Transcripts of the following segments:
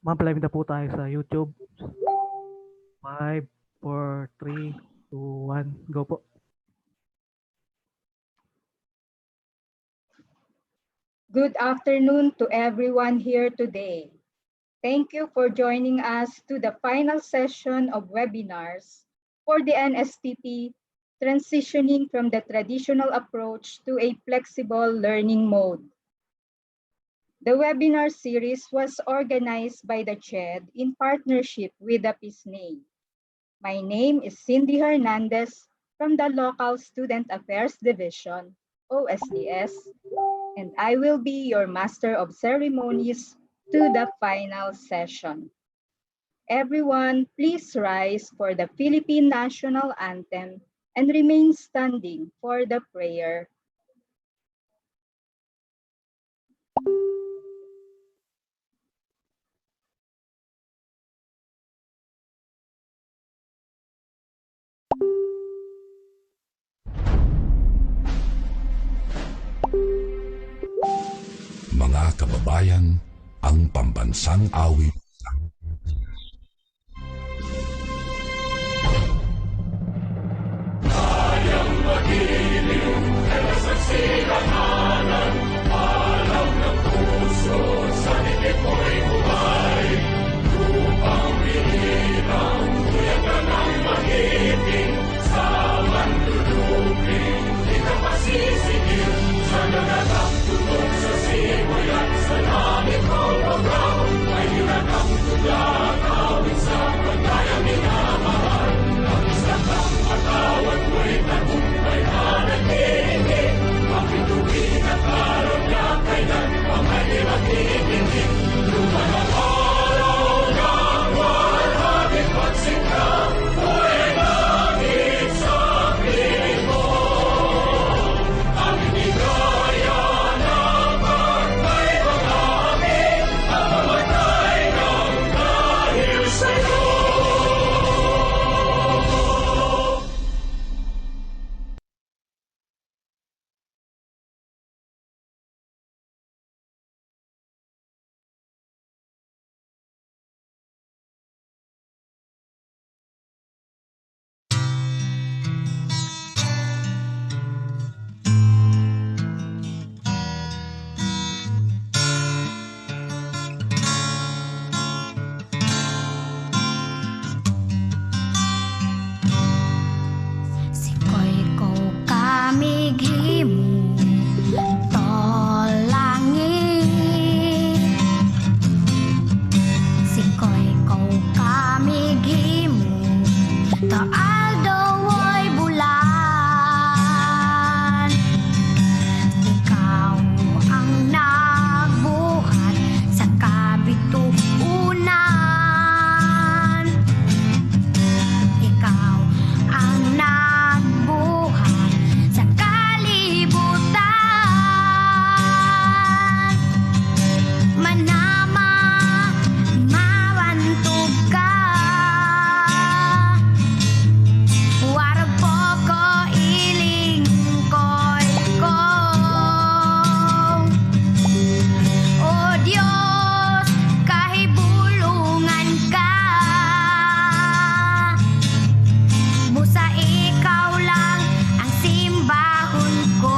Live na po tayo sa YouTube. 5, 4, 3, 2, 1. Go po. Good afternoon to everyone here today. Thank you for joining us to the final session of webinars for the NSTP, transitioning from the traditional approach to a flexible learning mode. The webinar series was organized by the CHED in partnership with the PISNE. My name is Cindy Hernandez from the Local Student Affairs Division, OSDS, and I will be your Master of Ceremonies to the final session. Everyone, please rise for the Philippine National Anthem and remain standing for the prayer. Mga kababayan, ang pambansang awit kayang magiliw kaya sa silanganan, alam ng puso sa dikit mo'y buhay. Lupang binirang, kuya ka ng magiting, sa manluluping, di ka pasisigil, sa nagatang tulog sa simoy at sa langit kong pagkaw, ay hinatang tulad, awit sa pagkayang minamahal. Ang isang ang atawad mo'y tagumpay na naghihingi, mapituwin at araw niya kailan pang ay maghihingi. Lumanang araw ng warhabit pagsika, mo'y langit sa piling mo. Ang inigaya ng pagkaibang amin, ang mamatay ng dahil sa'yo. Sikoy ko kamighimu tolangi, sikoy ko kamighimu toaldo woy bulan. Ikaw ang nagbuhat sa kabituunan, ikaw ang nagbuhat sa kalibutan. Manama, mawantog ka, warag po ko ilingkoy ko. O Diyos, kahibulungan ka, busa ikaw lang ang simbahon ko.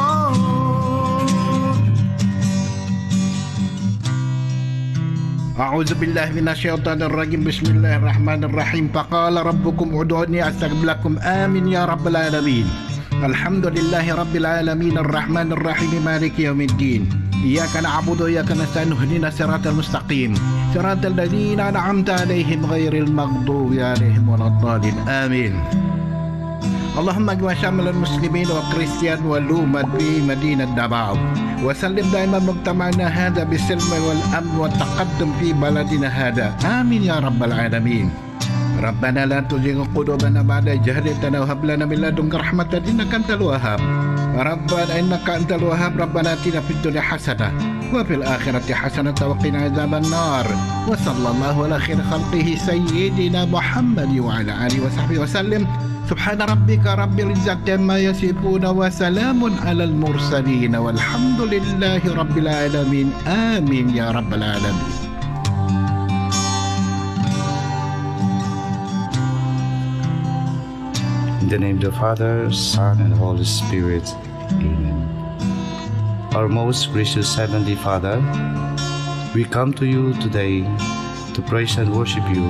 أعوذ بالله من الشيطان الرجيم بسم الله الرحمن الرحيم فقال ربكم ادعوني أستجب لكم آمين يا رب العالمين الحمد لله رب العالمين الرحمن الرحيم مالك يوم الدين إياك نعبد وإياك نستعين اهدنا الصراط المستقيم صراط الذين أنعمت عليهم غير المغضوب عليهم ولا الضالين آمين اللهم اجمع شامل المسلمين والكريستيان والأمة في مدينة دباو وسلم دائما مجتمعنا هذا بالسلم والأمن والتقدم في بلدنا هذا آمين يا رب العالمين ربنا لا تزغ قلوبنا بعد إذ هديتنا وهب لنا من لدنك رحمة إنك أنت الوهاب ربنا إنك أنت الوهاب ربنا آتنا في الدنيا حسنة وفي الآخرة حسنة وقنا عذاب النار وصلى الله على خير خلقه سيدنا محمد وعلى آله وصحبه وسلم سبحان ربك رب العزة عما يصفون وسلام على المرسلين والحمد لله رب العالمين آمين يا رب العالمين. In the name of the Father, Son, and Holy Spirit. Amen. Our most gracious Heavenly Father, we come to you today to praise and worship you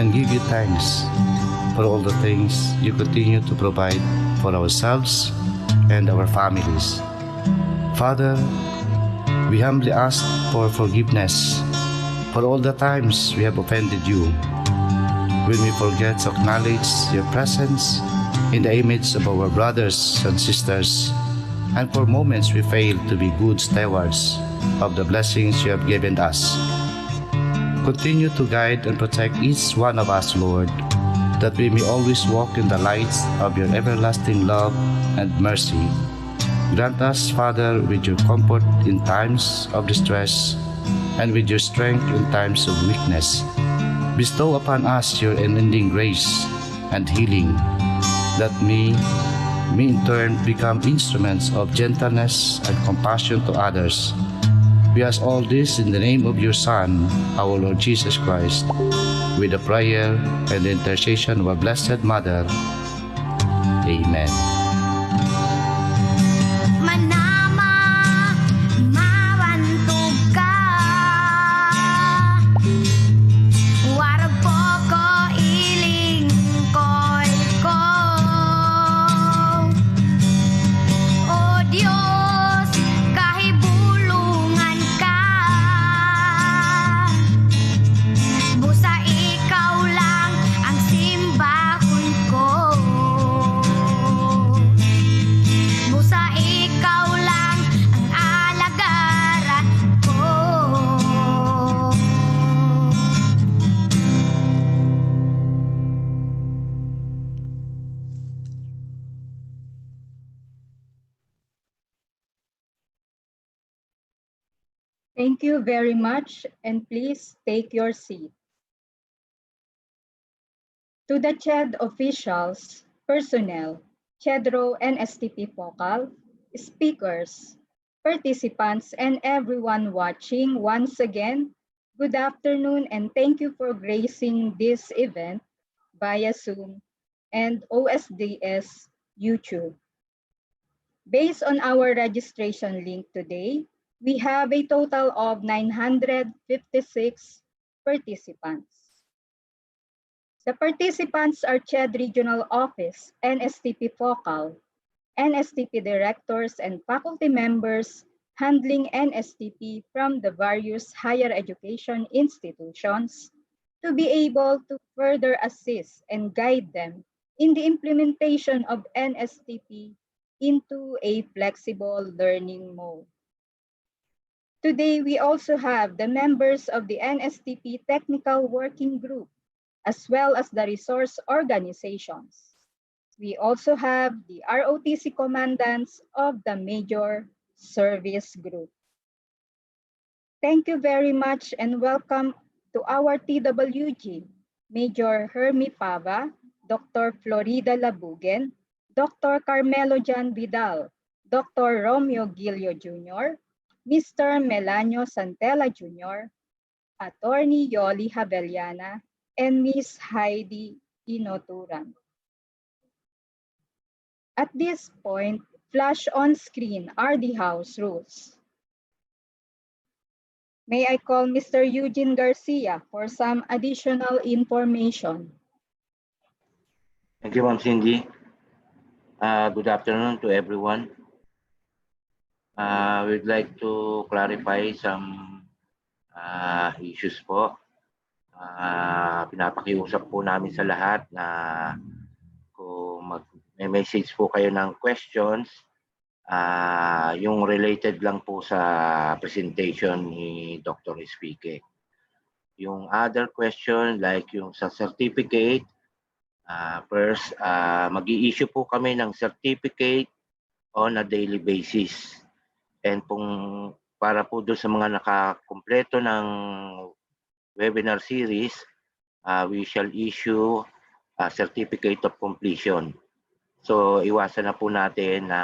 and give you thanks for all the things you continue to provide for ourselves and our families. Father, we humbly ask for forgiveness for all the times we have offended you, when we forget to acknowledge your presence in the image of our brothers and sisters, and for moments we fail to be good stewards of the blessings you have given us. Continue to guide and protect each one of us, Lord, that we may always walk in the light of your everlasting love and mercy. Grant us, Father, with your comfort in times of distress and with your strength in times of weakness. Bestow upon us your unending grace and healing, that we may in turn become instruments of gentleness and compassion to others. We ask all this in the name of your Son, our Lord Jesus Christ, with the prayer and the intercession of our Blessed Mother. Amen. Manama, mabantog ka. Warag po ko ilingkod ko. O Diyos, kahibulungan ka. Busa ikaw lang ang simbahon ko. Busa ikaw lang ang alagaran ko. Thank you very much, and please take your seat. To the CHED officials, personnel, CHEDRO NSTP focal, speakers, participants, and everyone watching, once again, good afternoon and thank you for gracing this event via Zoom and OSDS YouTube. Based on our registration link today, we have a total of 956 participants. The participants are CHED Regional Office, NSTP Focal, NSTP Directors and Faculty Members handling NSTP from the various higher education institutions to be able to further assist and guide them in the implementation of NSTP into a flexible learning mode. Today, we also have the members of the NSTP Technical Working Group, as well as the resource organizations. We also have the ROTC commandants of the major service group. Thank you very much and welcome to our TWG, Major Hermie Pava, Dr. Florida Labugen, Dr. Carmelo Jan Vidal, Dr. Romeo Gilio Jr., Mr. Melanio Santella Jr., Attorney Yoli Habeliana, and Ms. Heidi Inoturan. At this point, flash on screen are the house rules. May I call Mr. Eugene Garcia for some additional information? Thank you, Ma'am Cindy. Good afternoon to everyone. We'd like to clarify some issues po. Pinapakiusap po namin sa lahat na kung may message po kayo ng questions, yung related lang po sa presentation ni Dr. Espike. Yung other question like yung sa certificate, first, mag-i-issue po kami ng certificate on a daily basis. And para po doon sa mga nakakumpleto ng webinar series, we shall issue a certificate of completion. So, iwasan na po natin na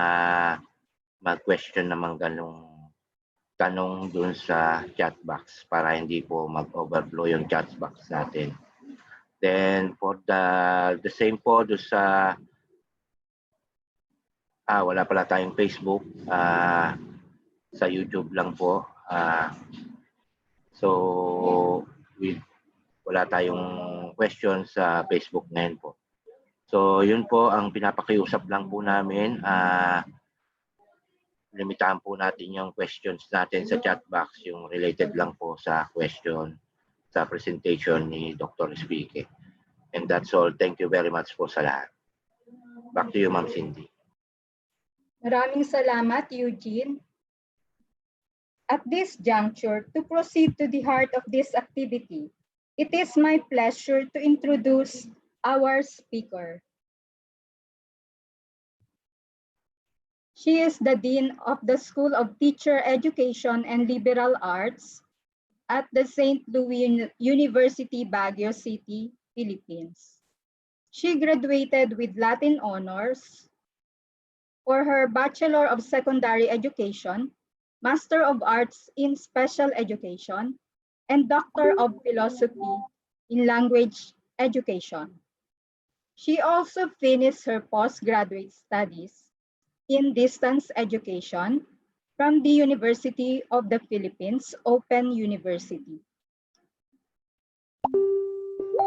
mag-question naman ganong tanong doon sa chat box para hindi po mag-overflow yung chat box natin. Then, for the same po doon sa Wala pala tayong Facebook. Sa YouTube lang po. So, wala tayong questions sa Facebook ngayon po. So, yun po ang pinapakiusap lang po namin. Limitahan po natin yung questions natin sa chat box, yung related lang po sa question sa presentation ni Dr. Speake. And that's all. Thank you very much po sa lahat. Back to you, Ma'am Cindy. Maraming salamat, Eugene. At this juncture, to proceed to the heart of this activity, it is my pleasure to introduce our speaker. She is the Dean of the School of Teacher Education and Liberal Arts at the St. Louis University, Baguio City, Philippines. She graduated with Latin honors for her Bachelor of Secondary Education, Master of Arts in Special Education, and Doctor of Philosophy in Language Education. She also finished her postgraduate studies in distance education from the University of the Philippines, Open University.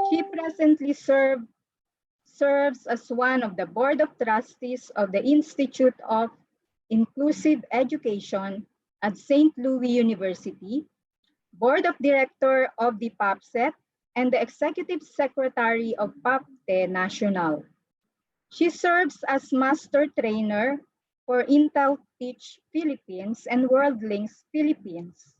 She presently serves as one of the Board of Trustees of the Institute of Inclusive Education at St. Louis University, Board of Director of the PAPSET, and the Executive Secretary of PAPTE National. She serves as Master Trainer for Intel Teach Philippines and WorldLinks Philippines.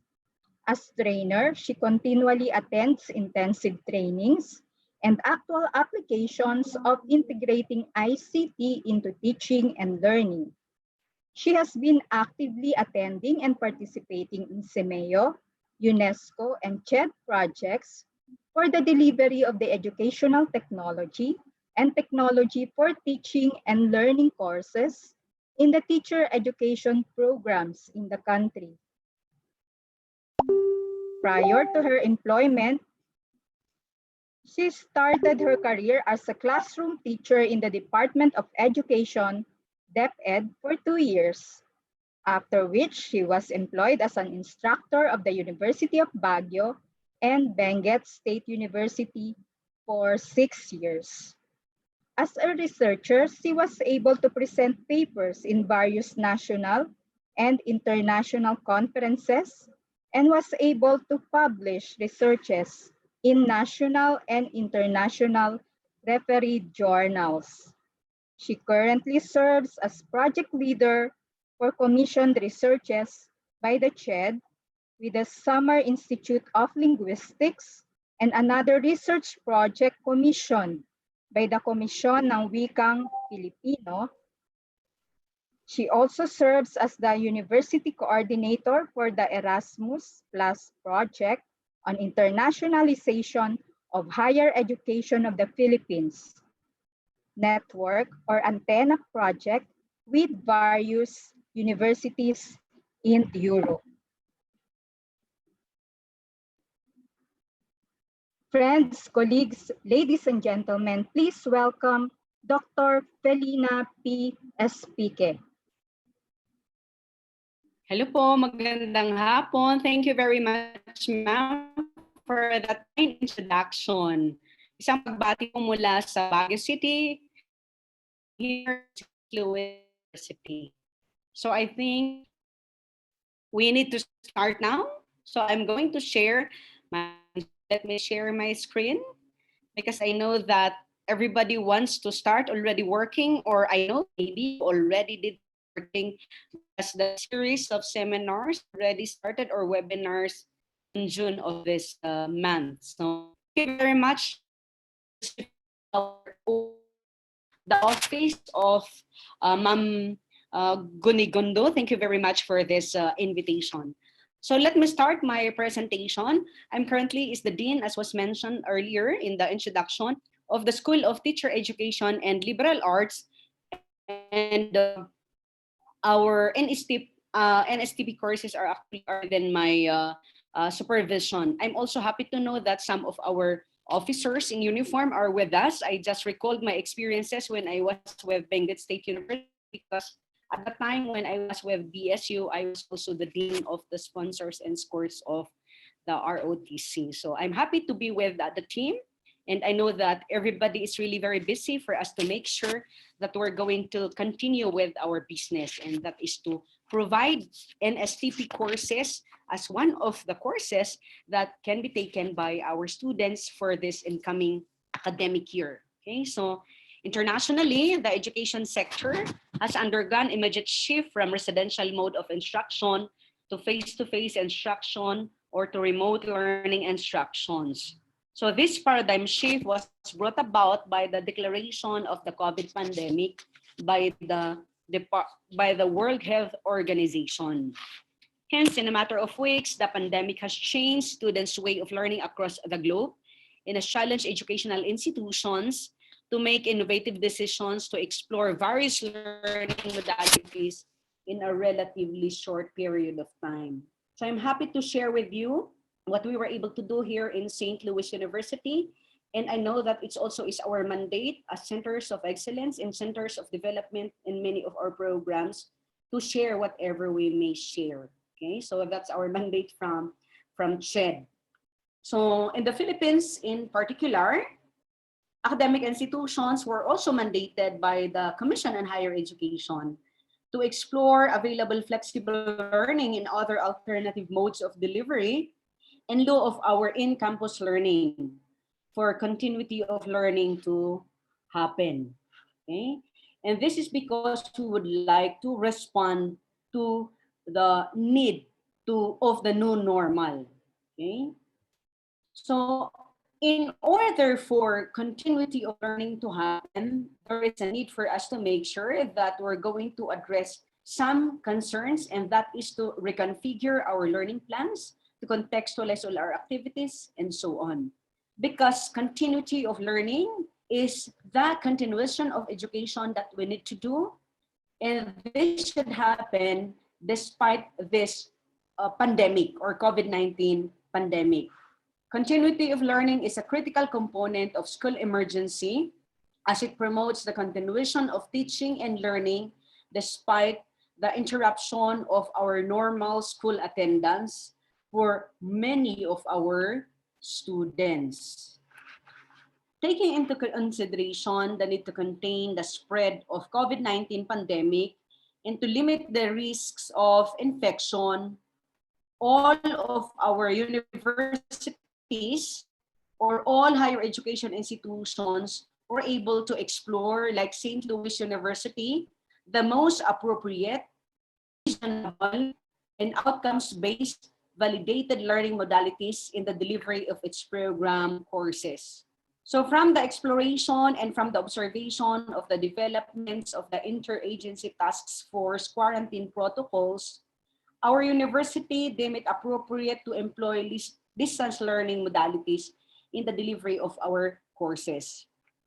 As trainer, she continually attends intensive trainings and actual applications of integrating ICT into teaching and learning. She has been actively attending and participating in CEMEO, UNESCO, and CHED projects for the delivery of the educational technology and technology for teaching and learning courses in the teacher education programs in the country. Prior to her employment, she started her career as a classroom teacher in the Department of Education, DepEd, for 2 years, after which she was employed as an instructor of the University of Baguio and Benguet State University for 6 years. As a researcher, she was able to present papers in various national and international conferences and was able to publish researches in national and international refereed journals. She currently serves as project leader for commissioned researches by the CHED with the Summer Institute of Linguistics and another research project commissioned by the Komisyon ng Wikang Pilipino. She also serves as the University Coordinator for the Erasmus Plus project on internationalization of higher education of the Philippines network or antenna project with various universities in Europe. Friends, colleagues, ladies and gentlemen, please welcome Dr. Felina P. Espique. Hello po, magandang hapon. Thank you very much, ma'am, for that kind introduction. Isang pagbati po mula sa Baguio City, here in St. Louis University. So I think we need to start now. So I'm going to share let me share my screen because I know that everybody wants to start already working, or I know maybe already did working as the series of seminars already started or webinars in June of this month. So thank you very much. The office of Ma'am Gunigondo. Thank you very much for this invitation. So let me start my presentation. I'm currently is the Dean, as was mentioned earlier in the introduction, of the School of Teacher Education and Liberal Arts, and our NSTP courses are actually within my supervision. I'm also happy to know that some of our officers in uniform are with us. I just recalled my experiences when I was with Benguet State University because At the time when I was with BSU, I was also the dean of the sponsors and scores of the ROTC. So I'm happy to be with the team. And I know that everybody is really very busy for us to make sure that we're going to continue with our business, and that is to provide NSTP courses as one of the courses that can be taken by our students for this incoming academic year. Okay, so internationally, the education sector has undergone immediate shift from residential mode of instruction to face-to-face instruction or to remote learning instructions. So this paradigm shift was brought about by the declaration of the COVID pandemic by the World Health Organization. Hence, in a matter of weeks, the pandemic has changed students' way of learning across the globe and has challenged educational institutions to make innovative decisions to explore various learning modalities in a relatively short period of time. So I'm happy to share with you what we were able to do here in St. Louis University. And I know that it's also is our mandate as centers of excellence and centers of development in many of our programs to share whatever we may share. Okay, so that's our mandate from CHED. So in the Philippines in particular, academic institutions were also mandated by the Commission on Higher Education to explore available flexible learning and other alternative modes of delivery in lieu of our in-campus learning for continuity of learning to happen. Okay? And this is because we would like to respond to the need of the new normal. Okay? So in order for continuity of learning to happen, there is a need for us to make sure that we're going to address some concerns, and that is to reconfigure our learning plans, to contextualize all our activities, and so on. Because continuity of learning is the continuation of education that we need to do, and this should happen despite this pandemic or COVID-19 pandemic. Continuity of learning is a critical component of school emergency as it promotes the continuation of teaching and learning despite the interruption of our normal school attendance for many of our students. Taking into consideration the need to contain the spread of COVID-19 pandemic and to limit the risks of infection, all of our universities or all higher education institutions were able to explore, like St. Louis University, the most appropriate, reasonable, and outcomes-based validated learning modalities in the delivery of its program courses. So from the exploration and from the observation of the developments of the interagency task force quarantine protocols, our university deemed it appropriate to employ distance learning modalities in the delivery of our courses.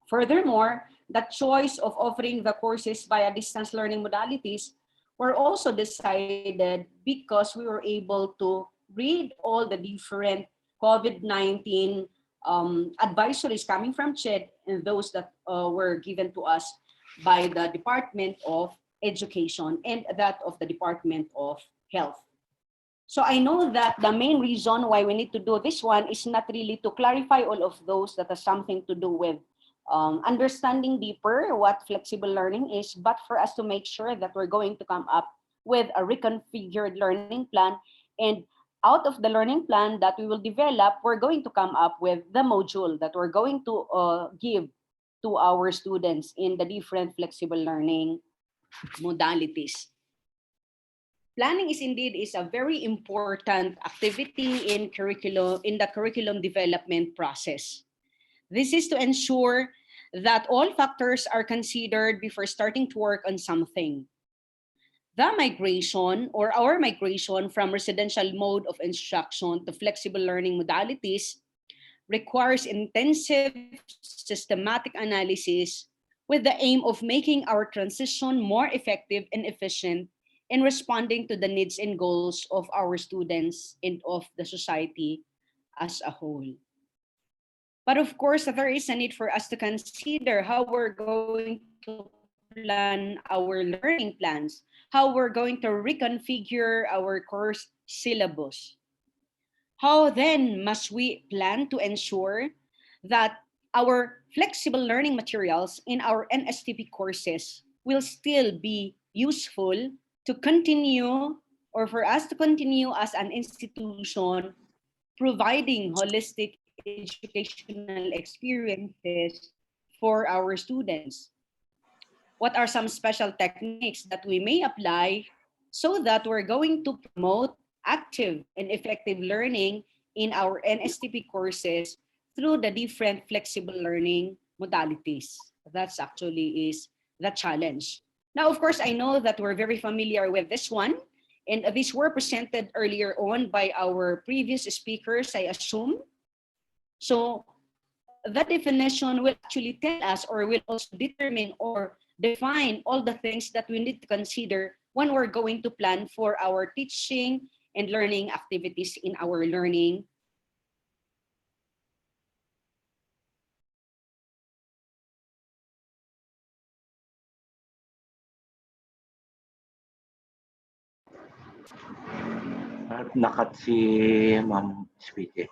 Furthermore, the choice of offering the courses via distance learning modalities were also decided because we were able to read all the different COVID-19 advisories coming from CHED and those that were given to us by the Department of Education and that of the Department of Health. So I know that the main reason why we need to do this one is not really to clarify all of those that has something to do with understanding deeper what flexible learning is, but for us to make sure that we're going to come up with a reconfigured learning plan, and out of the learning plan that we will develop, we're going to come up with the module that we're going to give to our students in the different flexible learning modalities. Planning is a very important activity in the curriculum development process. This is to ensure that all factors are considered before starting to work on something. The migration or our migration from residential mode of instruction to flexible learning modalities requires intensive systematic analysis with the aim of making our transition more effective and efficient in responding to the needs and goals of our students and of the society as a whole. But of course, there is a need for us to consider how we're going to plan our learning plans, how we're going to reconfigure our course syllabus. How then must we plan to ensure that our flexible learning materials in our NSTP courses will still be useful to continue, or for us to continue as an institution providing holistic educational experiences for our students? What are some special techniques that we may apply so that we're going to promote active and effective learning in our NSTP courses through the different flexible learning modalities? That's actually is the challenge. Now, of course, I know that we're very familiar with this one, and these were presented earlier on by our previous speakers, I assume. So that definition will actually tell us, or will also determine or define all the things that we need to consider when we're going to plan for our teaching and learning activities in our learning. Nakat si Ma'am Speedy.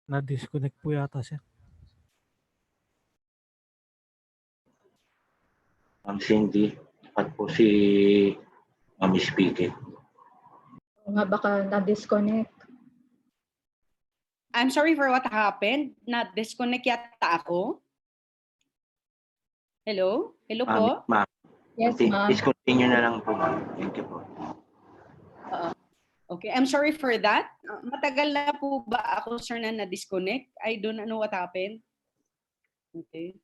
Na-disconnect po yata siya. Ma'am Cindy, nakat po si Ma'am Speedy. Nga baka na-disconnect. I'm sorry for what happened. Na-disconnect yata ako. Hello? Hello po? Ma'am, Yes, ma'am. discontinue na lang po, ma'am. Thank you po. Okay, I'm sorry for that. Matagal na po ba ako, sir, na na-disconnect? I don't know what happened. Okay.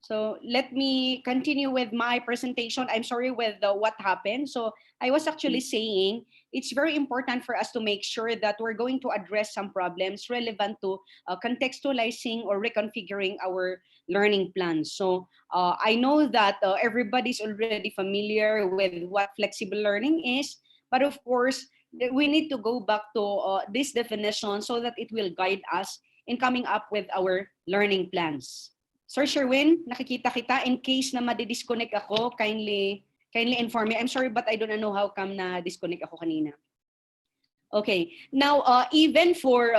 So let me continue with my presentation. I'm sorry with what happened. So I was actually saying it's very important for us to make sure that we're going to address some problems relevant to contextualizing or reconfiguring our learning plans. So I know that everybody's already familiar with what flexible learning is, but of course, we need to go back to this definition so that it will guide us in coming up with our learning plans. Sir Sherwin, nakikita kita. In case na madi-disconnect ako, kindly inform me. I'm sorry, but I don't know how come na disconnect ako kanina. Okay, now even for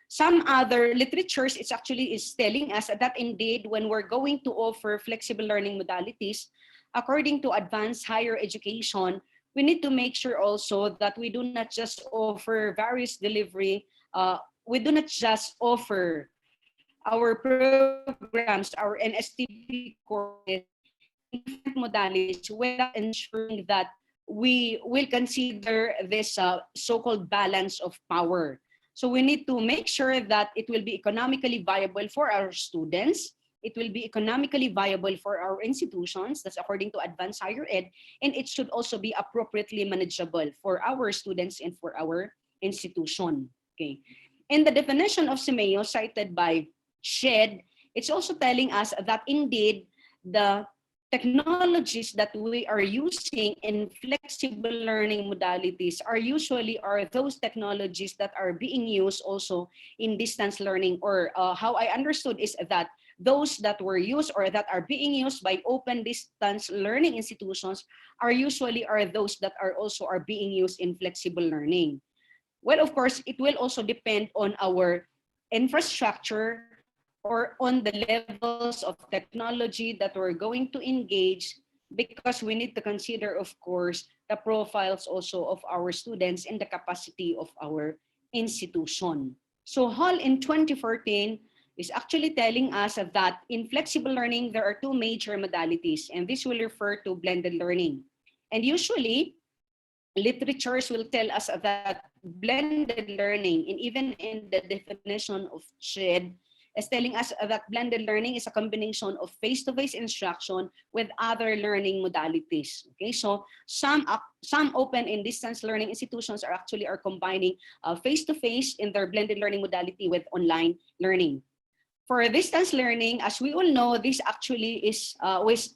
some other literatures, it's actually is telling us that indeed when we're going to offer flexible learning modalities, according to advanced higher education, we need to make sure also that we do not just offer various delivery, we do not just offer our programs, our NSTP courses, different modalities without ensuring that we will consider this so-called balance of power. So we need to make sure that it will be economically viable for our students, it will be economically viable for our institutions, that's according to advanced higher ed, and it should also be appropriately manageable for our students and for our institution. Okay. In the definition of CHEDCO cited by CHED, it's also telling us that indeed the technologies that we are using in flexible learning modalities are usually those technologies that are being used also in distance learning, or how I understood is that those that were used or that are being used by open distance learning institutions are usually those that are also being used in flexible learning. Well, of course, it will also depend on our infrastructure or on the levels of technology that we're going to engage, because we need to consider, of course, the profiles also of our students and the capacity of our institution. So Hall in 2014 is actually telling us that in flexible learning, there are two major modalities, and this will refer to blended learning. And usually, literatures will tell us that blended learning, and even in the definition of CHED, is telling us that blended learning is a combination of face-to-face instruction with other learning modalities. Okay, so some open and distance learning institutions are actually combining face-to-face in their blended learning modality with online learning. For distance learning, as we all know, this actually is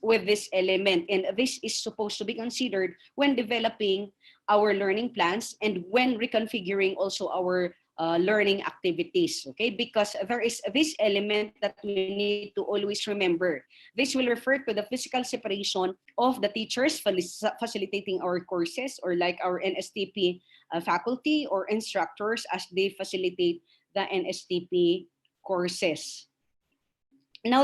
with this element, and this is supposed to be considered when developing our learning plans and when reconfiguring also our learning activities, okay? Because there is this element that we need to always remember. This will refer to the physical separation of the teachers facilitating our courses, or like our NSTP faculty or instructors as they facilitate the NSTP courses. Now,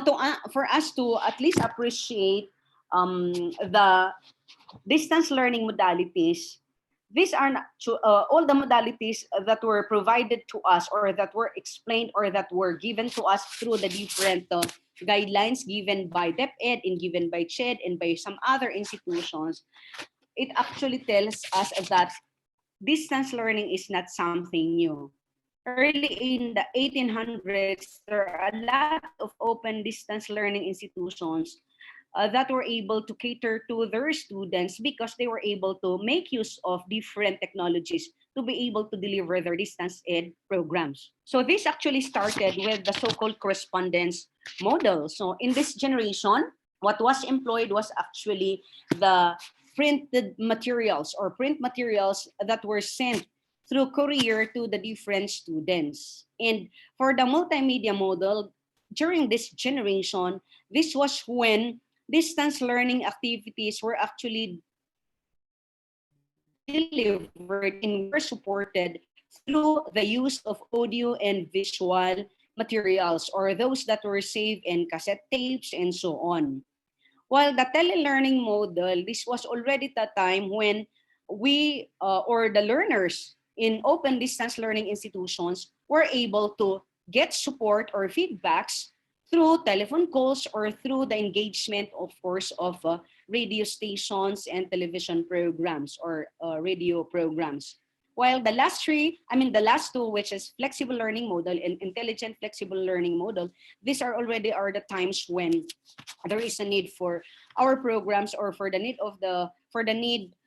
for us to at least appreciate the distance learning modalities, these are all the modalities that were provided to us, or that were explained, or that were given to us through the different guidelines given by DepEd and given by CHED and by some other institutions. It actually tells us that distance learning is not something new. Early in the 1800s, there are a lot of open distance learning institutions that were able to cater to their students because they were able to make use of different technologies to be able to deliver their distance ed programs. So this actually started with the so-called correspondence model. So in this generation, what was employed was actually the printed materials, or print materials that were sent through courier to the different students. And for the multimedia model, during this generation, this was when distance learning activities were actually delivered and were supported through the use of audio and visual materials, or those that were saved in cassette tapes and so on. While the telelearning model, this was already the time when we or the learners in open distance learning institutions were able to get support or feedbacks through telephone calls or through the engagement, of course, of radio stations and television programs or radio programs. While the last two, which is flexible learning model and intelligent flexible learning model, these are already the times when there is a need for our programs, or for the need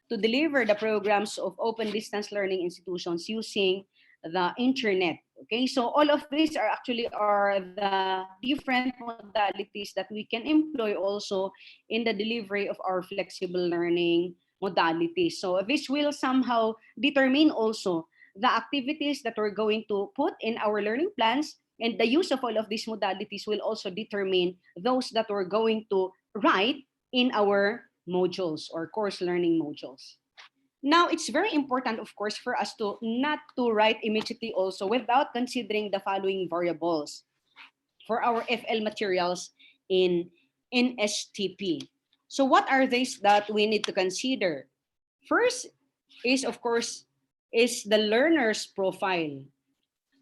to deliver the programs of open distance learning institutions using the internet. Okay, so all of these are the different modalities that we can employ also in the delivery of our flexible learning modalities. So this will somehow determine also the activities that we're going to put in our learning plans, and the use of all of these modalities will also determine those that we're going to write in our modules or course learning modules. Now, it's very important, of course, for us to not to write immediately also without considering the following variables for our FL materials in NSTP. So what are these that we need to consider? First is, of course, is the learner's profile.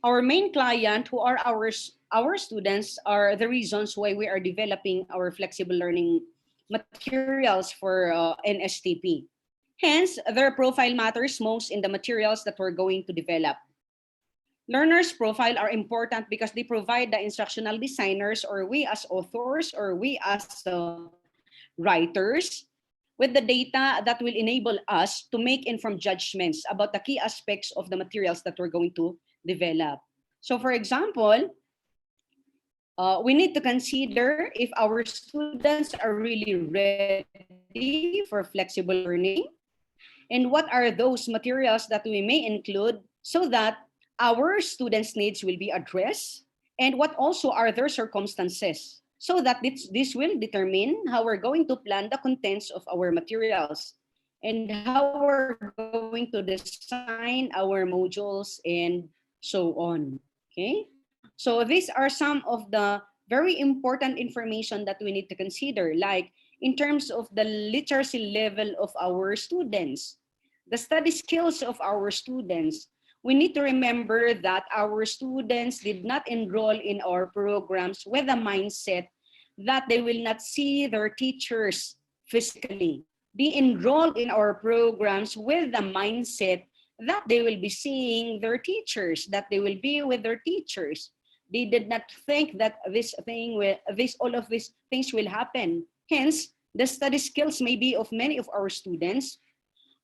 Our main client, who are our students, are the reasons why we are developing our flexible learning materials for NSTP. Hence, their profile matters most in the materials that we're going to develop. Learners' profile are important because they provide the instructional designers, or we as authors, or we as writers, with the data that will enable us to make informed judgments about the key aspects of the materials that we're going to develop. So for example, we need to consider if our students are really ready for flexible learning, and what are those materials that we may include so that our students' needs will be addressed, and what also are their circumstances, so that this will determine how we're going to plan the contents of our materials and how we're going to design our modules and so on. Okay, so these are some of the very important information that we need to consider, like in terms of the literacy level of our students, the study skills of our students. We need to remember that our students did not enroll in our programs with a mindset that they will not see their teachers physically. They enrolled in our programs with the mindset that they will be seeing their teachers, that they will be with their teachers. They did not think that all of these things will happen. Hence, the study skills maybe of many of our students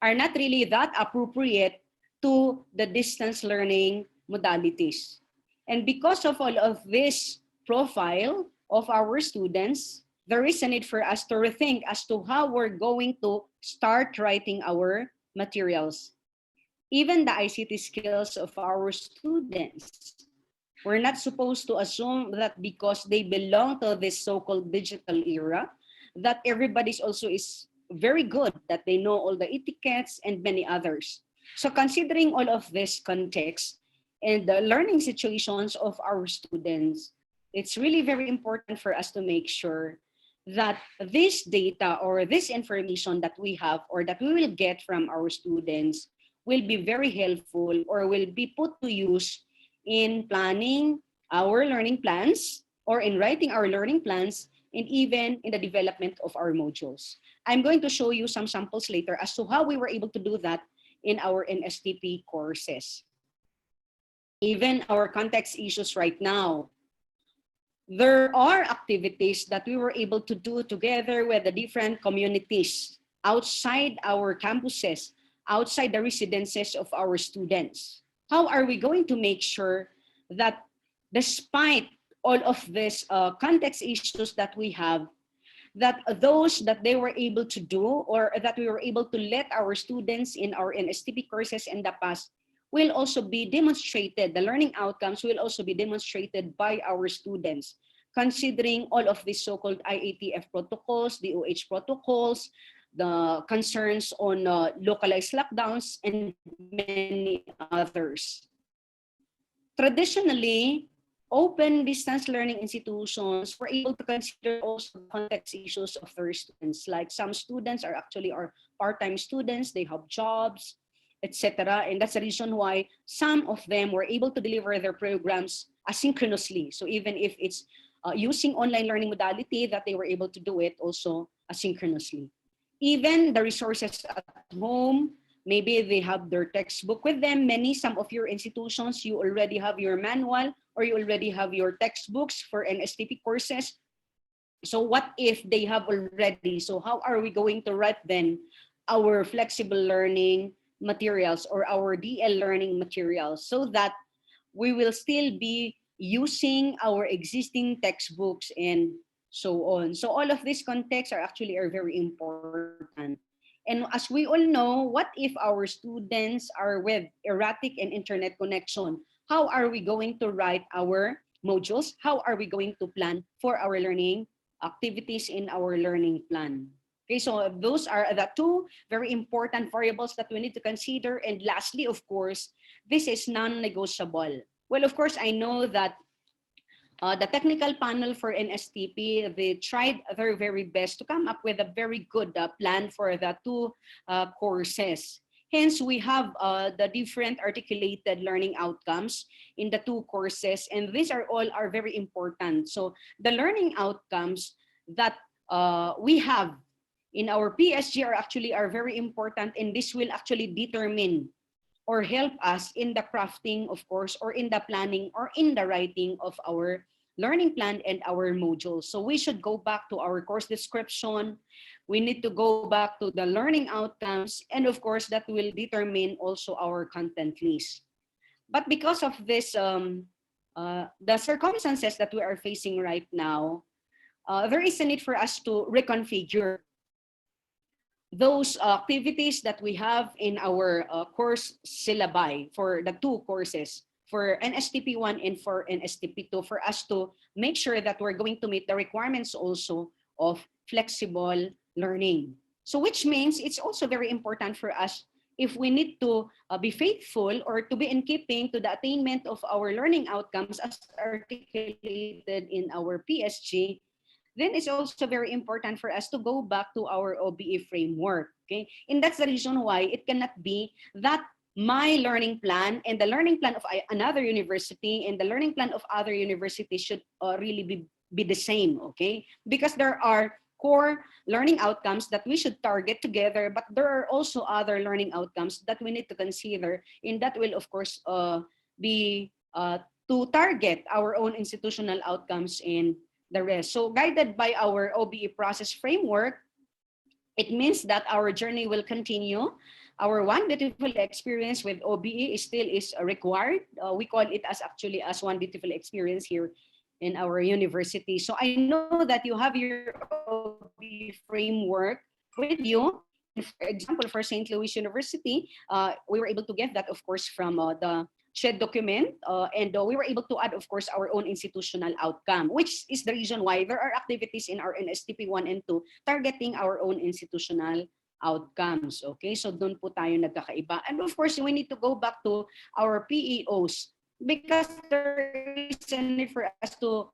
are not really that appropriate to the distance learning modalities. And because of all of this profile of our students, there is a need for us to rethink as to how we're going to start writing our materials. even the ICT skills of our students. We're not supposed to assume that because they belong to this so-called digital era, that everybody's also is very good, that they know all the etiquettes and many others. So considering all of this context and the learning situations of our students, it's really very important for us to make sure that this data or this information that we have or that we will get from our students will be very helpful or will be put to use in planning our learning plans or in writing our learning plans and even in the development of our modules. I'm going to show you some samples later as to how we were able to do that in our NSTP courses. Even our context issues right now, there are activities that we were able to do together with the different communities outside our campuses, outside the residences of our students. How are we going to make sure that despite all of these context issues that we have, that those that they were able to do or that we were able to let our students in our NSTP courses in the past will also be demonstrated, the learning outcomes will also be demonstrated by our students, considering all of these so-called IATF protocols, the OH protocols, the concerns on localized lockdowns, and many others. Traditionally, open distance learning institutions were able to consider also context issues of their students. Like some students are actually part-time students, they have jobs, etc. And that's the reason why some of them were able to deliver their programs asynchronously. So even if it's using online learning modality, that they were able to do it also asynchronously. Even the resources at home, maybe they have their textbook with them. Some of your institutions, you already have your manual or you already have your textbooks for NSTP courses. So what if they have already? So how are we going to write then our flexible learning materials or our DL learning materials so that we will still be using our existing textbooks and so on. So all of these contexts are very important. And as we all know, what if our students are with erratic and internet connection? How are we going to write our modules? How are we going to plan for our learning activities in our learning plan? Okay, so those are the two very important variables that we need to consider. And lastly, of course, this is non-negotiable. Well, of course, I know that the technical panel for NSTP, they tried their very best to come up with a very good plan for the two courses. Hence, we have the different articulated learning outcomes in the two courses, and these are all very important. So the learning outcomes that we have in our PSG are very important, and this will actually determine or help us in the crafting, of course, or in the planning or in the writing of our learning plan and our modules. So we should go back to our course description. We need to go back to the learning outcomes, and of course, that will determine also our content list. But because of this, the circumstances that we are facing right now, there is a need for us to reconfigure those activities that we have in our course syllabi for the two courses, for NSTP1 and for NSTP2, for us to make sure that we're going to meet the requirements also of flexible learning. So which means it's also very important for us if we need to be faithful or to be in keeping to the attainment of our learning outcomes as articulated in our PSG, then it's also very important for us to go back to our OBE framework. Okay, and that's the reason why it cannot be that my learning plan and the learning plan of another university and the learning plan of other universities should really be the same. Okay, because there are core learning outcomes that we should target together, but there are also other learning outcomes that we need to consider, and that will of course be to target our own institutional outcomes and the rest. So guided by our OBE process framework, it means that our journey will continue. Our one beautiful experience with OBE still is required. We call it as one beautiful experience here in our university. So I know that you have your OBE framework with you, for example, for St. Louis University, we were able to get that, of course, from the CHED document, and we were able to add, of course, our own institutional outcome, which is the reason why there are activities in our NSTP 1 and 2 targeting our own institutional outcomes. Okay, so doon po tayo nagkakaiba. And of course, we need to go back to our PEOs because there is a need for us to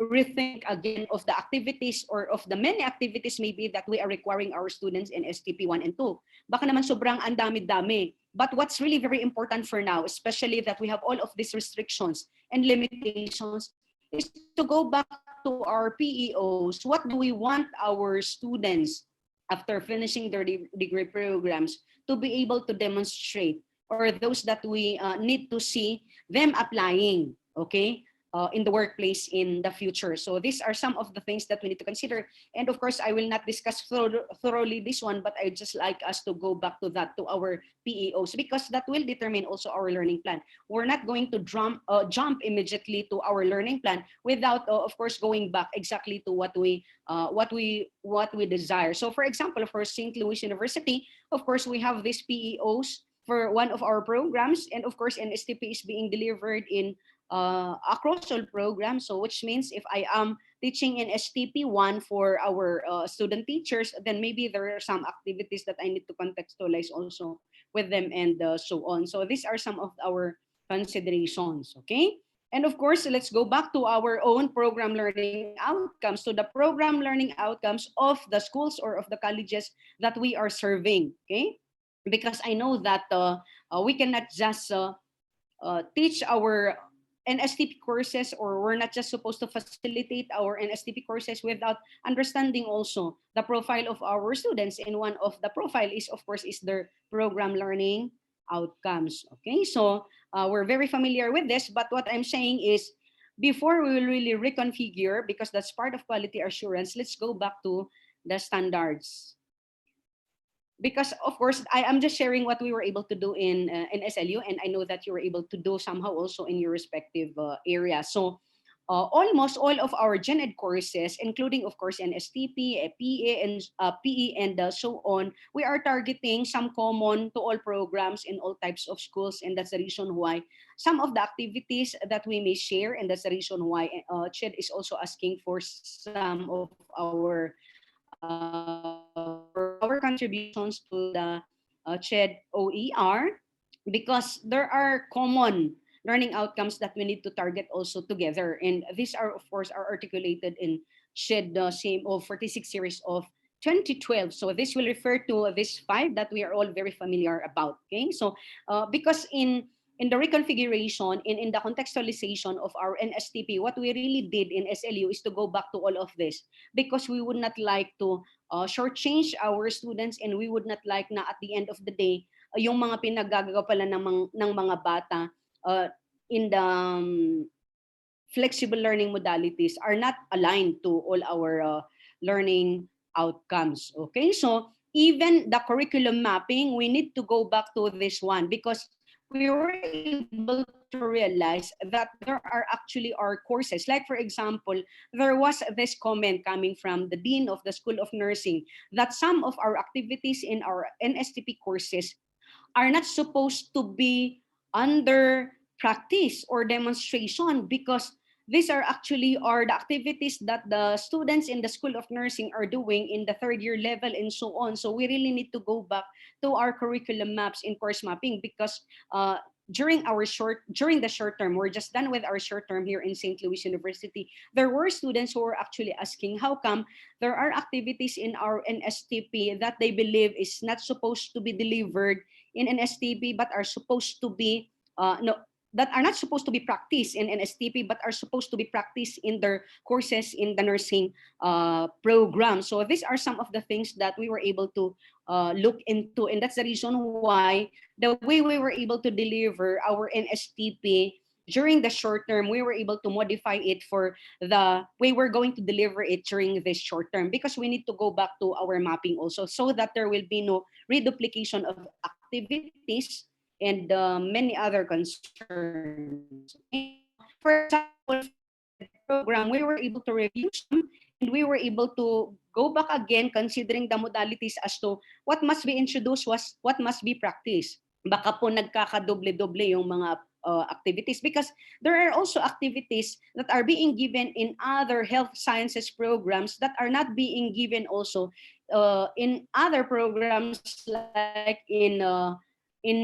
rethink again of the activities or of the many activities maybe that we are requiring our students in STP 1 and 2. Baka naman sobrang ang dami-dami. But what's really very important for now, especially that we have all of these restrictions and limitations, is to go back to our PEOs. What do we want our students after finishing their degree programs to be able to demonstrate, or those that we need to see them applying, okay? In the workplace in the future. So these are some of the things that we need to consider. And of course, I will not discuss thoroughly this one, but I just like us to go back to that, to our PEOs, because that will determine also our learning plan. We're not going to jump immediately to our learning plan without, of course, going back exactly to what we desire. So for example, for St. Louis University, of course, we have these PEOs for one of our programs, and of course, NSTP is being delivered in across all programs. So which means if I am teaching in STP 1 for our student teachers, then maybe there are some activities that I need to contextualize also with them, and so on. So these are some of our considerations, okay? And of course, let's go back to our own program learning outcomes, to the program learning outcomes of the schools or of the colleges that we are serving, okay? Because I know that we cannot just teach our NSTP courses, or we're not just supposed to facilitate our NSTP courses without understanding also the profile of our students. And one of the profile is, of course, is their program learning outcomes. Okay, so we're very familiar with this, but what I'm saying is, before we will really reconfigure, because that's part of quality assurance, let's go back to the standards. Because of course, I am just sharing what we were able to do in SLU, and I know that you were able to do somehow also in your respective areas. So almost all of our gen ed courses, including of course NSTP, PE, and so on, we are targeting some common to all programs in all types of schools, and that's the reason why some of the activities that we may share, and that's the reason why CHED is also asking for some of our contributions to the CHED OER, because there are common learning outcomes that we need to target also together. And these are, of course, are articulated in CHED CMO 46 series of 2012. So this will refer to these 5 that we are all very familiar about. Okay, so because in the reconfiguration, in the contextualization of our NSTP, what we really did in SLU is to go back to all of this, because we would not like to shortchange our students, and we would not like na at the end of the day, yung mga pinagagawa pala ng mga bata in the flexible learning modalities are not aligned to all our learning outcomes. Okay, so even the curriculum mapping, we need to go back to this one, because we were able to realize that there are actually our courses. Like for example, there was this comment coming from the Dean of the School of Nursing that some of our activities in our NSTP courses are not supposed to be under practice or demonstration, because these are actually the activities that the students in the School of Nursing are doing in the 3rd year level and so on. So we really need to go back to our curriculum maps in course mapping, because during the short term, we're just done with our short term here in St. Louis University, there were students who were actually asking how come there are activities in our NSTP that they believe is not supposed to be delivered in NSTP, but are supposed to be that are not supposed to be practiced in NSTP, but are supposed to be practiced in their courses in the nursing program. So these are some of the things that we were able to look into, and that's the reason why the way we were able to deliver our NSTP during the short term, we were able to modify it for the way we're going to deliver it during this short term, because we need to go back to our mapping also, so that there will be no reduplication of activities and many other concerns. For example, the program, we were able to review some, and we were able to go back again considering the modalities as to what must be introduced, what must be practiced. Baka po nagkakadoble-doble yung mga activities because there are also activities that are being given in other health sciences programs that are not being given also in other programs like in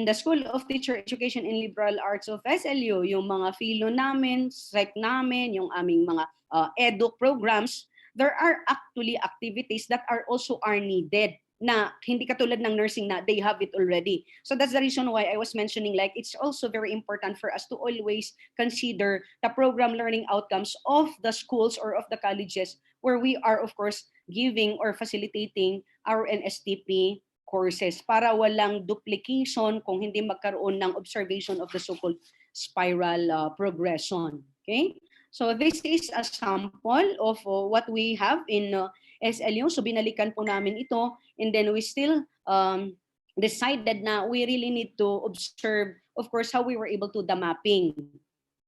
the School of Teacher Education and Liberal Arts of SLU, yung mga philo namin, psych namin, yung aming mga edu programs, there are actually activities that are also needed na hindi katulad ng nursing na they have it already. So that's the reason why I was mentioning like it's also very important for us to always consider the program learning outcomes of the schools or of the colleges where we are of course giving or facilitating our NSTP courses para walang duplication kung hindi magkaroon ng observation of the so-called spiral progression. Okay? So this is a sample of what we have in SLU. So binalikan po namin ito and then we still decided na we really need to observe, of course, how we were able to do the mapping.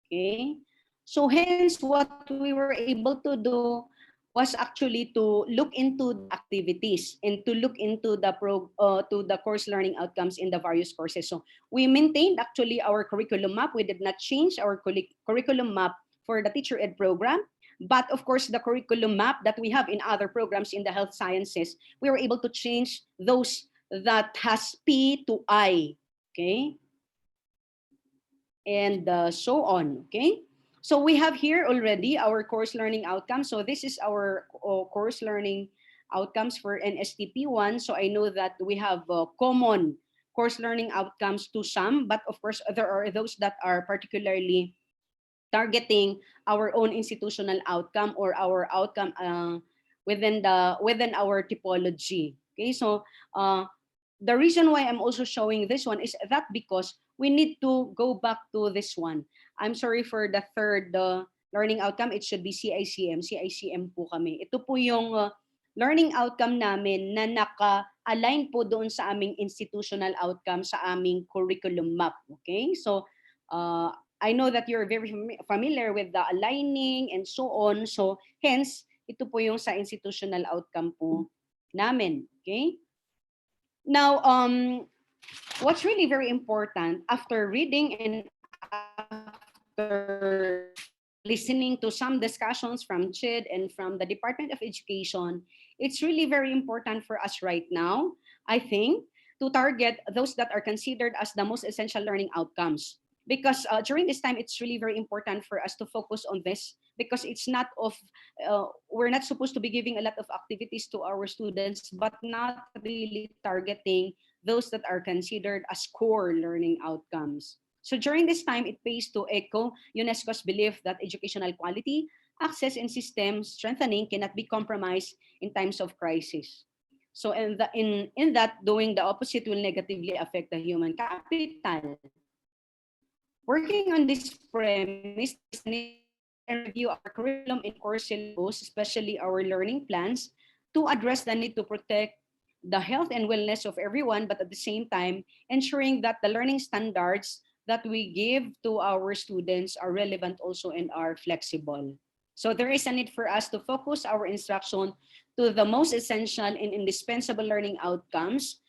Okay? So hence what we were able to do was actually to look into the activities and to look into the course learning outcomes in the various courses. So we maintained actually our curriculum map. We did not change our curriculum map for the teacher ed program. But of course, the curriculum map that we have in other programs in the health sciences, we were able to change those that has P to I, okay? And so on, okay? So we have here already our course learning outcomes. So this is our course learning outcomes for NSTP 1. So I know that we have common course learning outcomes to some, but of course, there are those that are particularly targeting our own institutional outcome or our outcome within our typology. Okay, so the reason why I'm also showing this one is that because we need to go back to this one. I'm sorry for the third learning outcome. It should be CICM. CICM po kami. Ito po yung learning outcome namin na naka-align po doon sa aming institutional outcome sa aming curriculum map. Okay, so I know that you're very familiar with the aligning and so on. So hence, ito po yung sa institutional outcome po namin. Okay? Now, what's really very important after reading and after listening to some discussions from CHED and from the Department of Education, it's really very important for us right now, I think, to target those that are considered as the most essential learning outcomes. Because during this time, it's really very important for us to focus on this because it's not of, we're not supposed to be giving a lot of activities to our students, but not really targeting those that are considered as core learning outcomes. So during this time, it pays to echo UNESCO's belief that educational quality, access, and system strengthening cannot be compromised in times of crisis. So in that, doing the opposite will negatively affect the human capital. Working on this premise, we review our curriculum and course syllabus, especially our learning plans, to address the need to protect the health and wellness of everyone, but at the same time, ensuring that the learning standards that we give to our students are relevant also and are flexible. So there is a need for us to focus our instruction to the most essential and indispensable learning outcomes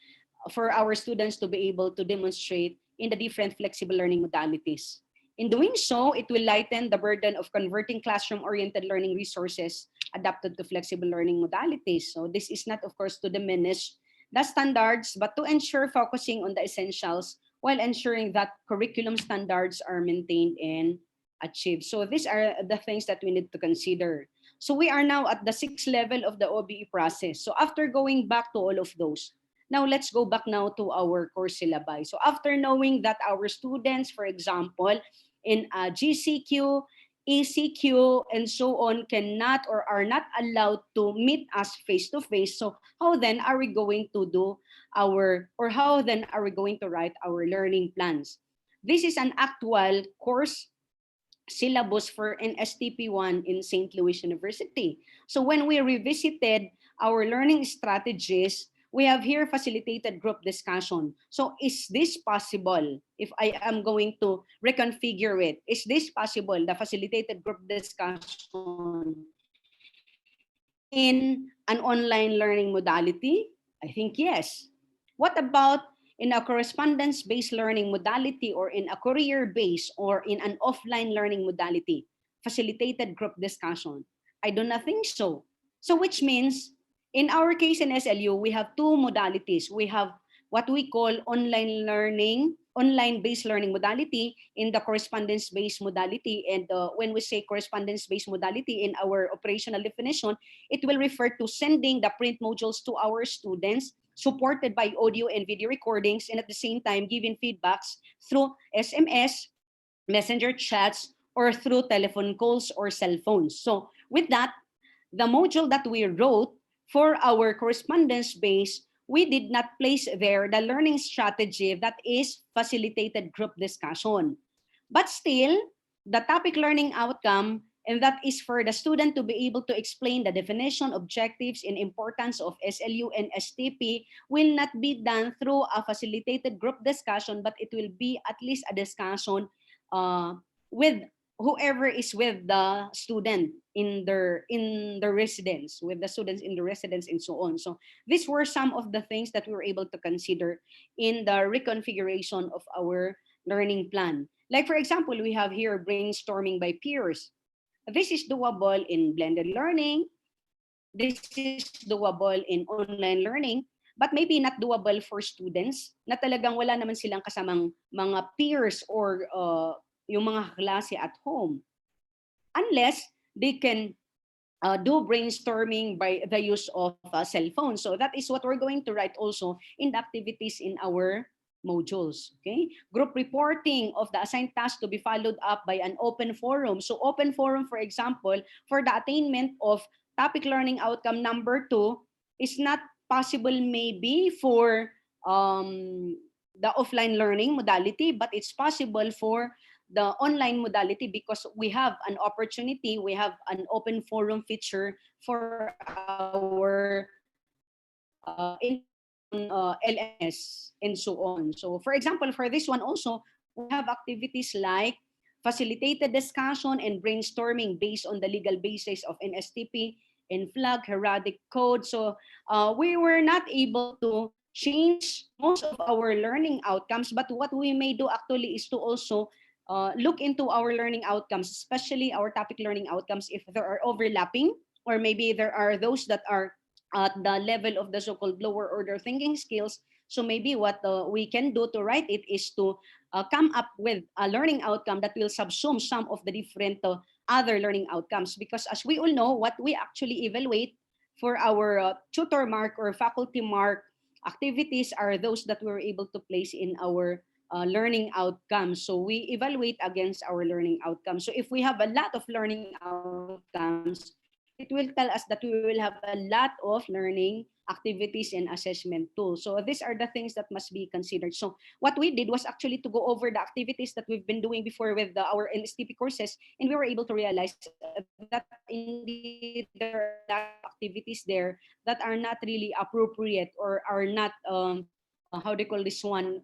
for our students to be able to demonstrate in the different flexible learning modalities. In doing so, it will lighten the burden of converting classroom-oriented learning resources adapted to flexible learning modalities. So this is not, of course, to diminish the standards, but to ensure focusing on the essentials while ensuring that curriculum standards are maintained and achieved. So these are the things that we need to consider. So we are now at the 6th level of the OBE process. So after going back to all of those, now let's go back now to our course syllabi. So after knowing that our students, for example, in GCQ, ECQ, and so on cannot or are not allowed to meet us face-to-face, so how then are we going to do how then are we going to write our learning plans? This is an actual course syllabus for NSTP1 in St. Louis University. So when we revisited our learning strategies, we have here facilitated group discussion. So is this possible if I am going to reconfigure it? Is this possible, the facilitated group discussion, in an online learning modality? I think yes. What about in a correspondence-based learning modality, or in a career-based, or in an offline learning modality? Facilitated group discussion? I do not think so. So which means, in our case in SLU, we have two modalities. We have what we call online-based learning modality, in the correspondence-based modality. And when we say correspondence-based modality in our operational definition, it will refer to sending the print modules to our students, supported by audio and video recordings, and at the same time giving feedbacks through SMS, messenger chats, or through telephone calls or cell phones. So with that, the module that we wrote for our correspondence base, we did not place there the learning strategy that is facilitated group discussion. But still, the topic learning outcome, and that is for the student to be able to explain the definition, objectives, and importance of SLU and STP, will not be done through a facilitated group discussion, but it will be at least a discussion with whoever is with the student in the residence, with the students in the residence, and so on. So these were some of the things that we were able to consider in the reconfiguration of our learning plan. Like for example, we have here brainstorming by peers. This is doable in blended learning. This is doable in online learning, but maybe not doable for students na talagang wala naman silang kasamang mga peers or yung mga klase at home, unless they can do brainstorming by the use of cell phones. So that is what we're going to write also in the activities in our modules. Okay, group reporting of the assigned task to be followed up by an open forum. So open forum, for example, for the attainment of topic learning outcome number 2 is not possible maybe for the offline learning modality, but it's possible for the online modality, because we have an opportunity, we have an open forum feature for our LMS and so on. So for example, for this one also, we have activities like facilitated discussion and brainstorming based on the legal basis of NSTP and flag heraldic code. So we were not able to change most of our learning outcomes, but what we may do actually is to also look into our learning outcomes, especially our topic learning outcomes, if there are overlapping, or maybe there are those that are at the level of the so-called lower order thinking skills. So maybe what we can do to write it is to come up with a learning outcome that will subsume some of the different other learning outcomes. Because as we all know, what we actually evaluate for our tutor mark or faculty mark activities are those that we were able to place in our learning outcomes. So we evaluate against our learning outcomes. So if we have a lot of learning outcomes, it will tell us that we will have a lot of learning activities and assessment tools. So these are the things that must be considered. So what we did was actually to go over the activities that we've been doing before with our NSTP courses, and we were able to realize that indeed there are a lot of activities there that are not really appropriate, or are not, how do you call this one,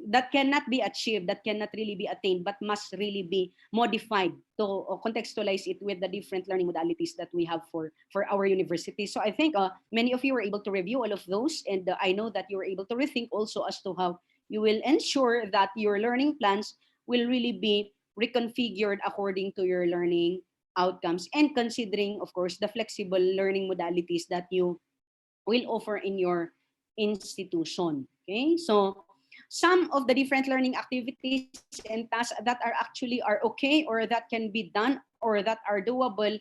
that cannot be achieved, that cannot really be attained, but must really be modified to contextualize it with the different learning modalities that we have for our university. So I think many of you were able to review all of those, and I know that you were able to rethink also as to how you will ensure that your learning plans will really be reconfigured according to your learning outcomes, and considering, of course, the flexible learning modalities that you will offer in your institution. Okay, so some of the different learning activities and tasks that are okay, or that can be done, or that are doable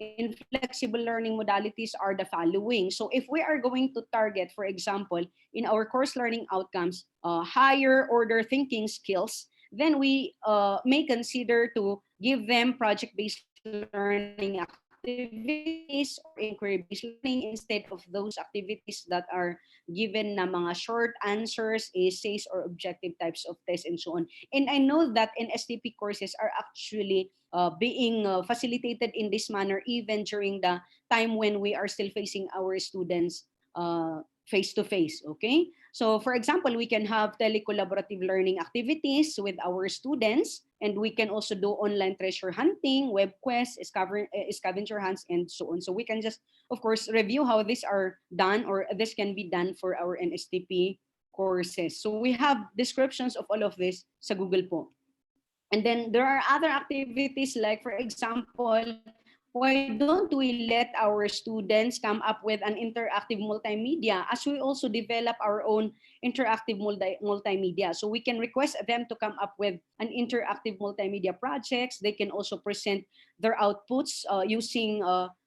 in flexible learning modalities are the following. So if we are going to target, for example, in our course learning outcomes, higher order thinking skills, then we may consider to give them project-based learning activities or inquiry-based learning instead of those activities that are given na mga short answers, essays, or objective types of tests, and so on. And I know that NSTP courses are actually being facilitated in this manner even during the time when we are still facing our students face-to-face, okay? So for example, we can have telecollaborative learning activities with our students, and we can also do online treasure hunting, web quests, scavenger hunts, and so on. So we can just, of course, review how these are done, or this can be done for our NSTP courses. So we have descriptions of all of this sa Google po. And then there are other activities, like for example, why don't we let our students come up with an interactive multimedia, as we also develop our own interactive multimedia. So we can request them to come up with an interactive multimedia projects. They can also present their outputs using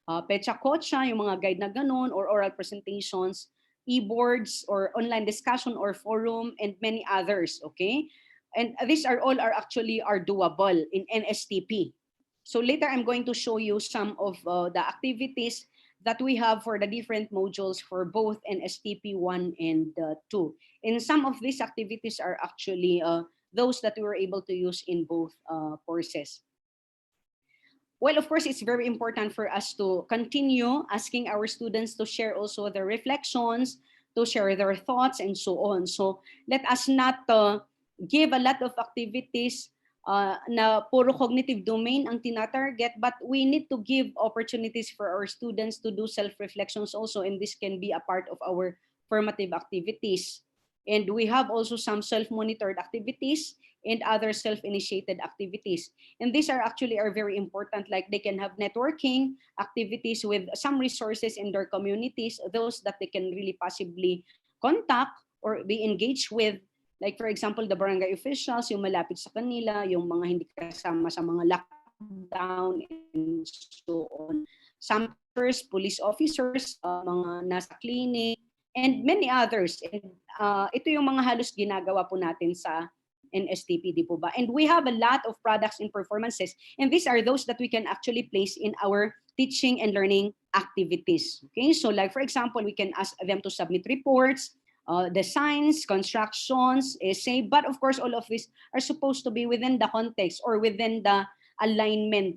Pecha Kocha, yung mga guide na ganun, or oral presentations, e-boards, or online discussion or forum, and many others, okay? And these are all actually doable in NSTP. So later I'm going to show you some of the activities that we have for the different modules for both NSTP 1 and 2. And some of these activities are actually those that we were able to use in both courses. Well, of course, it's very important for us to continue asking our students to share also their reflections, to share their thoughts, and so on. So let us not give a lot of activities na puro cognitive domain ang tina-target, but we need to give opportunities for our students to do self-reflections also, and this can be a part of our formative activities. And we have also some self-monitored activities and other self-initiated activities. And these are actually very important, like they can have networking activities with some resources in their communities, those that they can really possibly contact or be engaged with. Like for example, the barangay officials, yung malapit sa kanila, yung mga hindi kasama sa mga lockdown, and so on. Some police officers, mga nasa clinic, and many others. And ito yung mga halos ginagawa po natin sa NSTP, di po ba? And we have a lot of products and performances, and these are those that we can actually place in our teaching and learning activities. Okay, so like for example, we can ask them to submit reports, designs, constructions, essay, but of course all of these are supposed to be within the context or within the alignment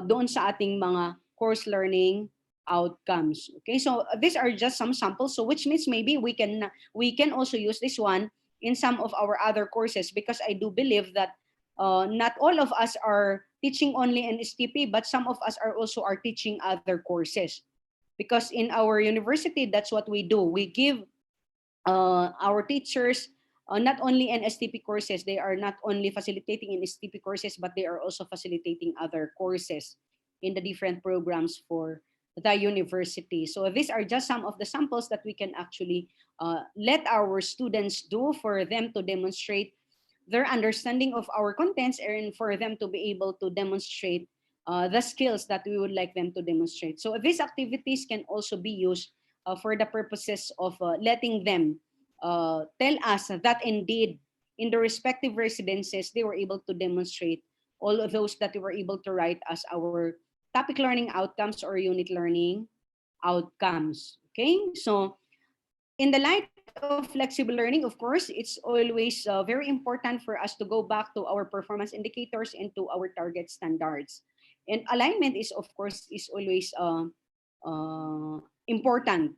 doon sa ating mga course learning outcomes. Okay, so these are just some samples, so which means maybe we can also use this one in some of our other courses, because I do believe that not all of us are teaching only in STP, but some of us are teaching other courses, because in our university that's what we do. We give our teachers not only in STP courses, they are not only facilitating in STP courses, but they are also facilitating other courses in the different programs for the university. So these are just some of the samples that we can actually let our students do, for them to demonstrate their understanding of our contents, and for them to be able to demonstrate the skills that we would like them to demonstrate. So these activities can also be used for the purposes of letting them tell us that indeed in the respective residences they were able to demonstrate all of those that we were able to write as our topic learning outcomes or unit learning outcomes. Okay, so in the light of flexible learning, of course, it's always very important for us to go back to our performance indicators and to our target standards. And alignment is, of course, is always important.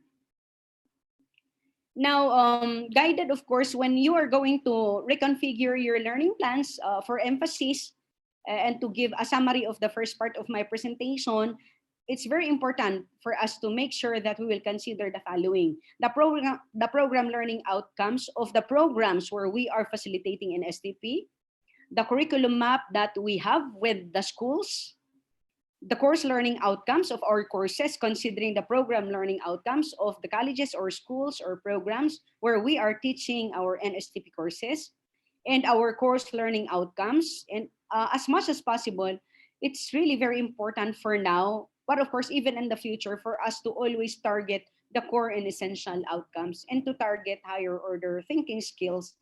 Now, guided, of course, when you are going to reconfigure your learning plans for emphasis and to give a summary of the first part of my presentation, it's very important for us to make sure that we will consider the following: the program learning outcomes of the programs where we are facilitating in STP, the curriculum map that we have with the schools, the course learning outcomes of our courses, considering the program learning outcomes of the colleges or schools or programs where we are teaching our NSTP courses, and our course learning outcomes. And as much as possible, it's really very important for now, but of course, even in the future, for us to always target the core and essential outcomes, and to target higher order thinking skills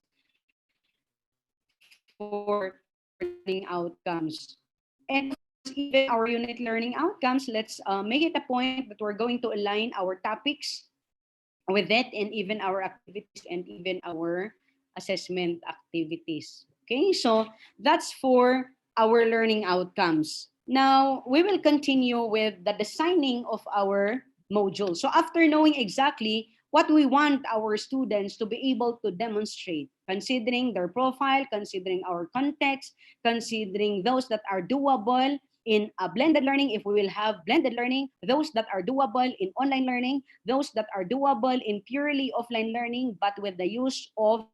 for learning outcomes. And even our unit learning outcomes, let's make it a point that we're going to align our topics with it, and even our activities, and even our assessment activities. Okay, so that's for our learning outcomes. Now, we will continue with the designing of our module. So after knowing exactly what we want our students to be able to demonstrate, considering their profile, considering our context, considering those that are doable in a blended learning, if we will have blended learning, those that are doable in online learning, those that are doable in purely offline learning, but with the use of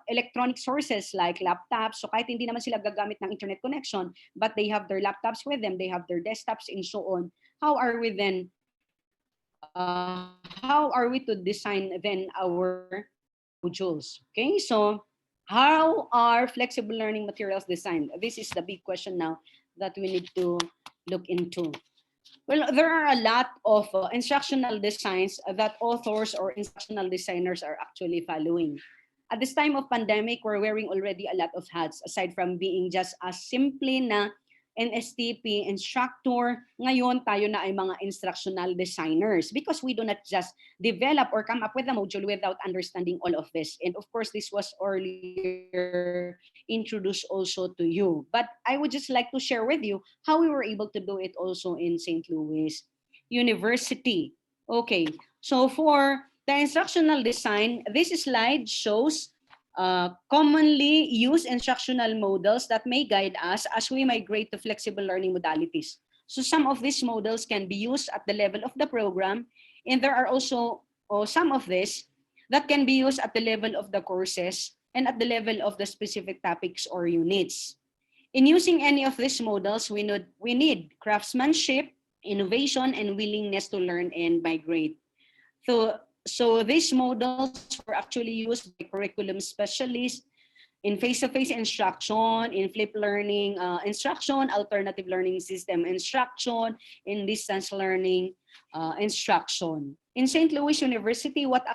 electronic sources like laptops. So kahit hindi naman sila gagamit ng internet connection, but they have their laptops with them, they have their desktops and so on. How are we to design then our modules? Okay, so how are flexible learning materials designed? This is the big question now that we need to look into. Well, there are a lot of instructional designs that authors or instructional designers are actually following. At this time of pandemic, we're wearing already a lot of hats aside from being just a simply na NSTP instructor. Ngayon tayo na ay mga instructional designers because we do not just develop or come up with a module without understanding all of this. And of course, this was earlier introduced also to you. But I would just like to share with you how we were able to do it also in St. Louis University. Okay, so for the instructional design, this slide shows commonly used instructional models that may guide us as we migrate to flexible learning modalities. So some of these models can be used at the level of the program, and there are also some of this that can be used at the level of the courses and at the level of the specific topics or units. In using any of these models, we need craftsmanship, innovation, and willingness to learn and migrate. So these models were actually used by curriculum specialists in face-to-face instruction, in flipped learning instruction, alternative learning system instruction, in distance learning instruction. In St. Louis University, what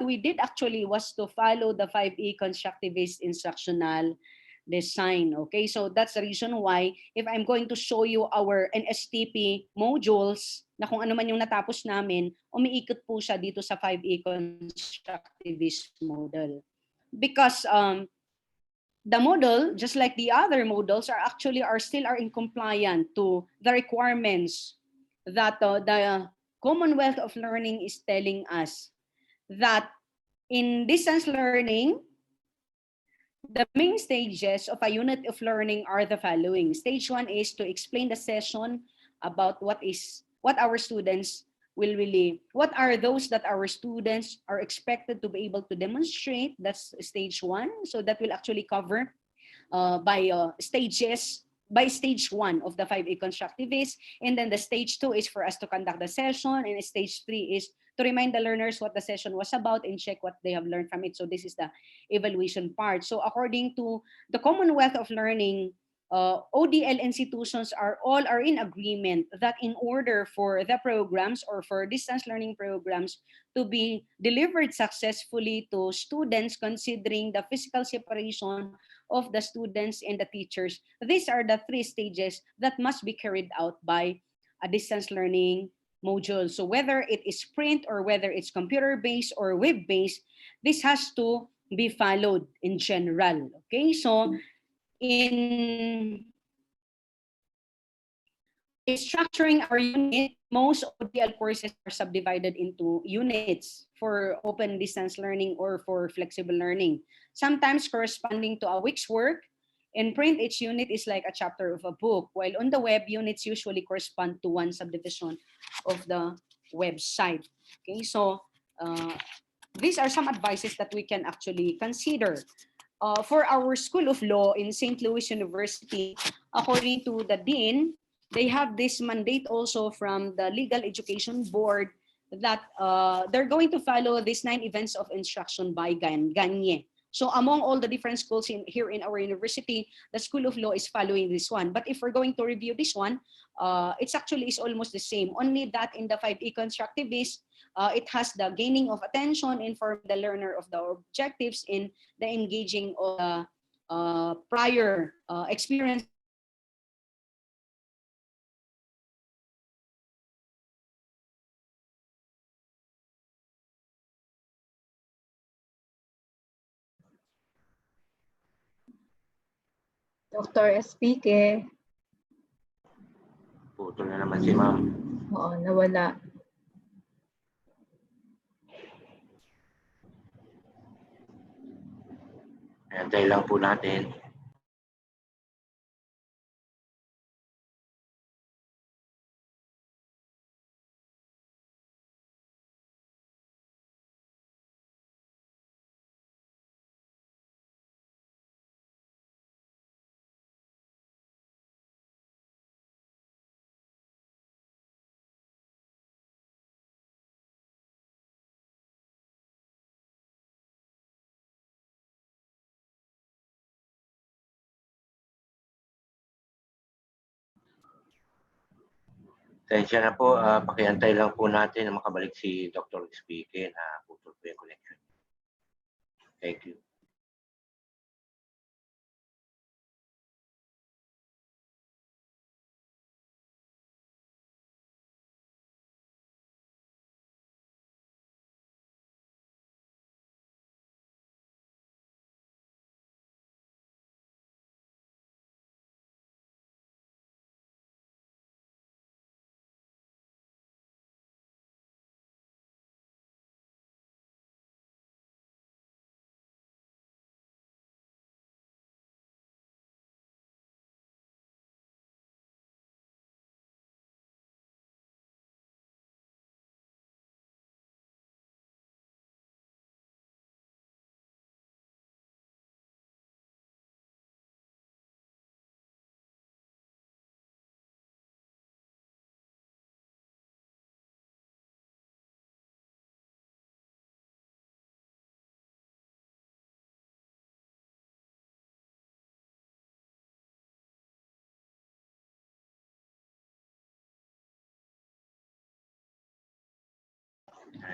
we did actually was to follow the 5E constructivist instructional design. Okay, so that's the reason why if I'm going to show you our NSTP modules na kung ano man yung natapos namin, umiikot po siya dito sa 5E constructivist model. Because the model, just like the other models, are still in compliant to the requirements that the Commonwealth of Learning is telling us that in distance learning, the main stages of a unit of learning are the following. Stage 1 is to explain the session about what our students will what are those that our students are expected to be able to demonstrate. That's stage 1. So that will actually cover by stage 1 of the 5A constructivist. And then the stage 2 is for us to conduct the session. And stage 3 is to remind the learners what the session was about and check what they have learned from it. So this is the evaluation part. So according to the Commonwealth of Learning, ODL institutions are in agreement that in order for the programs or for distance learning programs to be delivered successfully to students, considering the physical separation of the students and the teachers, these are the 3 stages that must be carried out by a distance learning module. So whether it is print or whether it's computer-based or web-based, this has to be followed in general. Okay, so in structuring our unit, most ODL courses are subdivided into units for open distance learning or for flexible learning, sometimes corresponding to a week's work. In print, each unit is like a chapter of a book, while on the web, units usually correspond to one subdivision of the website. Okay, so these are some advices that we can actually consider. For our School of Law in St. Louis University, according to the Dean, they have this mandate also from the Legal Education Board that they're going to follow these 9 events of instruction by Gagne. So among all the different schools here in our university, the School of Law is following this one. But if we're going to review this one, it's almost the same. Only that in the 5E constructivist, it has the gaining of attention, inform the learner of the objectives, in the engaging of the prior experience. Dr. SPK. Putol na naman si ma'am. Oo, nawala. Antay lang po natin. Tensya na po, pakiantay lang po natin na makabalik si Dr. Speaker na putol po yung connection. Thank you.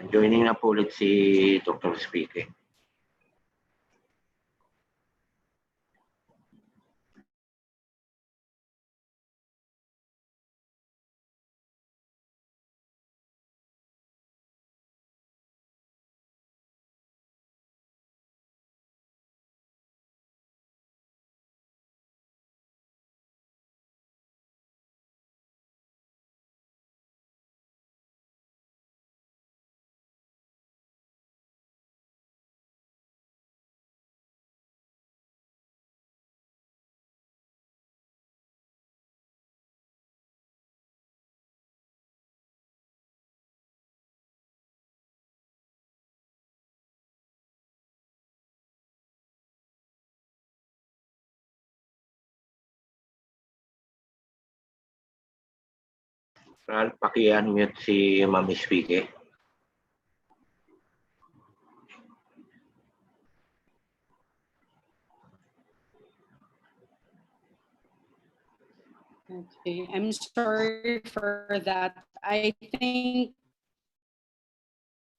Joining na po ulit si Dr. Speaker. Ral, paki-unmute si Ma'am Speaker. Okay, I'm sorry for that. I think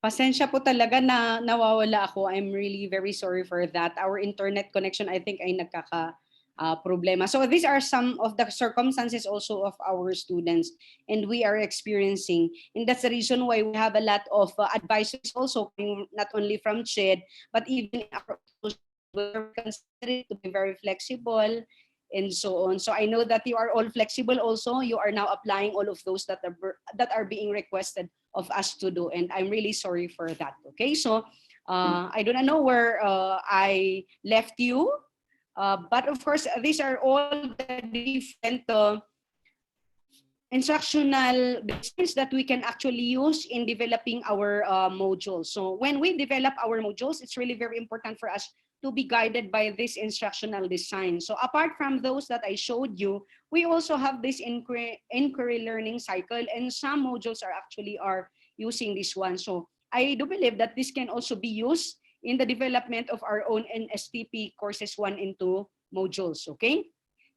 pasensya po talaga na nawawala ako. I'm really very sorry for that. Our internet connection, I think, ay problema. So these are some of the circumstances also of our students and we are experiencing. And that's the reason why we have a lot of advices also, not only from CHED, but even our we're considered to be very flexible and so on. So I know that you are all flexible also. You are now applying all of those that are being requested of us to do. And I'm really sorry for that. Okay, so I do not know where I left you. But of course, these are all the different instructional designs that we can actually use in developing our modules. So when we develop our modules, it's really very important for us to be guided by this instructional design. So apart from those that I showed you, we also have this inquiry learning cycle, and some modules are using this one. So I do believe that this can also be used in the development of our own NSTP courses 1 and 2 modules, okay?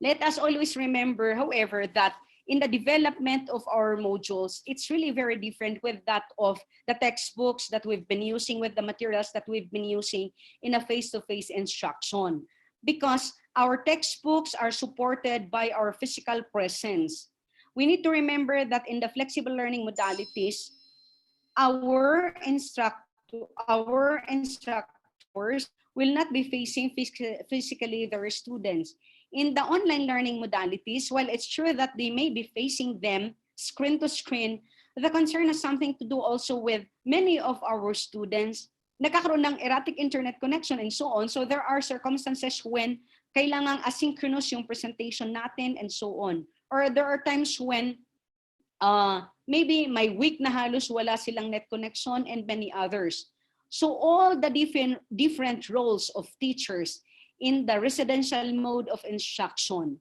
Let us always remember, however, that in the development of our modules, it's really very different with that of the textbooks that we've been using, with the materials that we've been using in a face-to-face instruction. Because our textbooks are supported by our physical presence. We need to remember that in the flexible learning modalities, our instructors will not be facing physically their students. In the online learning modalities, while it's true that they may be facing them screen to screen, the concern has something to do also with many of our students nagkakaroon ng erratic internet connection and so on. So there are circumstances when kailangang asynchronous yung presentation natin and so on. Or there are times when maybe may week na halos wala silang net connection and many others. So all the different roles of teachers in the residential mode of instruction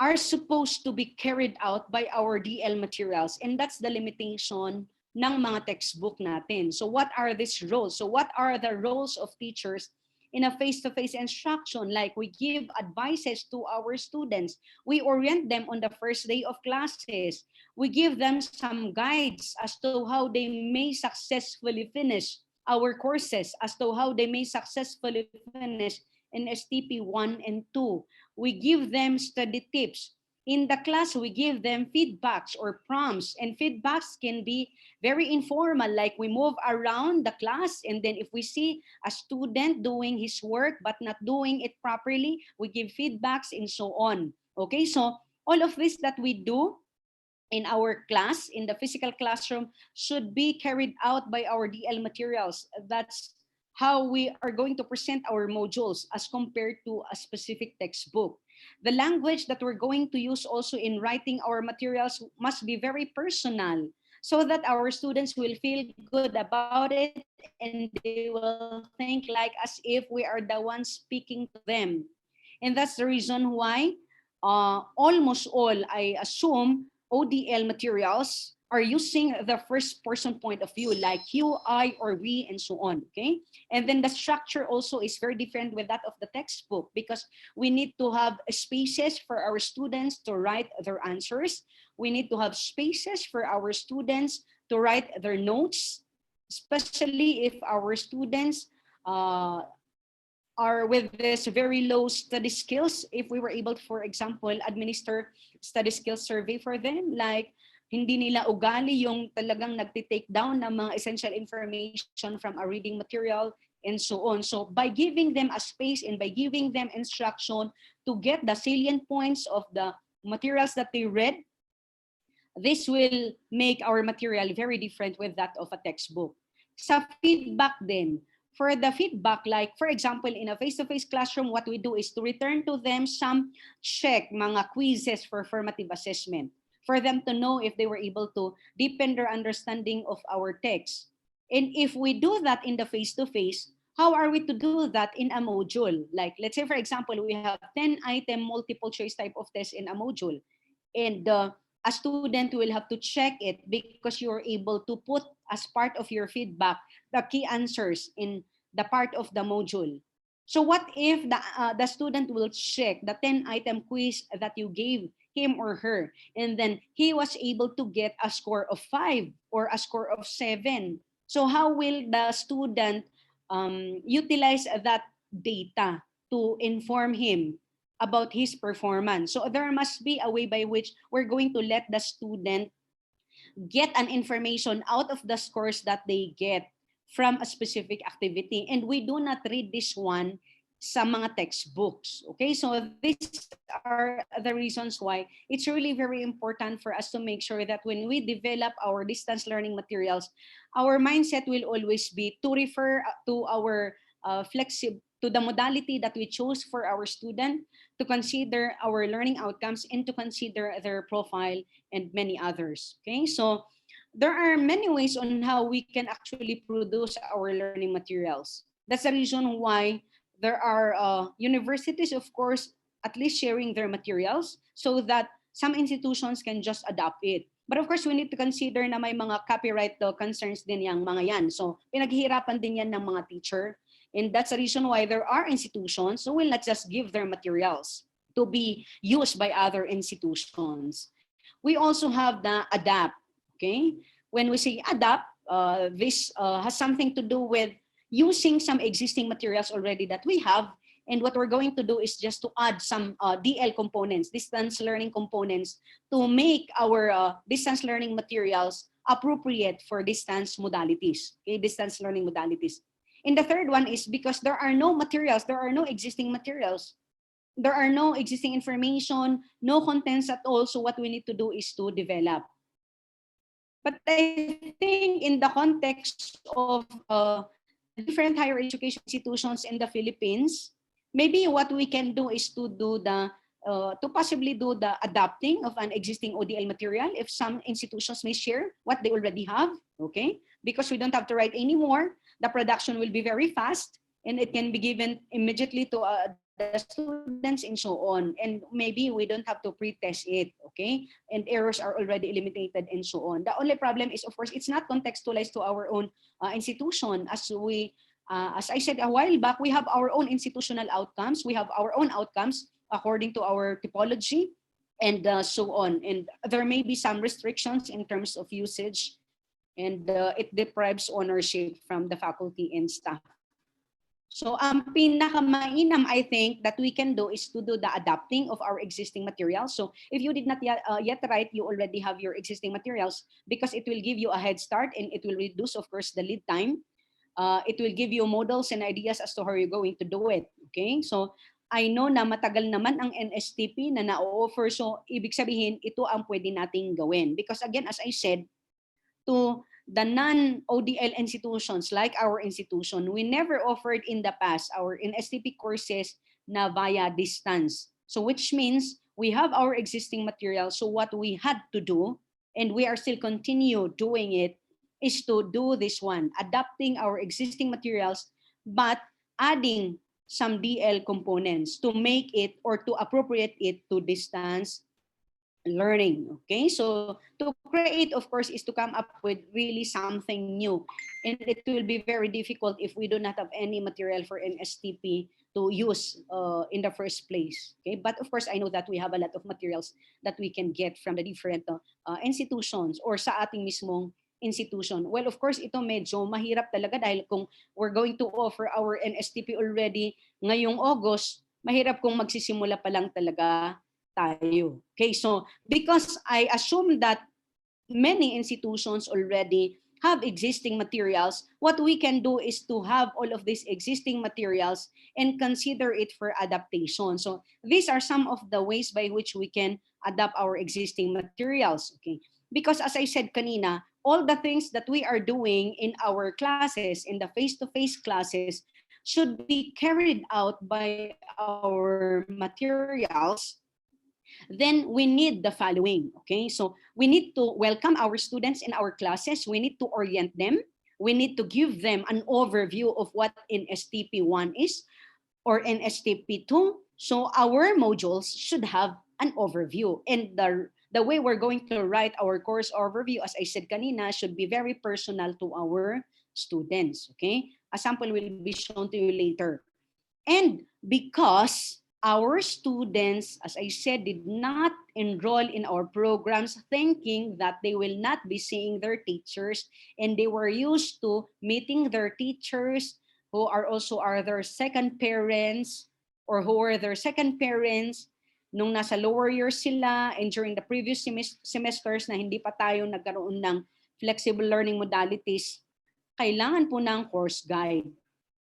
are supposed to be carried out by our DL materials, and that's the limitation ng mga textbook natin. So what are these roles? So what are the roles of teachers in a face-to-face instruction? Like we give advices to our students. We orient them on the first day of classes. We give them some guides as to how they may successfully finish our courses, as to how they may successfully finish in STP 1 and 2. We give them study tips. In the class, we give them feedbacks or prompts, and feedbacks can be very informal, like we move around the class, and then if we see a student doing his work but not doing it properly, we give feedbacks and so on. Okay, so all of this that we do in our class, in the physical classroom, should be carried out by our DL materials. That's how we are going to present our modules as compared to a specific textbook. The language that we're going to use also in writing our materials must be very personal, so that our students will feel good about it and they will think like as if we are the ones speaking to them. And that's the reason why almost all, I assume, ODL materials are using the first person point of view, like you, I, or we, and so on, okay? And then the structure also is very different with that of the textbook, because we need to have spaces for our students to write their answers. We need to have spaces for our students to write their notes, especially if our students are with this very low study skills. If we were able to, for example, administer study skills survey for them, like hindi nila ugali yung talagang nagtitake down ng mga essential information from a reading material and so on. So by giving them a space and by giving them instruction to get the salient points of the materials that they read, this will make our material very different with that of a textbook. Sa feedback din, for the feedback, like for example, in a face-to-face classroom, what we do is to return to them some mga quizzes for formative assessment, for them to know if they were able to deepen their understanding of our text. And if we do that in the face-to-face, how are we to do that in a module? Like, let's say, for example, we have 10-item multiple choice type of test in a module. And a student will have to check it because you're able to put as part of your feedback the key answers in the part of the module. So what if the student will check the 10-item quiz that you gave him or her, and then he was able to get a score of 5 or a score of 7? So how will the student utilize that data to inform him about his performance? So there must be a way by which we're going to let the student get an information out of the scores that they get from a specific activity. And we do not read this one sa mga textbooks. Okay, so these are the reasons why it's really very important for us to make sure that when we develop our distance learning materials, our mindset will always be to refer to our to the modality that we chose for our student, to consider our learning outcomes, and to consider their profile and many others. Okay, so there are many ways on how we can actually produce our learning materials. That's the reason why there are universities, of course, at least sharing their materials so that some institutions can just adopt it. But of course, we need to consider na may mga copyright concerns din yung mga yan. So pinaghihirapan din yan ng mga teacher. And that's the reason why there are institutions who will not just give their materials to be used by other institutions. We also have the adapt. Okay, when we say adapt, this has something to do with using some existing materials already that we have, and what we're going to do is just to add some DL components, distance learning components, to make our distance learning materials appropriate for distance modalities, okay, distance learning modalities. And the third one is because there are no materials, there are no existing materials, there are no existing information, no contents at all, so what we need to do is to develop. But I think in the context of different higher education institutions in the Philippines, maybe what we can do is to do to possibly do the adapting of an existing ODL material if some institutions may share what they already have, okay? Because we don't have to write anymore. The production will be very fast and it can be given immediately to the students and so on. And maybe we don't have to pre-test it, okay? And errors are already eliminated and so on. The only problem is, of course, it's not contextualized to our own institution. As I said a while back, we have our own institutional outcomes. We have our own outcomes according to our typology and so on. And there may be some restrictions in terms of usage, and it deprives ownership from the faculty and staff. So ang pinakamainam, I think, that we can do is to do the adapting of our existing materials. So if you did not yet write, you already have your existing materials, because it will give you a head start and it will reduce, of course, the lead time. It will give you models and ideas as to how you're going to do it. Okay, so I know na matagal naman ang NSTP na na-offer. So ibig sabihin, ito ang pwede nating gawin. Because again, as I said, to the non-ODL institutions like our institution, we never offered in the past our NSTP courses na via distance. So which means we have our existing material. So what we had to do, and we are still continue doing it, is to do this one, adapting our existing materials, but adding some DL components to make it or to appropriate it to distance learning. Okay, so to create, of course, is to come up with really something new, and it will be very difficult if we do not have any material for NSTP to use in the first place. Okay, but of course I know that we have a lot of materials that we can get from the different institutions or sa ating mismong institution. Well, of course, ito medyo mahirap talaga dahil kung we're going to offer our NSTP already ngayong August, mahirap kung magsisimula pa lang talaga tayo. Okay, so because I assume that many institutions already have existing materials, what we can do is to have all of these existing materials and consider it for adaptation. So these are some of the ways by which we can adapt our existing materials. Okay, because as I said kanina, all the things that we are doing in our classes, in the face-to-face classes, should be carried out by our materials. Then we need the following. Okay, so we need to welcome our students in our classes. We need to orient them. We need to give them an overview of what NSTP1 is or NSTP2. So our modules should have an overview, and the way we're going to write our course overview, as I said kanina, should be very personal to our students. Okay, a sample will be shown to you later. And because our students, as I said, did not enroll in our programs thinking that they will not be seeing their teachers, and they were used to meeting their teachers who are also their second parents, or who were their second parents nung nasa lower years sila and during the previous semesters na hindi pa tayo nagkaroon ng flexible learning modalities, kailangan po ng course guide.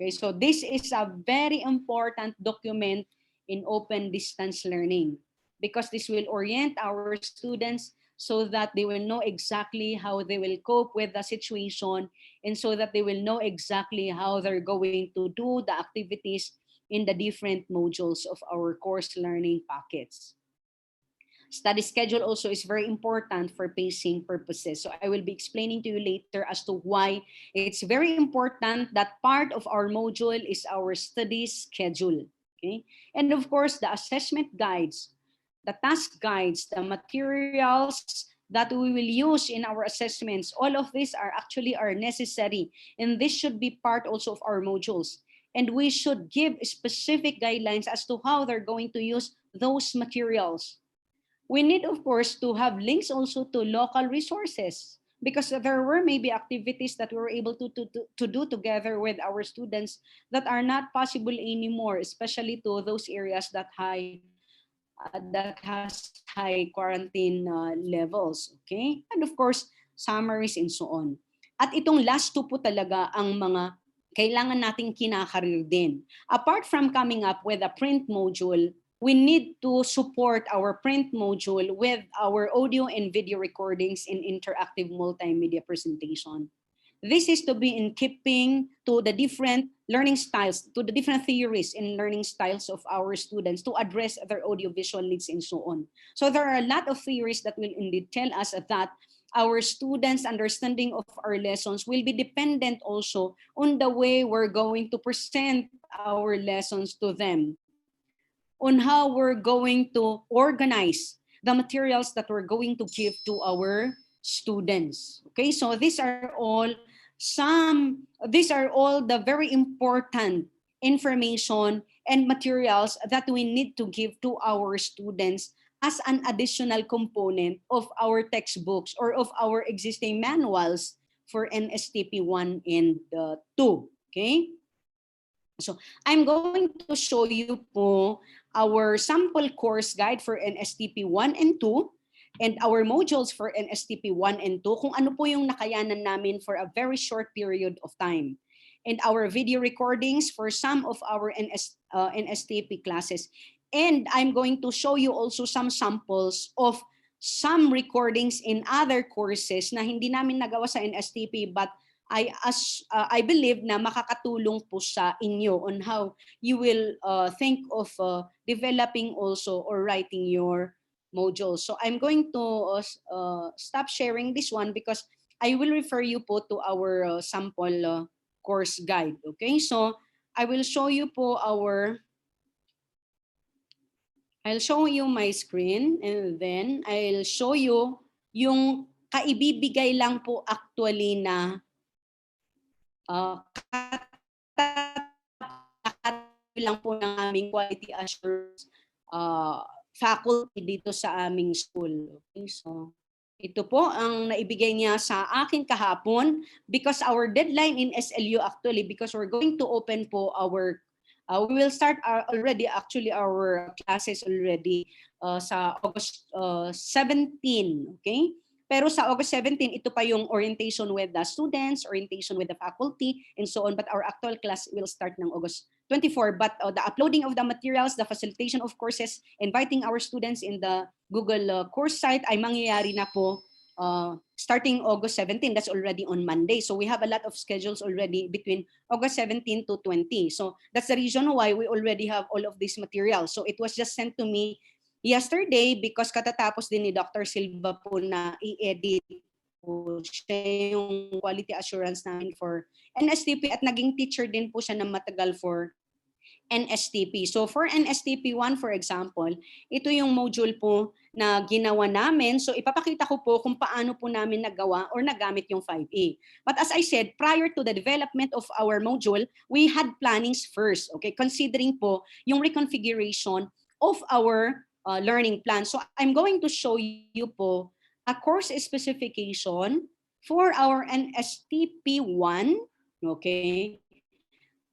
Okay, so this is a very important document in open distance learning, because this will orient our students so that they will know exactly how they will cope with the situation, and so that they will know exactly how they're going to do the activities in the different modules of our course learning packets. Study schedule also is very important for pacing purposes. So I will be explaining to you later as to why it's very important that part of our module is our study schedule. Okay? And of course, the assessment guides, the task guides, the materials that we will use in our assessments, all of these are necessary. And this should be part also of our modules. And we should give specific guidelines as to how they're going to use those materials. We need, of course, to have links also to local resources, because there were maybe activities that we were able to do together with our students that are not possible anymore, especially to those areas that has high quarantine levels. Okay, and of course, summaries and so on. At itong last two po talaga ang mga kailangan nating kinakarir din. Apart from coming up with a print module, we need to support our print module with our audio and video recordings in interactive multimedia presentation. this is to be in keeping to the different learning styles, to the different theories and learning styles of our students to address their audiovisual needs and so on. So there are a lot of theories that will indeed tell us that our students' understanding of our lessons will be dependent also on the way we're going to present our lessons to them, on how we're going to organize the materials that we're going to give to our students. Okay, so these are all the very important information and materials that we need to give to our students as an additional component of our textbooks or of our existing manuals for NSTP 1 and 2. Okay? So I'm going to show you po our sample course guide for NSTP 1 and 2 and our modules for NSTP 1 and 2, kung ano po yung nakayanan namin for a very short period of time. And our video recordings for some of our NSTP classes. And I'm going to show you also some samples of some recordings in other courses na hindi namin nagawa sa NSTP, but I believe na makakatulong po sa inyo on how you will think of developing also or writing your modules. So I'm going to stop sharing this one because I will refer you po to our sample course guide. Okay, so I will show you po I'll show you my screen and then I'll show you yung kaibibigay lang po actually na lang po ng aming quality assurance faculty dito sa aming school. Okay, so ito po ang naibigay niya sa akin kahapon because our deadline in SLU actually, because we're going to open po our we will start already actually our classes already sa August 17, okay? Pero sa August 17, ito pa yung orientation with the students, orientation with the faculty, and so on. But our actual class will start ng August 24. But the uploading of the materials, the facilitation of courses, inviting our students in the Google course site ay mangyayari na po starting August 17. That's already on Monday. So we have a lot of schedules already between August 17 to 20. So that's the reason why we already have all of these materials. So it was just sent to me yesterday because katatapos din ni Dr. Silva po na i-edit po siya yung quality assurance namin for NSTP at naging teacher din po siya na matagal for NSTP. So for NSTP 1, for example, ito yung module po na ginawa namin. So ipapakita ko po kung paano po namin nagawa or nagamit yung 5A. But as I said, prior to the development of our module, we had plannings first, okay? Considering po yung reconfiguration of our learning plan. So I'm going to show you po a course specification for our NSTP 1, okay?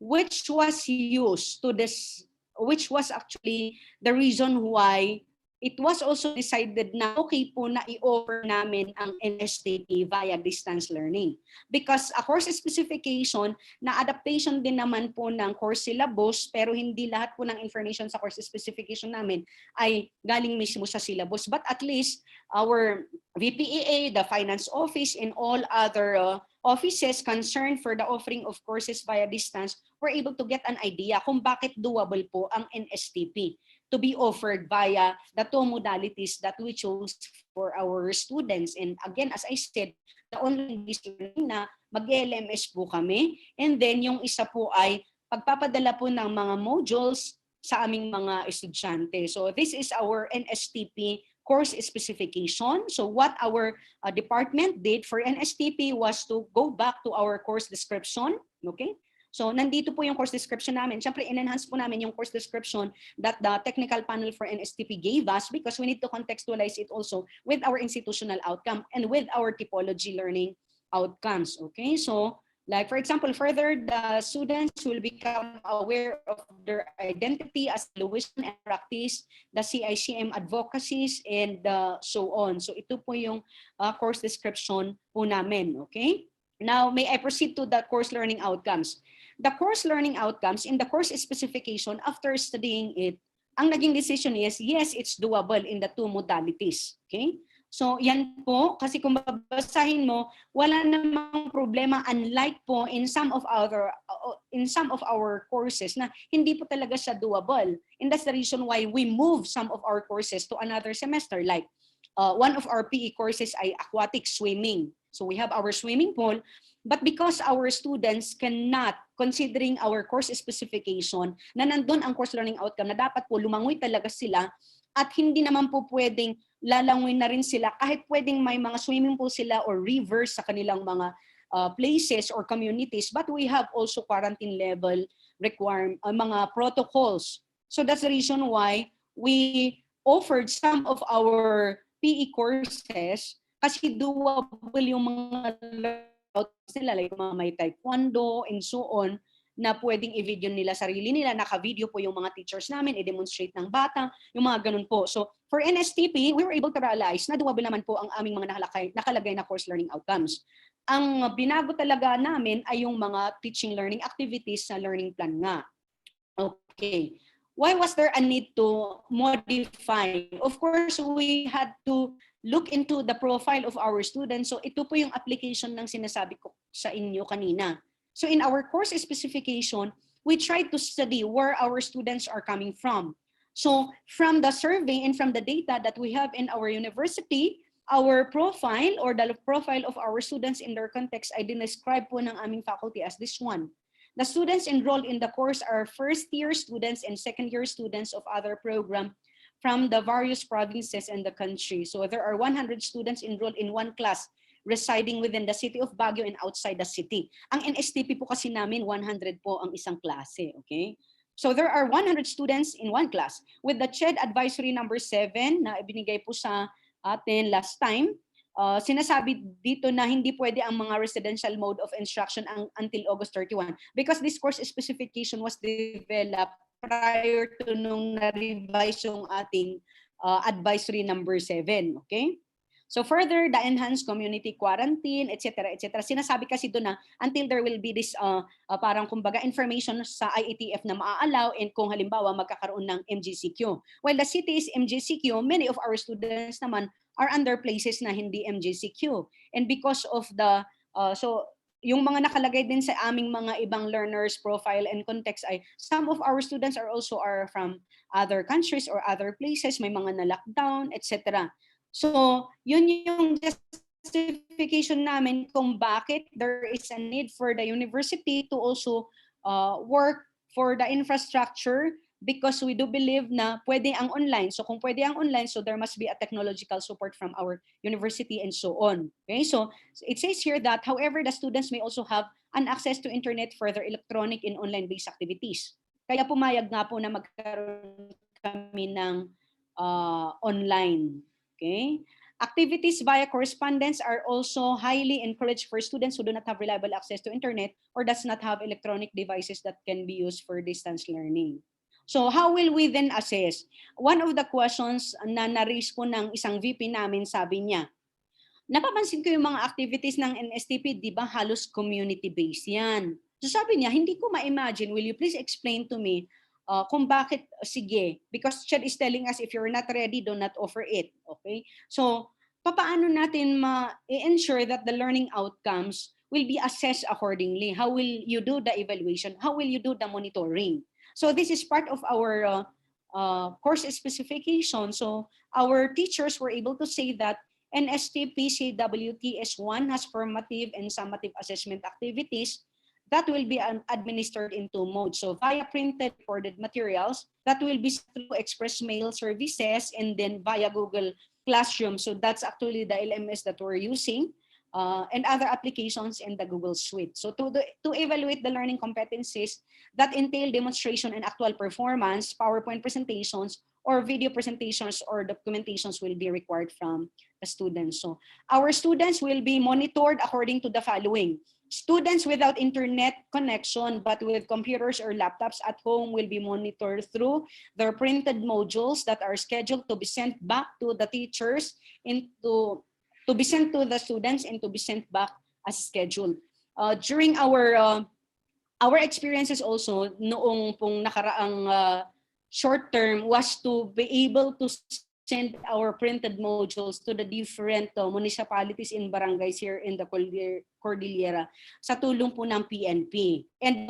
Which was used to this, which was actually the reason why it was also decided na okay po na i-offer namin ang NSTP via distance learning. Because a course specification na adaptation din naman po ng course syllabus, pero hindi lahat po ng information sa course specification namin ay galing mismo sa syllabus. But at least our VPEA, the finance office, and all other offices concerned for the offering of courses via distance were able to get an idea kung bakit doable po ang NSTP to be offered via the two modalities that we chose for our students. And again, as I said, the online learning na mag-LMS po kami. And then yung isa po ay pagpapadala po ng mga modules sa aming mga estudyante. So this is our NSTP course specification. So what our department did for NSTP was to go back to our course description. Okay? So nandito po yung course description namin. Siyempre, in-enhance po namin yung course description that the technical panel for NSTP gave us because we need to contextualize it also with our institutional outcome and with our typology learning outcomes. Okay, so like for example, further the students will become aware of their identity as Louisian and practice the CICM advocacies and so on. So ito po yung course description po namin. Okay. Now, may I proceed to the course learning outcomes? The course learning outcomes in the course specification, after studying it, ang naging decision is, yes, it's doable in the two modalities. Okay? So yan po, kasi kung babasahin mo, wala namang problema, unlike po in some of our courses na hindi po talaga siya doable. And that's the reason why we move some of our courses to another semester. Like one of our PE courses ay aquatic swimming. So we have our swimming pool, but because our students cannot, considering our course specification, na nandun ang course learning outcome na dapat po lumangoy talaga sila, at hindi naman po pwedeng lalangoy na rin sila kahit pwedeng may mga swimming pool sila or rivers sa kanilang mga places or communities, but we have also quarantine level mga protocols. So that's the reason why we offered some of our PE courses kasi doable yung mga layouts nila, like mga may taekwondo and so on, na pwedeng i-video nila sarili nila, naka-video po yung mga teachers namin, i-demonstrate ng bata, yung mga ganun po. So for NSTP, we were able to realize na doable naman po ang aming mga nakalagay na course learning outcomes. Ang binago talaga namin ay yung mga teaching learning activities sa learning plan nga. Okay. Why was there a need to modify? Of course, we had to look into the profile of our students. So ito po yung application ng sinasabi ko sa inyo kanina. So in our course specification, we tried to study where our students are coming from. So from the survey and from the data that we have in our university, our profile or the profile of our students in their context ay dinescribe po ng aming faculty as this one. The students enrolled in the course are first-year students and second-year students of other program from the various provinces in the country. So there are 100 students enrolled in one class residing within the city of Baguio and outside the city. Ang NSTP po kasi namin, 100 po ang isang klase, okay? So there are 100 students in one class. With the CHED Advisory number 7 na ibinigay po sa atin last time, sinasabi dito na hindi pwede ang mga residential mode of instruction until August 31 because this course specification was developed prior to nung na-revise yung ating advisory number 7, okay? So further, the enhanced community quarantine, etc., etc. Sinasabi kasi doon na until there will be this parang kumbaga information sa IATF na maa-allow and kung halimbawa magkakaroon ng MGCQ. While the city is MGCQ, many of our students naman are under places na hindi MGCQ. And because of the, so yung mga nakalagay din sa aming mga ibang learners profile and context ay some of our students are from other countries or other places, may mga na-lockdown, etc. So, yun yung justification namin kung bakit there is a need for the university to also work for the infrastructure because we do believe na pwede ang online. So, kung pwede ang online, so there must be a technological support from our university and so on. Okay, so it says here that, however, the students may also have an access to internet for their electronic and online-based activities. Kaya pumayag nga po na magkaroon kami ng online. Okay. Activities via correspondence are also highly encouraged for students who do not have reliable access to internet or does not have electronic devices that can be used for distance learning. So how will we then assess? One of the questions na na-raise po ng isang VP namin, sabi niya, napapansin ko yung mga activities ng NSTP, di ba halos community-based yan? So sabi niya, hindi ko ma-imagine, will you please explain to me kung bakit, sige, because CHED is telling us if you're not ready, do not offer it. Okay? So, paano natin ma-ensure that the learning outcomes will be assessed accordingly? How will you do the evaluation? How will you do the monitoring? So, this is part of our course specification. So, our teachers were able to say that NSTP CWTS1 has formative and summative assessment activities that will be administered in two modes. So via printed recorded materials, that will be through express mail services and then via Google Classroom. So that's actually the LMS that we're using and other applications in the Google Suite. So to evaluate the learning competencies that entail demonstration and actual performance, PowerPoint presentations, or video presentations or documentations will be required from the students. So our students will be monitored according to the following. Students without internet connection but with computers or laptops at home will be monitored through their printed modules that are scheduled to be sent back to the teachers and to be sent to the students and to be sent back as scheduled. During our experiences also noong pong nakaraang short term was to be able to send our printed modules to the different municipalities and barangays here in the Cordillera sa tulong po ng PNP. And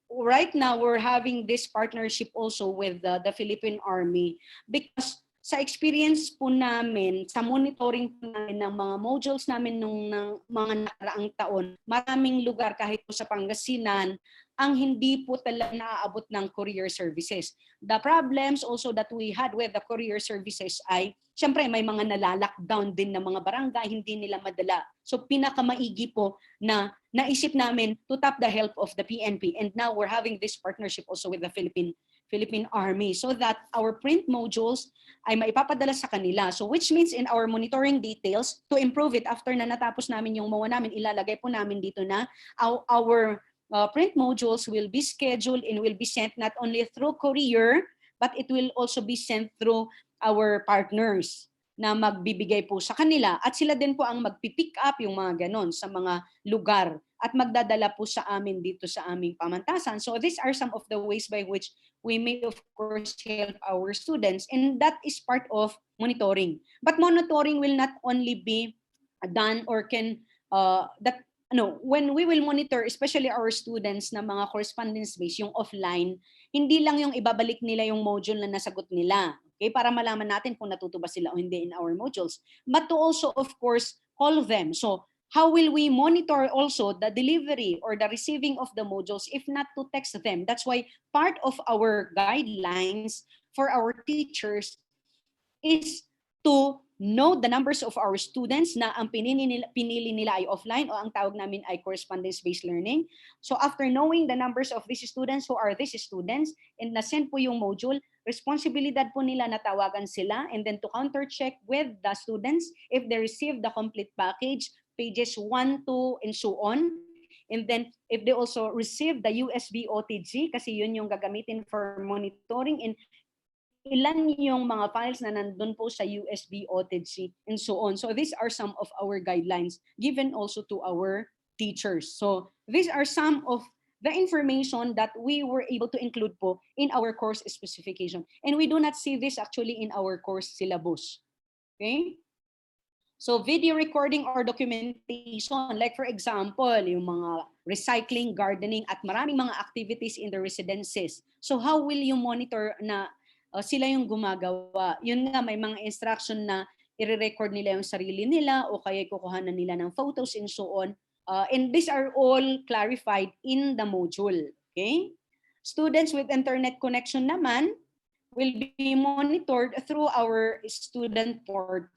right now, we're having this partnership also with the Philippine Army because sa experience po namin, sa monitoring po namin ng mga modules namin nung mga nakaraang taon, maraming lugar kahit po sa Pangasinan, ang hindi po talaga naaabot ng courier services. The problems also that we had with the courier services ay, syempre may mga nalalockdown din ng mga barangay, hindi nila madala. So pinakamaigi po na naisip namin to tap the help of the PNP. And now we're having this partnership also with the Philippine Army so that our print modules ay maipapadala sa kanila. So which means in our monitoring details, to improve it after na natapos namin yung MOA namin, ilalagay po namin dito na our print modules will be scheduled and will be sent not only through courier, but it will also be sent through our partners na magbibigay po sa kanila at sila din po ang magpipick up yung mga ganon sa mga lugar at magdadala po sa amin dito sa aming pamantasan. So these are some of the ways by which we may of course help our students, and that is part of monitoring. But monitoring will not only be done or can when we will monitor, especially our students na mga correspondence-based, yung offline, hindi lang yung ibabalik nila yung module na nasagot nila, okay, para malaman natin kung natuto ba sila o hindi in our modules, but to also, of course, call them. So, how will we monitor also the delivery or the receiving of the modules if not to text them? That's why part of our guidelines for our teachers is to know the numbers of our students na ang pinili nila ay offline o ang tawag namin ay correspondence-based learning. So after knowing the numbers of these students, who are these students, and na-send po yung module, responsibilidad po nila na tawagan sila and then to counter-check with the students if they receive the complete package, pages 1, 2, and so on. And then if they also receive the USB OTG, kasi yun yung gagamitin for monitoring, and ilan yung mga files na nandun po sa USB OTG and so on. So these are some of our guidelines given also to our teachers. So these are some of the information that we were able to include po in our course specification. And we do not see this actually in our course syllabus. Okay? So video recording or documentation, like for example, yung mga recycling, gardening, at maraming mga activities in the residences. So how will you monitor na sila yung gumagawa? Yun nga, may mga instruction na i-record nila yung sarili nila o kaya kukuhanan nila ng photos and so on. And these are all clarified in the module. Okay? Students with internet connection naman will be monitored through our student portal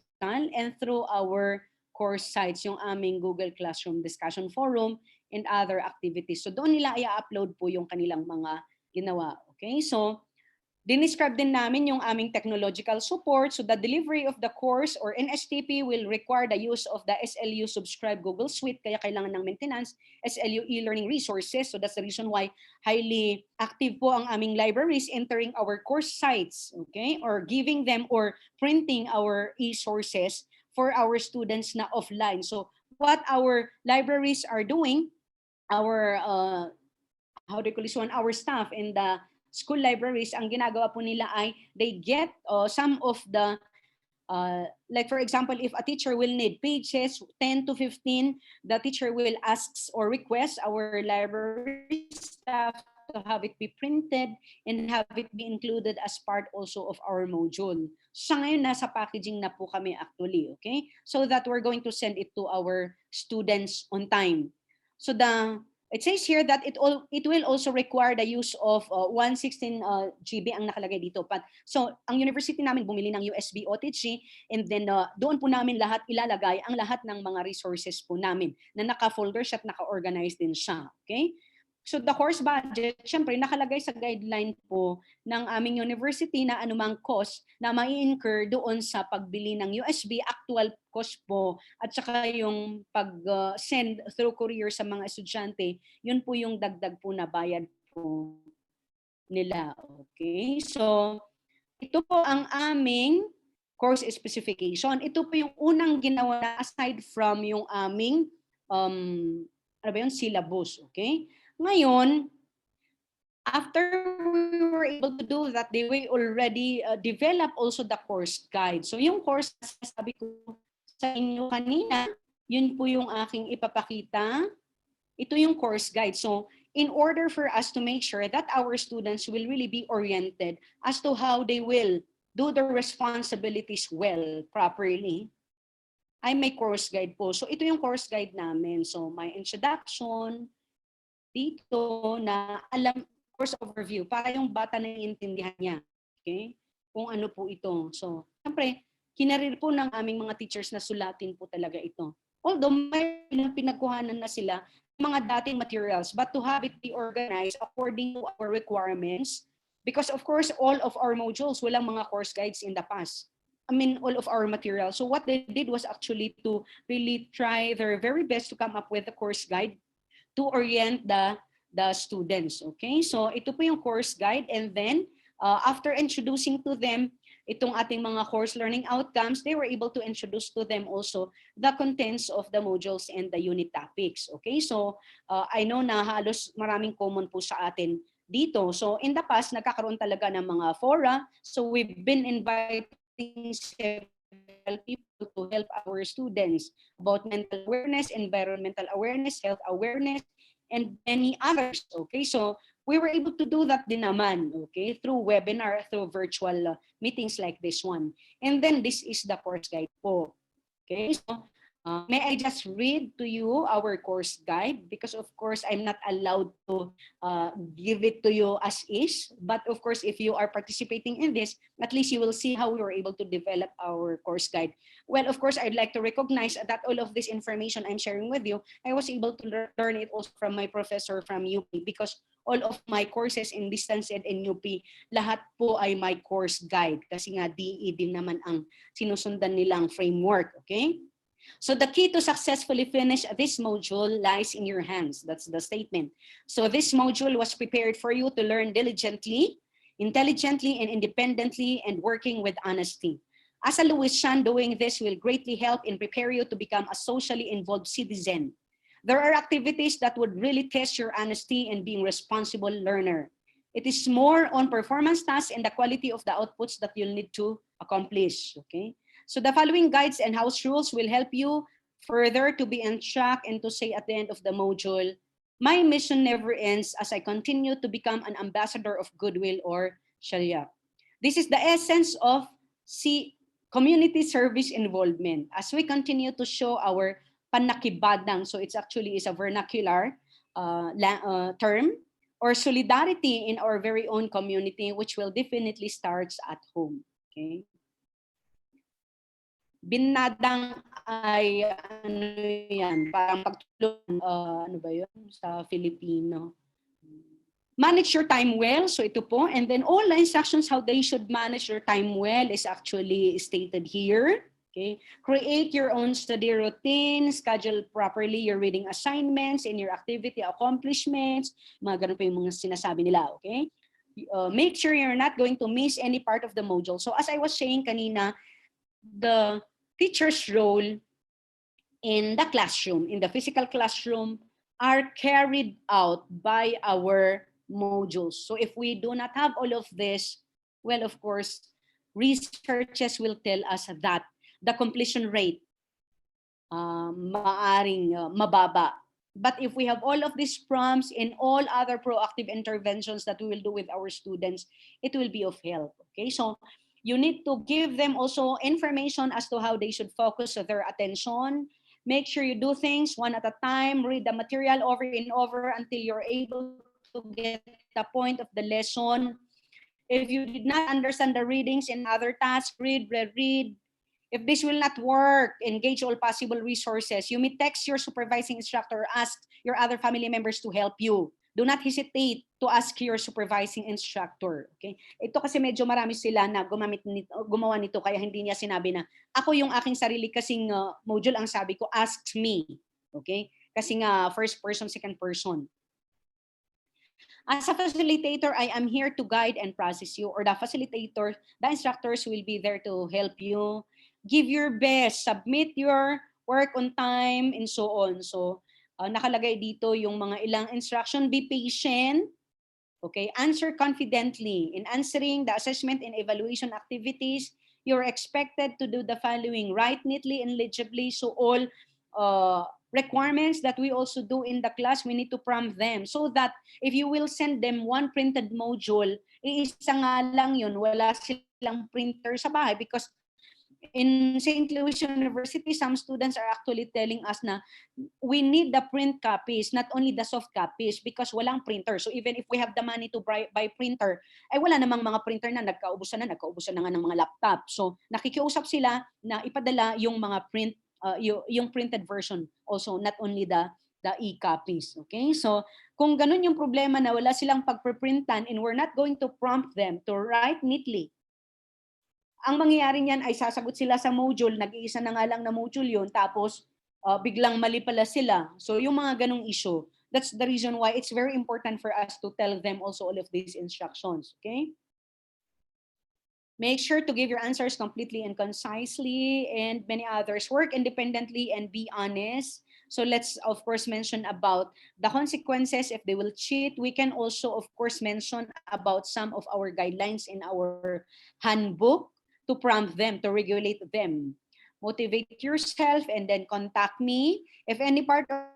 and through our course sites, yung aming Google Classroom discussion forum and other activities. So doon nila i-upload po yung kanilang mga ginawa. Okay? So dinescribe din namin yung aming technological support. So the delivery of the course or NSTP will require the use of the SLU subscribed Google Suite, kaya kailangan ng maintenance, SLU e-learning resources. So that's the reason why highly active po ang aming libraries entering our course sites, okay, or giving them or printing our e-sources for our students na offline. So what our libraries are doing, our our staff in the school libraries, ang ginagawa po nila ay they get some of the, like for example, if a teacher will need pages 10 to 15, the teacher will ask or request our library staff to have it be printed and have it be included as part also of our module. So ngayon, nasa packaging na po kami actually, okay? So that we're going to send it to our students on time. So it says here that it will also require the use of 116 GB ang nakalagay dito. So ang university namin bumili ng USB OTG, and then doon po namin lahat ilalagay ang lahat ng mga resources po namin na naka-folder siya at naka-organize din siya. Okay? So the course budget, syempre nakalagay sa guideline po ng aming university na anumang cost na mai-incur doon sa pagbili ng USB, actual cost po, at saka yung pag-send through courier sa mga estudyante, yun po yung dagdag po na bayad po nila. Okay? So ito po ang aming course specification. Ito po yung unang ginawa na aside from yung aming syllabus. Okay? Ngayon, after we were able to do that, they will already develop also the course guide. So yung course, sabi ko sa inyo kanina, yun po yung aking ipapakita. Ito yung course guide. So in order for us to make sure that our students will really be oriented as to how they will do their responsibilities well, properly, ay may course guide po. So ito yung course guide namin. So may introduction dito na alam, course overview, para yung bata na iintindihan niya. Okay? Kung ano po ito. So, siyempre, kinarir po ng aming mga teachers na sulatin po talaga ito. Although may pinagkuhanan na sila mga dating materials, but to have it be organized according to our requirements, because of course, all of our modules, walang mga course guides in the past. I mean, all of our materials. So what they did was actually to really try their very best to come up with a course guide to orient the students. Okay, so ito po yung course guide, and then after introducing to them itong ating mga course learning outcomes, they were able to introduce to them also the contents of the modules and the unit topics. Okay, so I know na halos maraming common po sa atin dito. So in the past, nagkakaroon talaga ng mga fora. So we've been inviting several people to help our students about mental awareness, environmental awareness, health awareness, and many others. Okay, so we were able to do that din naman, okay, through webinar, through virtual meetings like this one. And then this is the course guide po. Okay, so may I just read to you our course guide, because of course I'm not allowed to give it to you as is, but of course if you are participating in this, at least you will see how we were able to develop our course guide. Well, of course, I'd like to recognize that all of this information I'm sharing with you, I was able to learn it also from my professor from UP, because all of my courses in distance ed in UP, lahat po ay my course guide, kasi nga DE din naman ang sinusundan nilang framework, okay? So the key to successfully finish this module lies in your hands. That's the statement. So this module was prepared for you to learn diligently, intelligently, and independently, and working with honesty. As a Louisian, doing this will greatly help in prepare you to become a socially involved citizen. There are activities that would really test your honesty and being responsible learner. It is more on performance tasks and the quality of the outputs that you'll need to accomplish, okay? So the following guides and house rules will help you further to be on track and to say at the end of the module, my mission never ends as I continue to become an ambassador of goodwill or Sharia. This is the essence of community service involvement. As we continue to show our panakibadang, so it's actually is a vernacular term, or solidarity in our very own community, which will definitely starts at home, okay? Binadang ay ano yan, parang pagtulong, ano ba yun sa Filipino? Manage your time well, so ito po, and then all the instructions how they should manage your time well is actually stated here. Okay, create your own study routine, schedule properly your reading assignments and your activity accomplishments, mga ganun po yung mga sinasabi nila, okay? Make sure you're not going to miss any part of the module. So as I was saying kanina, the teacher's role in the classroom, in the physical classroom, are carried out by our modules. So if we do not have all of this, well, of course, researches will tell us that the completion rate maaring mababa. But if we have all of these prompts and all other proactive interventions that we will do with our students, it will be of help. Okay, so you need to give them also information as to how they should focus their attention. Make sure you do things one at a time, read the material over and over until you're able to get the point of the lesson. If you did not understand the readings and other tasks, read. If this will not work, engage all possible resources. You may text your supervising instructor or ask your other family members to help you. Do not hesitate to ask your supervising instructor. Okay? Ito kasi medyo marami sila na gumawa nito, kaya hindi niya sinabi na ako yung aking sarili kasing module, ang sabi ko, ask me. Okay? Kasi nga first person, second person. As a facilitator, I am here to guide and process you, or the facilitator, the instructors will be there to help you. Give your best, submit your work on time, and so on. So, nakalagay dito yung mga ilang instruction. Be patient. Okay, answer confidently. In answering the assessment and evaluation activities, you're expected to do the following: write neatly and legibly. So all requirements that we also do in the class, we need to prompt them so that if you will send them one printed module, iisa nga lang yun, wala silang printer sa bahay, because in St. Louis University, some students are actually telling us na we need the print copies, not only the soft copies, because walang printer. So even if we have the money to buy printer, ay wala namang mga printer na nagkaubusan na nga ng mga laptop. So nakikiusap sila na ipadala yung mga print, yung printed version also, not only the e-copies. Okay? So kung ganun yung problema na wala silang pagprintan and we're not going to prompt them to write neatly, ang mangyayari niyan ay sasagot sila sa module, nag-iisa na nga lang na module yun, tapos biglang mali pala sila. So yung mga ganong issue, that's the reason why it's very important for us to tell them also all of these instructions. Okay? Make sure to give your answers completely and concisely, and many others. Work independently and be honest. So let's, of course, mention about the consequences if they will cheat. We can also, of course, mention about some of our guidelines in our handbook to prompt them, to regulate them. Motivate yourself and then contact me. If any part of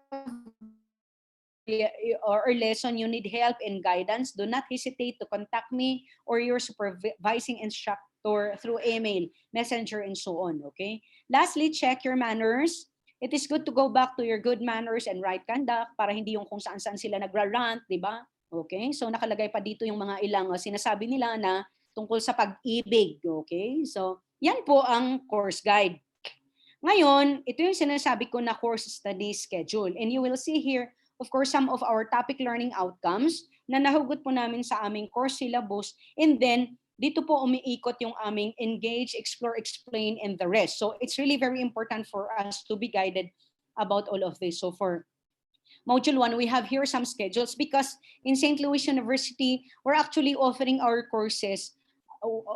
or lesson you need help and guidance, do not hesitate to contact me or your supervising instructor through email, messenger, and so on. Okay. Lastly, check your manners. It is good to go back to your good manners and right conduct para hindi yung kung saan-saan sila nagra-rant, di ba? Okay. So nakalagay pa dito yung mga ilang sinasabi nila na tungkol sa pag-ibig. Okay. So yan po ang course guide. Ngayon, ito yung sinasabi ko na course study schedule. And you will see here, of course, some of our topic learning outcomes na nahugot po namin sa aming course syllabus. And then, dito po umiikot yung aming engage, explore, explain, and the rest. So it's really very important for us to be guided about all of this. So for Module 1, we have here some schedules because in St. Louis University, we're actually offering our courses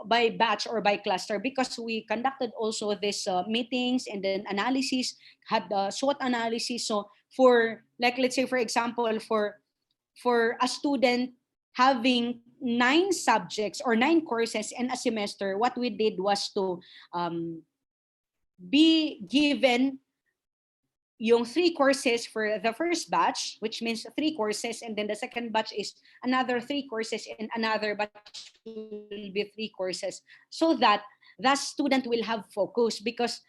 by batch or by cluster because we conducted also this meetings and then analysis, had SWOT analysis. So for, like, let's say, for example, for a student having 9 subjects or 9 courses in a semester, what we did was to be given yung 3 courses for the first batch, which means 3 courses, and then the second batch is another 3 courses, and another batch will be 3 courses, so that the student will have focus. Because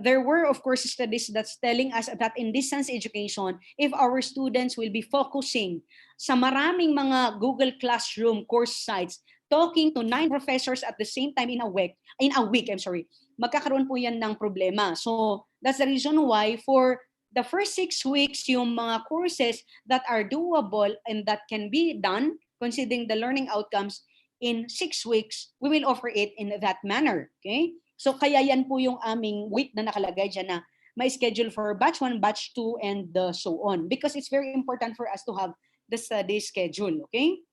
there were, of course, studies that's telling us that in distance education, if our students will be focusing sa maraming mga Google Classroom course sites, talking to 9 professors at the same time in a week, magkakaroon po yan ng problema. So that's the reason why for the first 6 weeks, yung mga courses that are doable and that can be done, considering the learning outcomes, in 6 weeks, we will offer it in that manner. Okay? So kaya yan po yung aming week na nakalagay dyan na may schedule for batch 1, batch 2, and so on. Because it's very important for us to have the study schedule. Okay?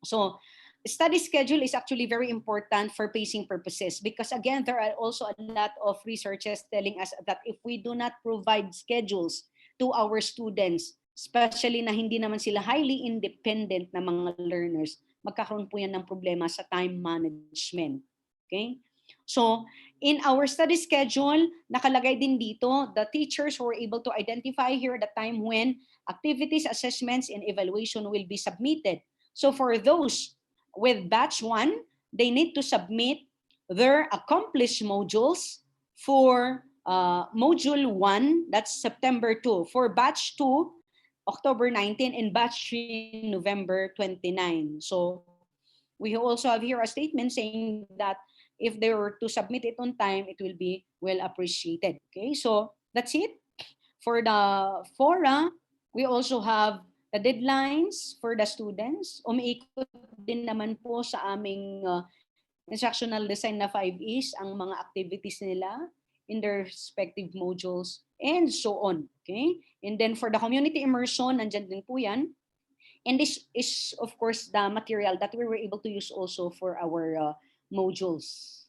So study schedule is actually very important for pacing purposes because, again, there are also a lot of researchers telling us that if we do not provide schedules to our students, especially na hindi naman sila highly independent na mga learners, magkakaroon po yan ng problema sa time management. Okay? So, in our study schedule, nakalagay din dito, the teachers were able to identify here the time when activities, assessments, and evaluation will be submitted. So, for those with batch 1, they need to submit their accomplished modules for module 1, that's September 2. For batch 2, October 19, and batch 3, November 29. So we also have here a statement saying that if they were to submit it on time, it will be well appreciated. Okay, so that's it. For the fora, we also have the deadlines for the students. Umiikot din naman po sa aming instructional design na 5Es ang mga activities nila in their respective modules and so on. Okay? And then for the community immersion, nandyan din po yan. And this is, of course, the material that we were able to use also for our modules.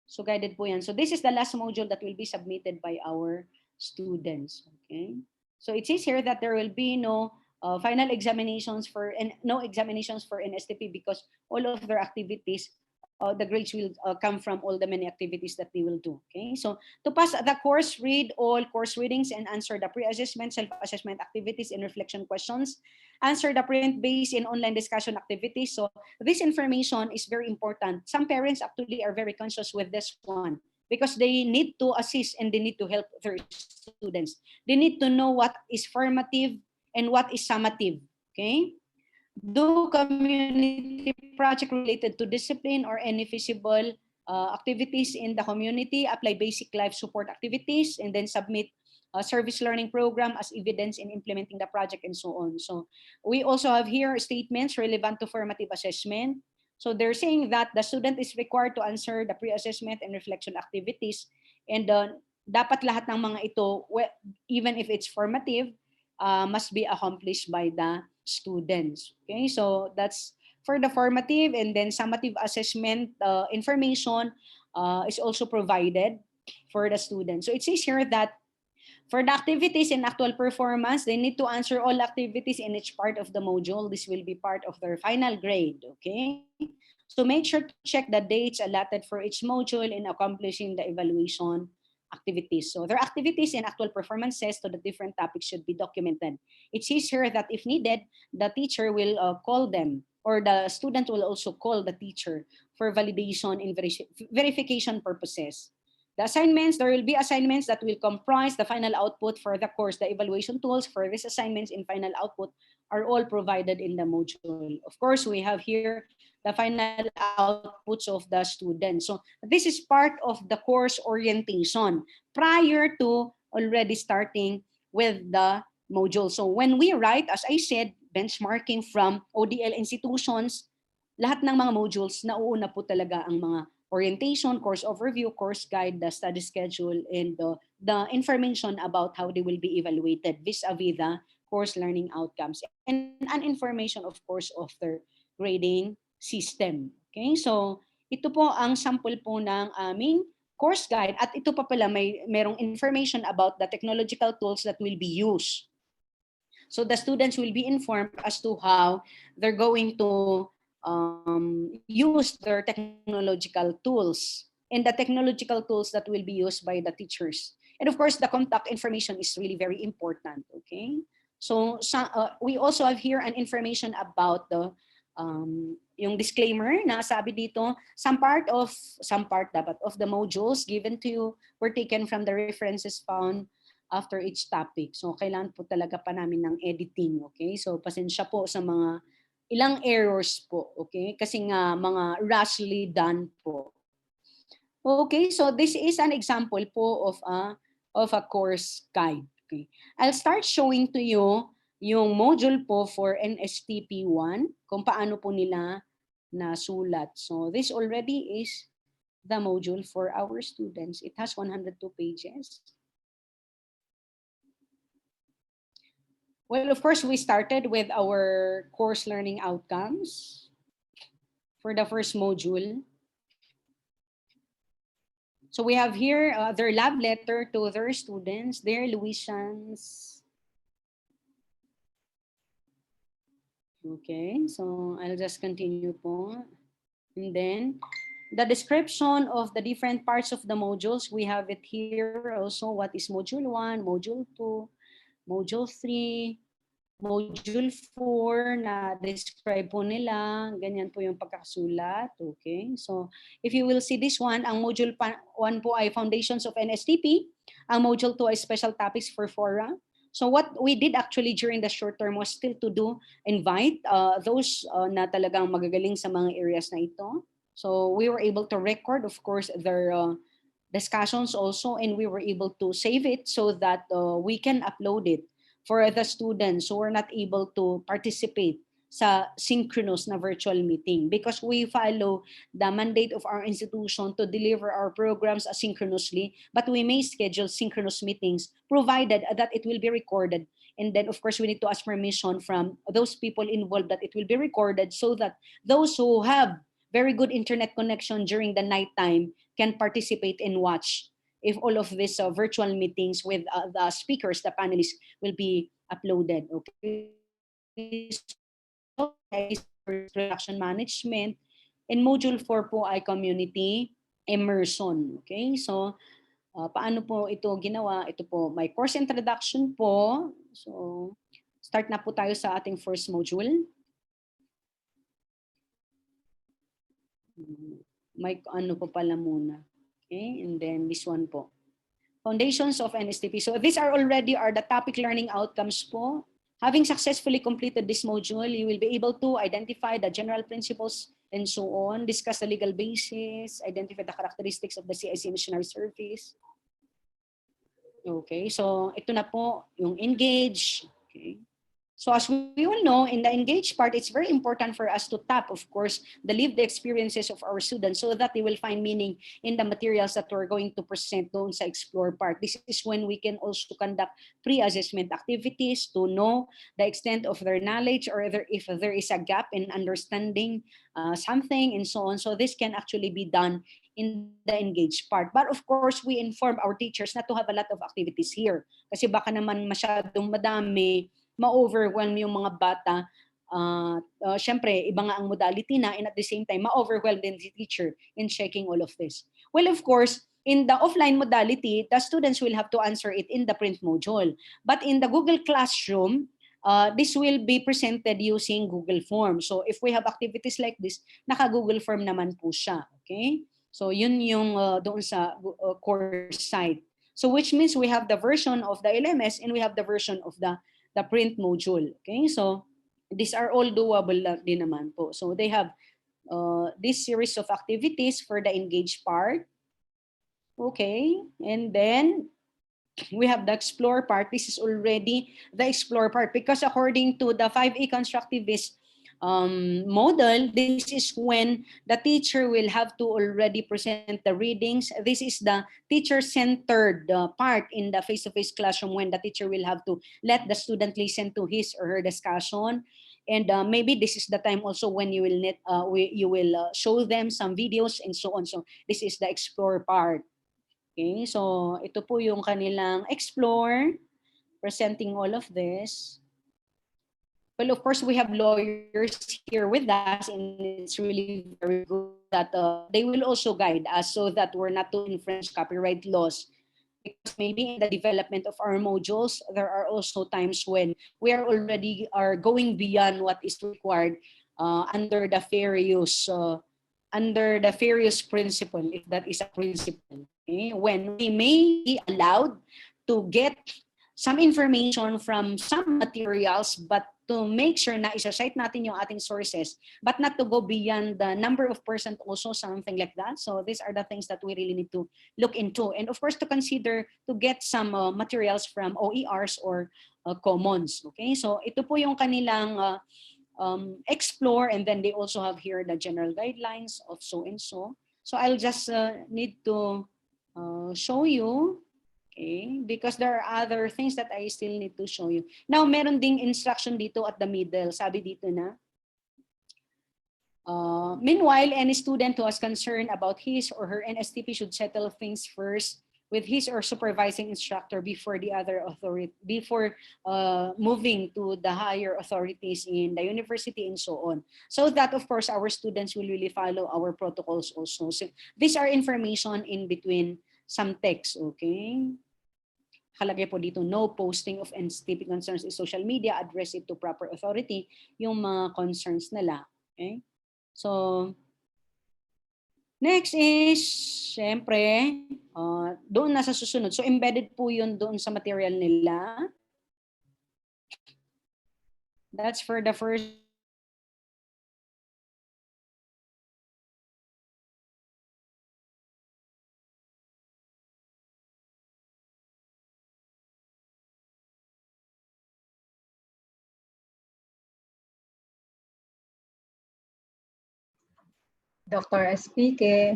So guided po yan. So this is the last module that will be submitted by our students. Okay? So it says here that there will be no final examinations for, and no examinations for NSTP, because all of their activities, the grades will come from all the many activities that they will do. Okay, so to pass the course, read all course readings and answer the pre-assessment, self-assessment activities and reflection questions. Answer the print-based and online discussion activities. So this information is very important. Some parents actually are very conscious with this one because they need to assist and they need to help their students. They need to know what is formative and what is summative. Okay, do community project related to discipline or any feasible activities in the community, apply basic life support activities, and then submit a service learning program as evidence in implementing the project, and so on. So we also have here statements relevant to formative assessment. So they're saying that the student is required to answer the pre-assessment and reflection activities, and dapat lahat ng mga ito, even if it's formative, must be accomplished by the students. Okay, so that's for the formative, and then summative assessment information is also provided for the students. So it says here that for the activities and actual performance, they need to answer all activities in each part of the module. This will be part of their final grade. Okay, so make sure to check the dates allotted for each module in accomplishing the evaluation activities. So their activities and actual performances to the different topics should be documented. It says here that if needed, the teacher will call them, or the student will also call the teacher for validation and verification purposes. The assignments, there will be assignments that will comprise the final output for the course. The evaluation tools for these assignments and final output are all provided in the module. Of course, we have here the final outputs of the students. So this is part of the course orientation prior to already starting with the module. So when we write, as I said, benchmarking from ODL institutions, lahat ng mga modules, nauuna po talaga ang mga orientation, course overview, course guide, the study schedule, and the information about how they will be evaluated vis-a-vis the course learning outcomes, and an information, of course, of their grading system. Okay, so ito po ang sample po ng aming course guide, at ito pa pala merong information about the technological tools that will be used. So the students will be informed as to how they're going to use their technological tools, and the technological tools that will be used by the teachers. And of course, the contact information is really very important. Okay, so we also have here an information about the yung disclaimer na sabi dito, some part dapat of the modules given to you were taken from the references found after each topic. So kailangan po talaga pa namin ng editing. Okay, so pasensya po sa mga ilang errors po, okay? Kasi nga mga rashly done po. Okay, so this is an example po of a course guide. Okay, I'll start showing to you yung module po for NSTP 1, kung paano po nila nasulat. So this already is the module for our students. It has 102 pages. Well, of course, we started with our course learning outcomes for the first module. So we have here their lab letter to their students, their Louisians. Okay, so I'll just continue po. And then the description of the different parts of the modules, we have it here also. What is module 1, module 2, module 3, module 4 na describe po nila. Ganyan po yung pagkakasulat. Okay, so if you will see this one, ang module 1 po ay Foundations of NSTP. Ang module 2 ay Special Topics for Fora. So what we did actually during the short term was still to invite those na talagang magagaling sa mga areas na ito. So we were able to record, of course, their discussions also, and we were able to save it so that we can upload it for the students who were not able to participate sa synchronous na virtual meeting, because we follow the mandate of our institution to deliver our programs asynchronously, but we may schedule synchronous meetings provided that it will be recorded. And then, of course, we need to ask permission from those people involved that it will be recorded, so that those who have very good internet connection during the night time can participate and watch if all of these virtual meetings with the speakers, the panelists, will be uploaded. Okay. production management, and module 4 po ay community immersion. Okay, so paano po ito ginawa? Ito po, may course introduction po. So, start na po tayo sa ating first module. May ano po pala muna. Okay, and then this one po. Foundations of NSTP. So these are already the topic learning outcomes po. Having successfully completed this module, you will be able to identify the general principles and so on, discuss the legal basis, identify the characteristics of the CIC missionary service. Okay, so ito na po yung engage. Okay. So as we all know, in the engage part, it's very important for us to tap, of course, the lived experiences of our students so that they will find meaning in the materials that we're going to present doon sa explore part. This is when we can also conduct pre-assessment activities to know the extent of their knowledge or if there is a gap in understanding something and so on. So this can actually be done in the engage part. But of course, we inform our teachers not to have a lot of activities here. Kasi baka naman masyadong madami, ma-overwhelm yung mga bata. Syempre, iba nga ang modality na, and at the same time, ma-overwhelm din the teacher in checking all of this. Well, of course, in the offline modality, the students will have to answer it in the print module. But in the Google Classroom, this will be presented using Google Form. So if we have activities like this, naka-Google Form naman po siya. Okay? So yun yung doon sa course site. So which means we have the version of the LMS and we have the version of the print module. Okay, so these are all doable din naman po. So they have this series of activities for the engage part. Okay, and then we have the explore part. This is already the explore part because according to the 5A constructivist model, this is when the teacher will have to already present the readings. This is the teacher-centered part in the face-to-face classroom when the teacher will have to let the student listen to his or her discussion. And maybe this is the time also when you will show them some videos and so on. So this is the explore part. Okay, so ito po yung kanilang explore, presenting all of this. Well, of course, we have lawyers here with us, and it's really very good that they will also guide us so that we're not to infringe copyright laws. Because maybe in the development of our modules, there are also times when we are already going beyond what is required under the fair use principle, if that is a principle. Okay? When we may be allowed to get some information from some materials, but to make sure na isa-cite natin yung ating sources, but not to go beyond the number of percent also, something like that. So these are the things that we really need to look into. And of course, to consider to get some materials from OERs or commons. Okay, so ito po yung kanilang explore, and then they also have here the general guidelines of so and so. So I'll just need to show you. Okay, because there are other things that I still need to show you. Now, meron ding instruction dito at the middle. Sabi dito na, meanwhile, any student who has concern about his or her NSTP should settle things first with his or supervising instructor before the other authority, before moving to the higher authorities in the university and so on. So that, of course, our students will really follow our protocols also. So these are information in between some text, okay? Kalagay po dito, no posting of NSTP concerns in social media, address it to proper authority, yung mga concerns nila. Okay? So, next is, syempre, doon na sa susunod. So, embedded po yun doon sa material nila. That's for the first Dr. Espike,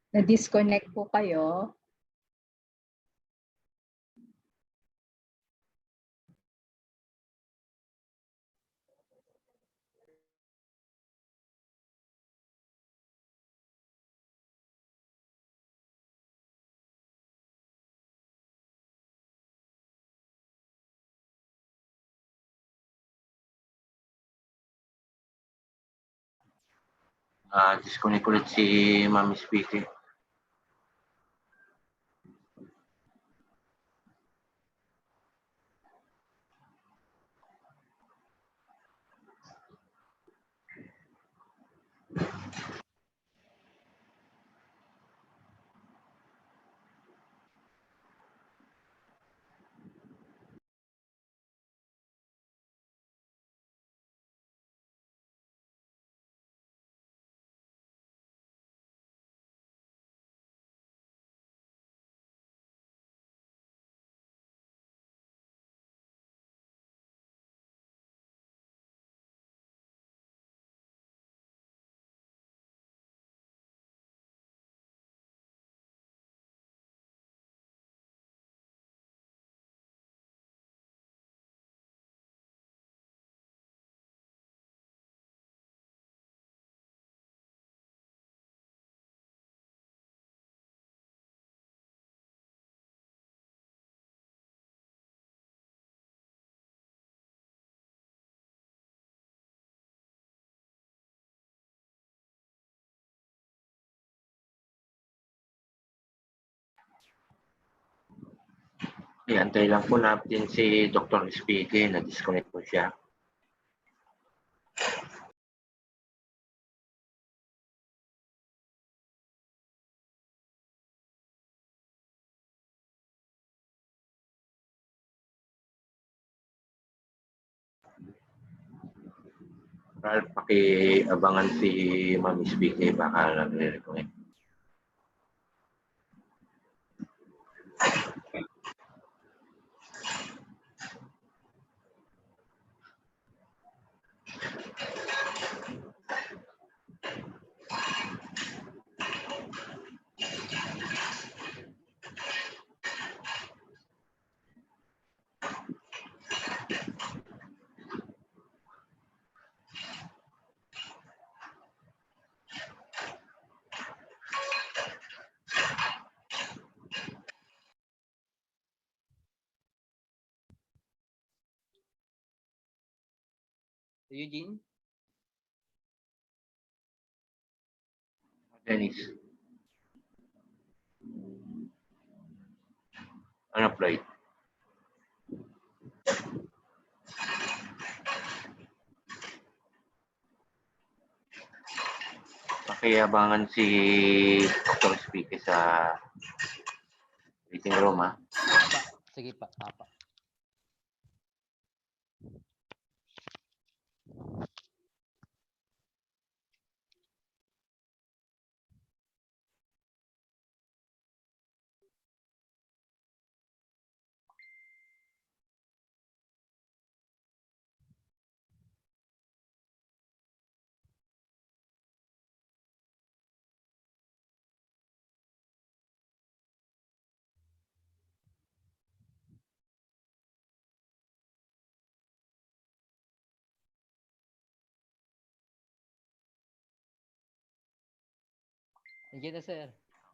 na-disconnect po kayo. Disconnect ulit si Ma'am Speaker. Antay lang po natin si Dr. Speaker, na-disconnect po siya. Ralph, pakiabangan si Ma'am Speaker, baka nagre-reconnect. Eugene? Dennis. Ano flight? Pakiabangan si Dr. Speaker sa meeting room, ha? Sige pa, papa. Nandiyan na, sir.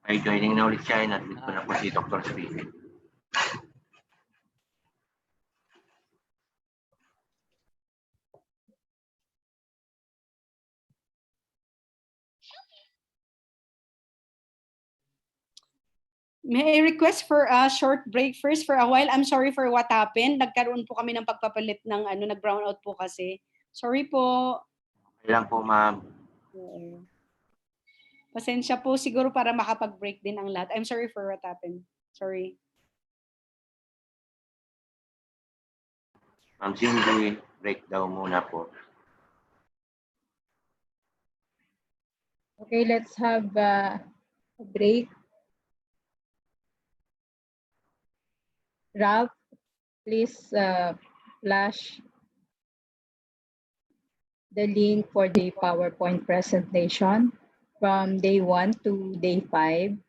Ay, joining na ulit siya. Nandito ko na po si Dr. Speaker. May I request for a short break first for a while? I'm sorry for what happened. Nagkaroon po kami ng pagpapalit ng nag-brown out po kasi. Sorry po. Kailan po, ma'am? Pasensya po siguro para makapag-break din ang lahat. I'm sorry for what happened. Sorry. Ma'am Cindy, break daw muna po. Okay, let's have a break. Ralph, please flash the link for the PowerPoint presentation from day 1 to day 5.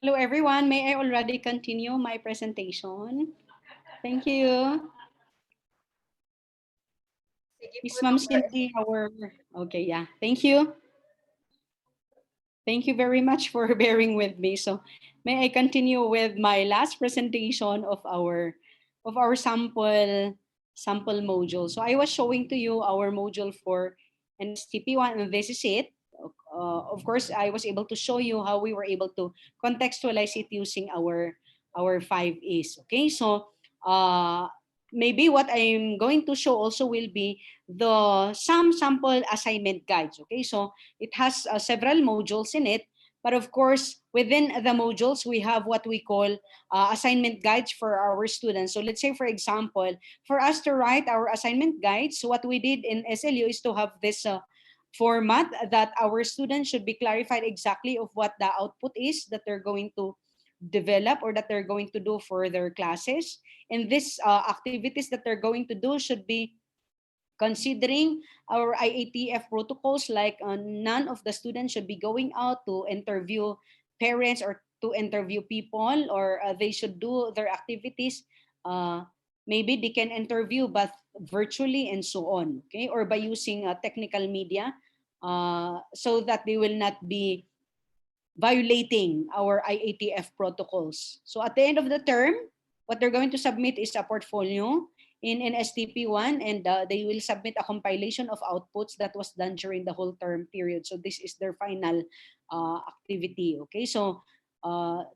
Hello, everyone. May I already continue my presentation? Thank you. Sige po, Miss Ma'am Dr. Cindy, okay, yeah. Thank you. Thank you very much for bearing with me. So may I continue with my last presentation of our sample module. So I was showing to you our module for NSTP1, and this is it. Of course, I was able to show you how we were able to contextualize it using our 5 A's. Okay, so maybe what I'm going to show also will be some sample assignment guides. Okay, so it has several modules in it, but of course, within the modules, we have what we call assignment guides for our students. So let's say, for example, for us to write our assignment guides, what we did in SLU is to have this format that our students should be clarified exactly of what the output is that they're going to develop or that they're going to do for their classes. And these activities that they're going to do should be considering our IATF protocols, like none of the students should be going out to interview parents or to interview people, or they should do their activities. Maybe they can interview, but virtually and so on, okay, or by using technical media, so that they will not be violating our IATF protocols. So at the end of the term, what they're going to submit is a portfolio in NSTP1, and they will submit a compilation of outputs that was done during the whole term period. So this is their final activity. Okay, so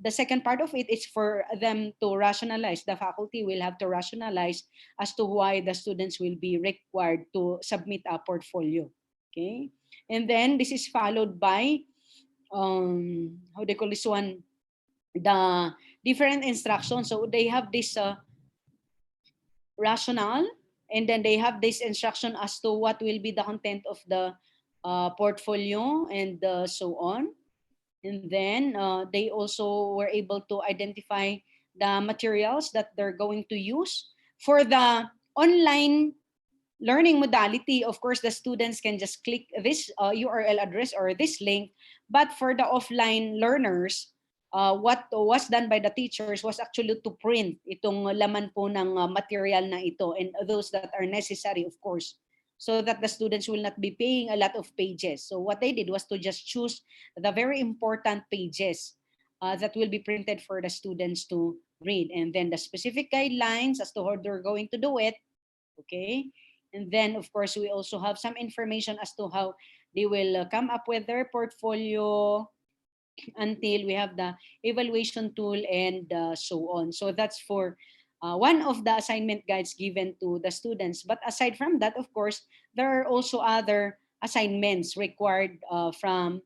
the second part of it is for them to rationalize. The faculty will have to rationalize as to why the students will be required to submit a portfolio. Okay, and then this is followed by how they call this one, the different instructions. So they have this rationale, and then they have this instruction as to what will be the content of the portfolio, and so on. And then they also were able to identify the materials that they're going to use for the online learning modality. Of course, the students can just click this URL address or this link. But for the offline learners, what was done by the teachers was actually to print itong laman po ng material na ito, and those that are necessary, of course, so that the students will not be paying a lot of pages. So what they did was to just choose the very important pages that will be printed for the students to read, and then the specific guidelines as to how they're going to do it. Okay, and then of course we also have some information as to how they will come up with their portfolio until we have the evaluation tool, and so on. So that's for one of the assignment guides given to the students. But aside from that, of course, there are also other assignments required from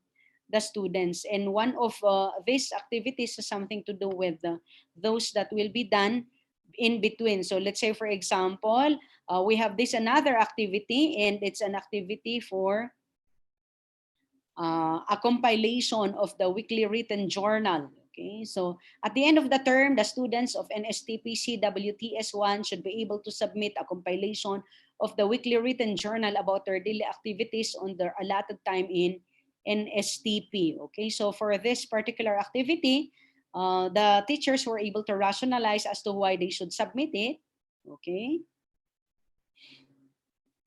the students. And one of these activities is something to do with those that will be done in between. So let's say, for example, we have this another activity, and it's an activity for a compilation of the weekly written journal. Okay, so at the end of the term, the students of NSTP CWTS1 should be able to submit a compilation of the weekly written journal about their daily activities on their allotted time in NSTP. Okay, so for this particular activity, the teachers were able to rationalize as to why they should submit it. Okay,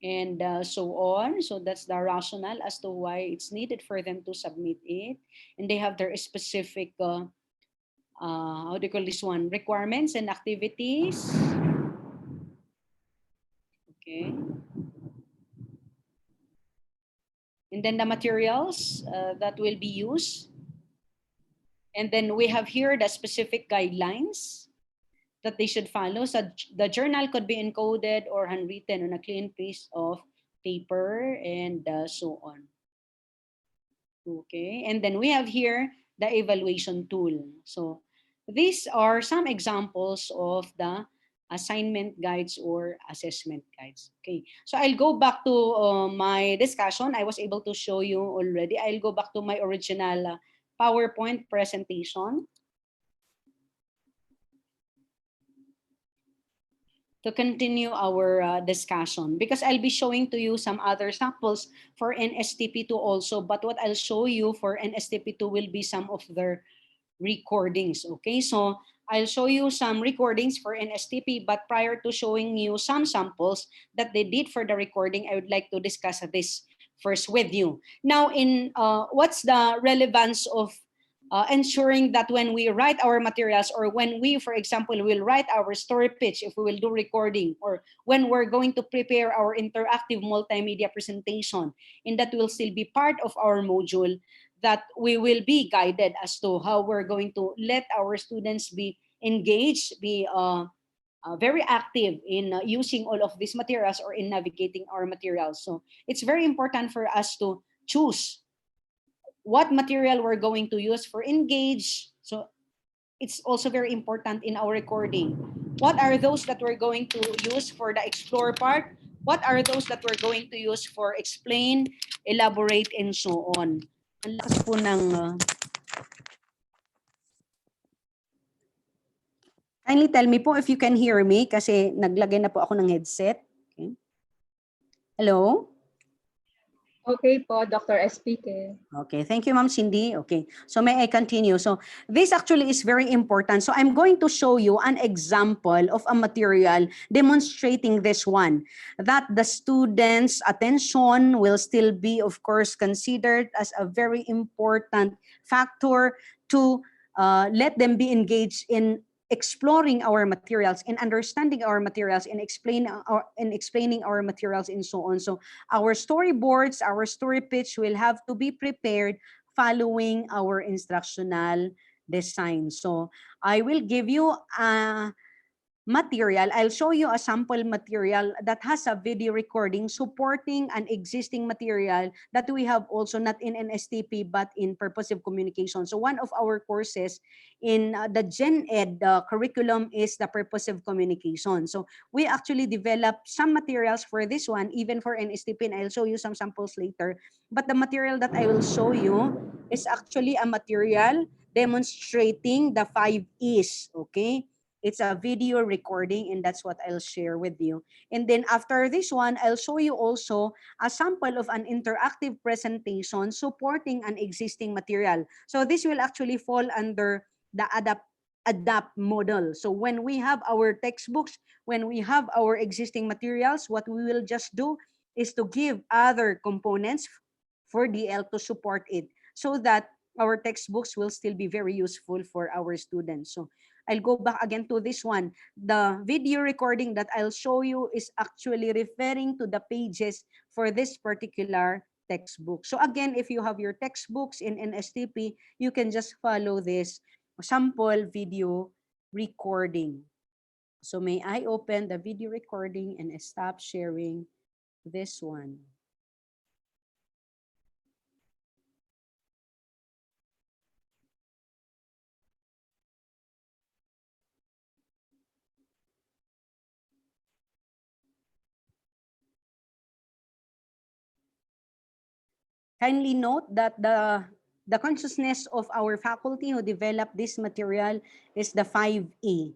and so on. So that's the rationale as to why it's needed for them to submit it. And they have their specific, how do you call this one, requirements and activities. Okay. And then the materials that will be used. And then we have here the specific guidelines that they should follow. So the journal could be encoded or handwritten on a clean piece of paper, and so on. Okay, and then we have here the evaluation tool. So these are some examples of the assignment guides or assessment guides. Okay, so I'll go back to my discussion. I was able to show you already. I'll go back to my original PowerPoint presentation to continue our discussion, because I'll be showing to you some other samples for NSTP2 also, but what I'll show you for NSTP2 will be some of their recordings. Okay, so I'll show you some recordings for NSTP, but prior to showing you some samples that they did for the recording, I would like to discuss this first with you. Now, what's the relevance of ensuring that when we write our materials, or when we, for example, will write our story pitch, if we will do recording, or when we're going to prepare our interactive multimedia presentation, and that will still be part of our module, that we will be guided as to how we're going to let our students be engaged, be very active in using all of these materials or in navigating our materials. So it's very important for us to choose what material we're going to use for engage. So it's also very important in our recording. What are those that we're going to use for the explore part? What are those that we're going to use for explain, elaborate, and so on? Ang lakas po ng... Kindly tell me po if you can hear me kasi naglagay na po ako ng headset. Okay. Hello? Okay po, Dr. SPK. Okay, thank you, Ma'am Cindy. Okay, so may I continue? So this actually is very important. So I'm going to show you an example of a material demonstrating this one, that the students' attention will still be, of course, considered as a very important factor to let them be engaged in exploring our materials, in understanding our materials, in explaining our materials, and so on. So our storyboards, our story pitch will have to be prepared following our instructional design. So I will give you a material. I'll show you a sample material that has a video recording supporting an existing material that we have also not in NSTP but in purposive communication. So one of our courses in the Gen Ed curriculum is the purposive communication. So we actually developed some materials for this one, even for NSTP, and I'll show you some samples later. But the material that I will show you is actually a material demonstrating the 5 E's, okay? It's a video recording, and that's what I'll share with you. And then after this one, I'll show you also a sample of an interactive presentation supporting an existing material. So this will actually fall under the adapt model. So when we have our textbooks, when we have our existing materials, what we will just do is to give other components for DL to support it so that our textbooks will still be very useful for our students. So I'll go back again to this one. The video recording that I'll show you is actually referring to the pages for this particular textbook. So again, if you have your textbooks in NSTP, you can just follow this sample video recording. So may I open the video recording and stop sharing this one? Kindly note that the consciousness of our faculty who developed this material is the 5E.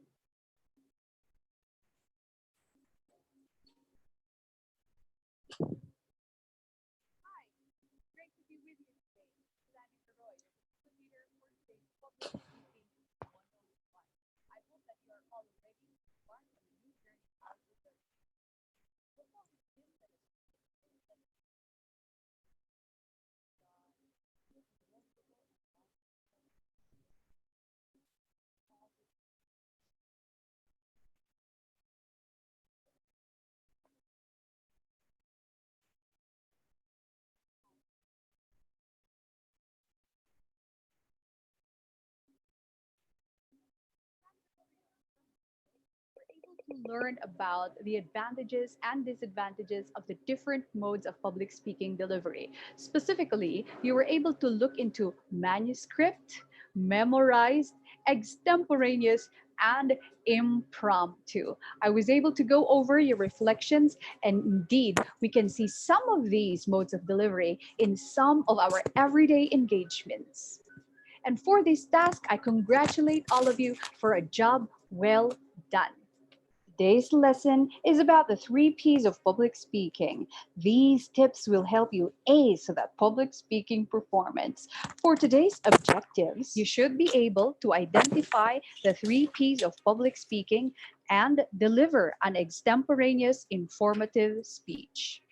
To learn about the advantages and disadvantages of the different modes of public speaking delivery. Specifically, you were able to look into manuscript, memorized, extemporaneous, and impromptu. I was able to go over your reflections, and indeed, we can see some of these modes of delivery in some of our everyday engagements. And for this task, I congratulate all of you for a job well done. Today's lesson is about the 3 P's of public speaking. These tips will help you ace that public speaking performance. For today's objectives, you should be able to identify the 3 P's of public speaking and deliver an extemporaneous, informative speech.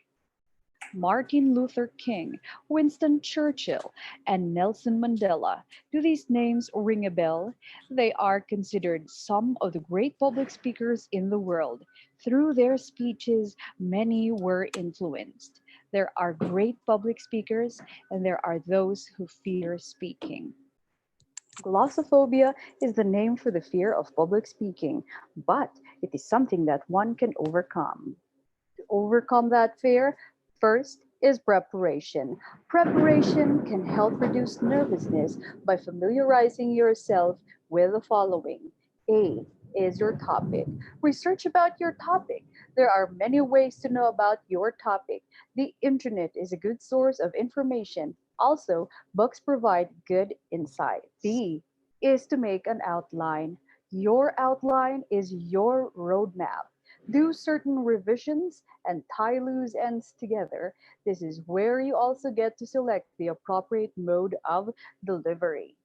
Martin Luther King, Winston Churchill, and Nelson Mandela. Do these names ring a bell? They are considered some of the great public speakers in the world. Through their speeches, many were influenced. There are great public speakers, and there are those who fear speaking. Glossophobia is the name for the fear of public speaking, but it is something that one can overcome. To overcome that fear, first is preparation. Preparation can help reduce nervousness by familiarizing yourself with the following. A is your topic. Research about your topic. There are many ways to know about your topic. The internet is a good source of information. Also, books provide good insight. B is to make an outline. Your outline is your roadmap. Do certain revisions and tie loose ends together. This is where you also get to select the appropriate mode of delivery.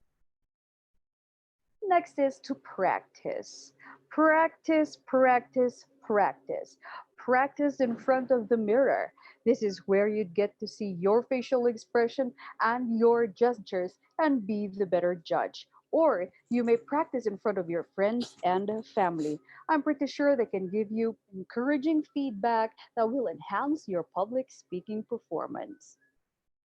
Next is to practice. Practice, practice, practice. Practice in front of the mirror. This is where you get to see your facial expression and your gestures and be the better judge. Or you may practice in front of your friends and family. I'm pretty sure they can give you encouraging feedback that will enhance your public speaking performance.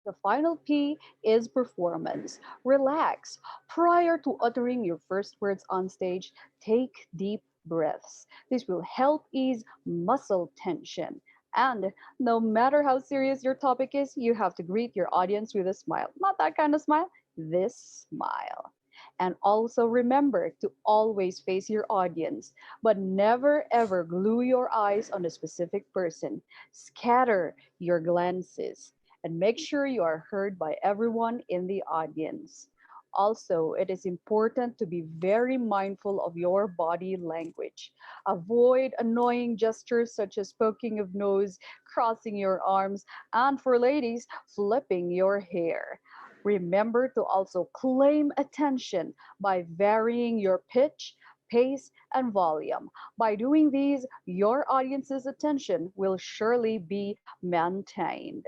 The final P is performance. Relax. Prior to uttering your first words on stage, take deep breaths. This will help ease muscle tension. And no matter how serious your topic is, you have to greet your audience with a smile. Not that kind of smile, this smile. And also remember to always face your audience, but never ever glue your eyes on a specific person. Scatter your glances and make sure you are heard by everyone in the audience. Also, it is important to be very mindful of your body language. Avoid annoying gestures such as poking of nose, crossing your arms, and for ladies, flipping your hair. Remember to also claim attention by varying your pitch, pace, and volume. By doing these, your audience's attention will surely be maintained.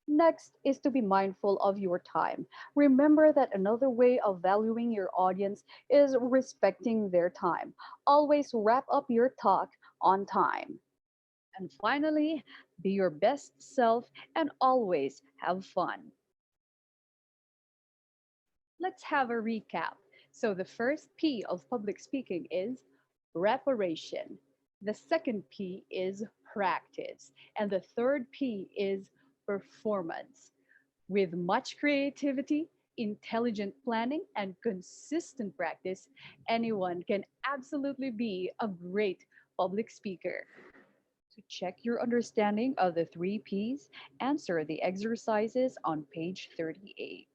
Next is to be mindful of your time. Remember that another way of valuing your audience is respecting their time. Always wrap up your talk on time. And finally, be your best self and always have fun. Let's have a recap. So the first P of public speaking is preparation. The second P is practice. And the third P is performance. With much creativity, intelligent planning, and consistent practice, anyone can absolutely be a great public speaker. To check your understanding of the 3 Ps, answer the exercises on page 38.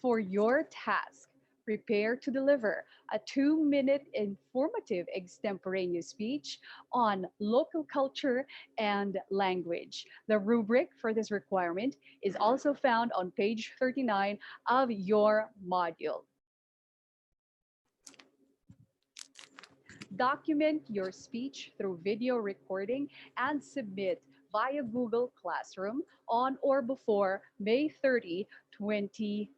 For your task, prepare to deliver a 2-minute informative extemporaneous speech on local culture and language. The rubric for this requirement is also found on page 39 of your module. Document your speech through video recording and submit via Google Classroom on or before May 30, 2020.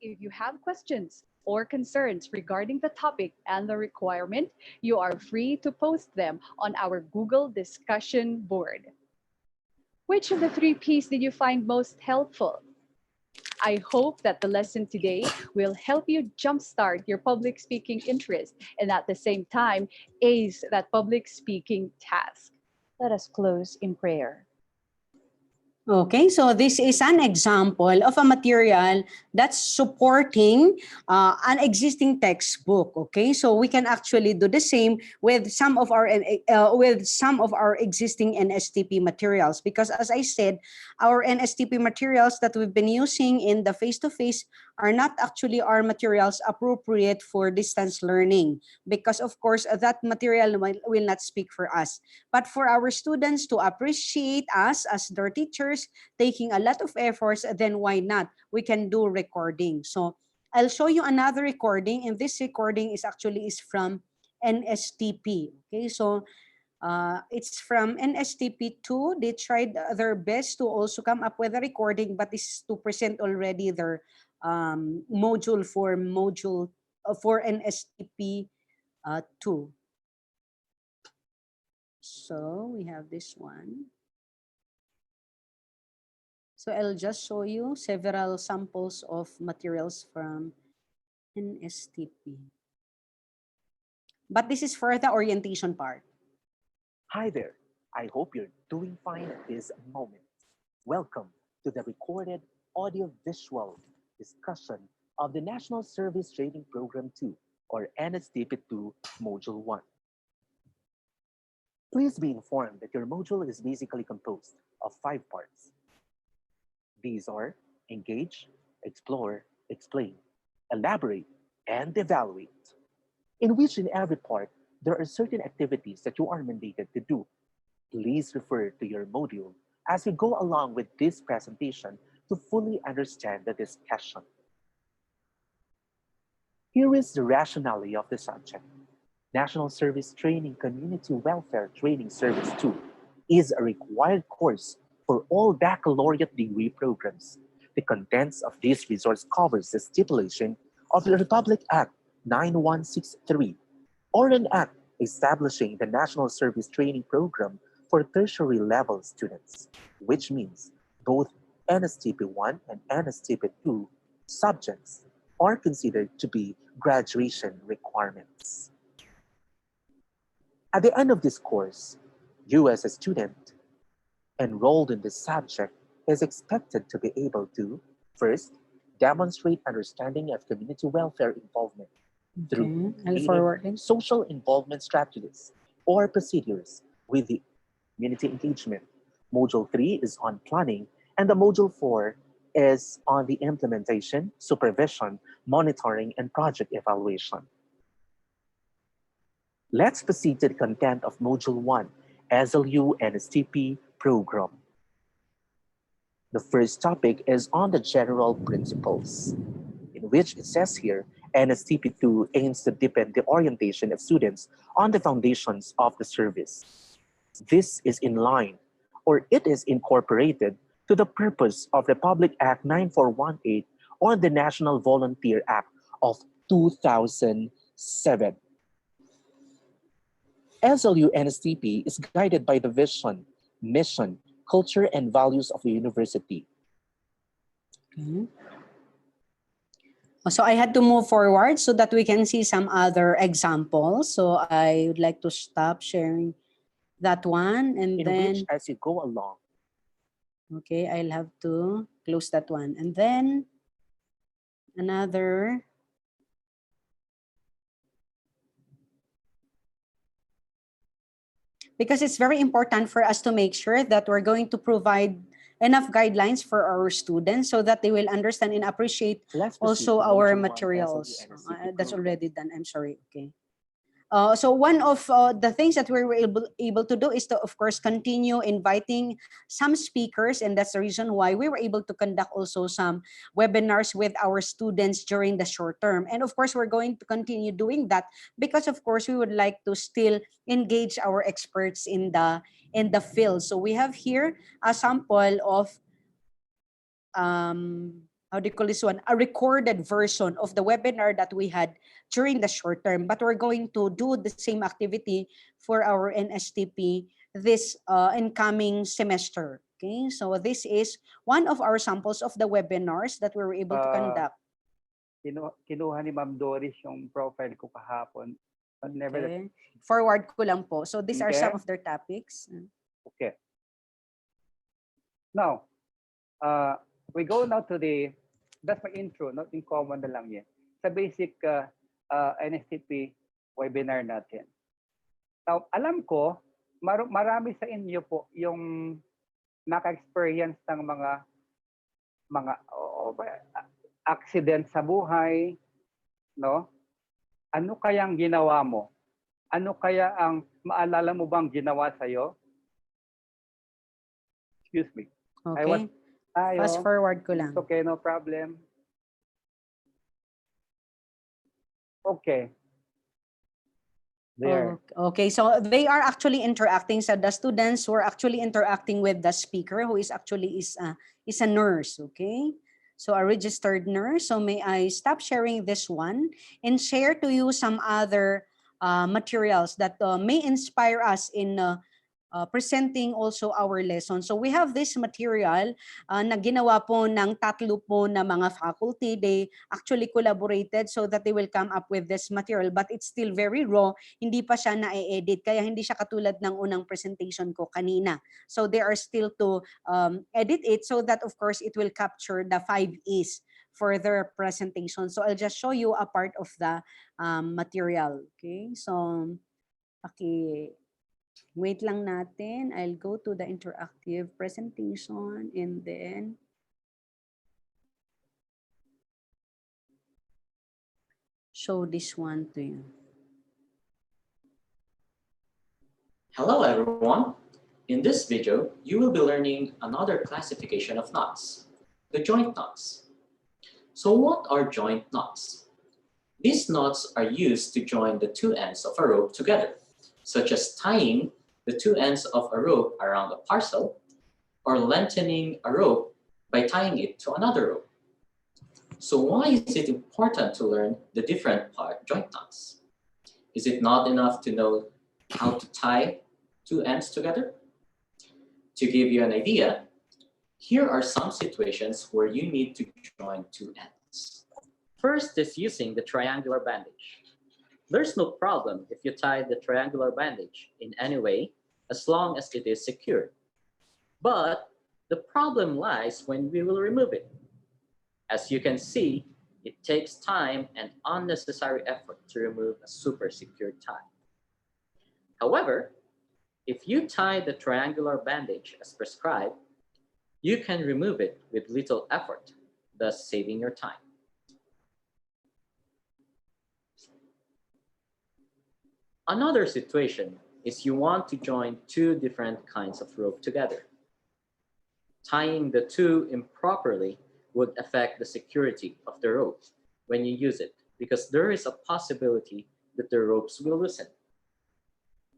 If you have questions or concerns regarding the topic and the requirement, you are free to post them on our Google discussion board. Which of the 3 Ps did you find most helpful? I hope that the lesson today will help you jumpstart your public speaking interest and at the same time ace that public speaking task. Let us close in prayer. Okay, so this is an example of a material that's supporting an existing textbook. Okay, so we can actually do the same with some of our existing NSTP materials, because as I said, our NSTP materials that we've been using in the face-to-face are not actually our materials appropriate for distance learning, because of course that material will not speak for us. But for our students to appreciate us as their teachers, taking a lot of efforts, then why not? We can do recording. So I'll show you another recording, and this recording is from NSTP. Okay, so it's from NSTP2. They tried their best to also come up with a recording, but this is to present already their module for NSTP 2. So we have this one. So I'll just show you several samples of materials from NSTP. But this is for the orientation part. Hi there. I hope you're doing fine at this moment. Welcome to the recorded audio-visual discussion of the National Service Training Program 2, or NSTP2 Module 1. Please be informed that your module is basically composed of 5 parts. These are engage, explore, explain, elaborate, and evaluate, in which in every part, there are certain activities that you are mandated to do. Please refer to your module as we go along with this presentation to fully understand the discussion. Here is the rationale of the subject. National Service Training Community Welfare Training Service 2 is a required course for all baccalaureate degree programs. The contents of this resource covers the stipulation of the Republic Act 9163, or an act establishing the National Service Training Program for tertiary level students, which means both NSTP1 and NSTP2 subjects are considered to be graduation requirements. At the end of this course, you as a student enrolled in this subject is expected to be able to, first, demonstrate understanding of community welfare involvement through social involvement strategies or procedures with the community engagement. Module 3 is on planning, and the Module 4 is on the implementation, supervision, monitoring, and project evaluation. Let's proceed to the content of Module 1, SLU NSTP program. The first topic is on the general principles, in which it says here, NSTP2 aims to deepen the orientation of students on the foundations of the service. This is in line, or it is incorporated to the purpose of Republic Act 9418 or the National Volunteer Act of 2007. SLU NSTP is guided by the vision, mission, culture, and values of the university. Okay. So I had to move forward so that we can see some other examples. So I would like to stop sharing that one, and in then which, as you go along, okay, I'll have to close that one, and then another. Because it's very important for us to make sure that we're going to provide enough guidelines for our students so that they will understand and appreciate also our materials. That's already done. I'm sorry. Okay. So one of the things that we were able to do is to, of course, continue inviting some speakers, and that's the reason why we were able to conduct also some webinars with our students during the short term. And of course, we're going to continue doing that because, of course, we would like to still engage our experts in the field. So we have here a sample of how do you call this one? A recorded version of the webinar that we had during the short term, but we're going to do the same activity for our NSTP this incoming semester. Okay, so this is one of our samples of the webinars that we were able to conduct. Kinuha ni Ma'am Doris yung profile ko kahapon. Okay. Forward ko lang po. So these are some of their topics. Okay. Now, We go now to that's my intro, not in common na lang yan. Sa basic NSTP webinar natin. Now, alam ko, marami sa inyo po yung naka-experience ng mga accident sa buhay, no? Ano kayang ginawa mo? Ano kaya ang maalala mo bang ginawa sa'yo? Excuse me. Okay. Fast forward ko lang. Okay, no problem. Okay. There. Okay, so they are actually interacting. So the students were actually interacting with the speaker, who is actually is a nurse. Okay, so a registered nurse. So may I stop sharing this one and share to you some other materials that may inspire us in presenting also our lesson. So we have this material na ginawa po ng tatlo po na mga faculty. They actually collaborated so that they will come up with this material, but it's still very raw. Hindi pa siya na-edit, kaya hindi siya katulad ng unang presentation ko kanina. So they are still to edit it so that of course it will capture the 5 E's for their presentation. So I'll just show you a part of the material. Okay, so wait lang natin. I'll go to the interactive presentation and then show this one to you. Hello everyone. In this video, you will be learning another classification of knots, the joint knots. So what are joint knots? These knots are used to join the two ends of a rope together, such as tying the two ends of a rope around a parcel or lengthening a rope by tying it to another rope. So why is it important to learn the different joint knots? Is it not enough to know how to tie two ends together? To give you an idea, here are some situations where you need to join two ends. First is using the triangular bandage. There's no problem if you tie the triangular bandage in any way, as long as it is secured. But the problem lies when we will remove it. As you can see, it takes time and unnecessary effort to remove a super secured tie. However, if you tie the triangular bandage as prescribed, you can remove it with little effort, thus saving your time. Another situation is you want to join two different kinds of rope together. Tying the two improperly would affect the security of the rope when you use it, because there is a possibility that the ropes will loosen.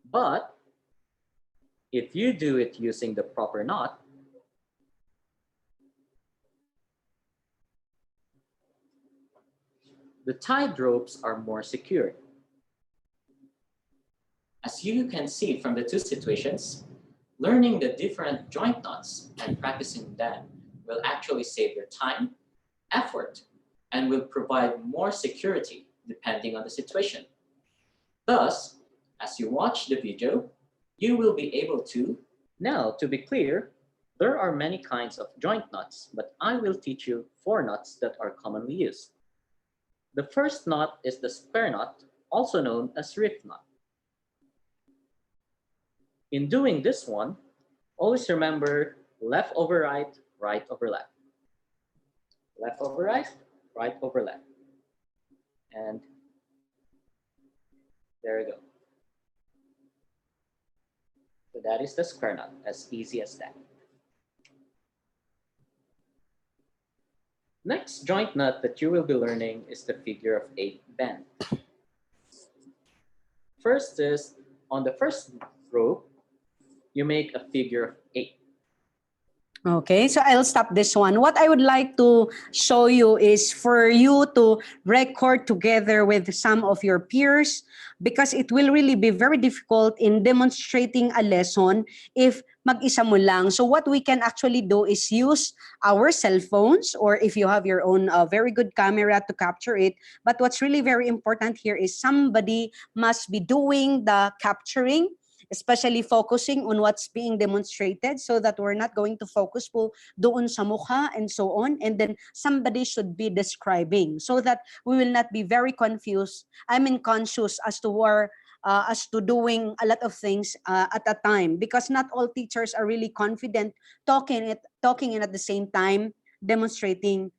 But if you do it using the proper knot, the tied ropes are more secure. As you can see from the two situations, learning the different joint knots and practicing them will actually save your time, effort, and will provide more security depending on the situation. Thus, as you watch the video, you will be able to. Now, to be clear, there are many kinds of joint knots, but I will teach you 4 knots that are commonly used. The first knot is the square knot, also known as rift knot. In doing this one, always remember left over right, right over left. Left over right, right over left. And there you go. So that is the square knot, as easy as that. Next joint knot that you will be learning is the figure of 8 bend. First is, on the first rope, you make a figure of 8. Okay, so I'll stop this one. What I would like to show you is for you to record together with some of your peers, because it will really be very difficult in demonstrating a lesson if mag-isa mo lang. So what we can actually do is use our cell phones, or if you have your own very good camera to capture it. But what's really very important here is somebody must be doing the capturing, especially focusing on what's being demonstrated so that we're not going to focus po doon sa mukha and so on. And then somebody should be describing so that we will not be very confused. Conscious as to where as to doing a lot of things at a time, because not all teachers are really confident talking and at the same time demonstrating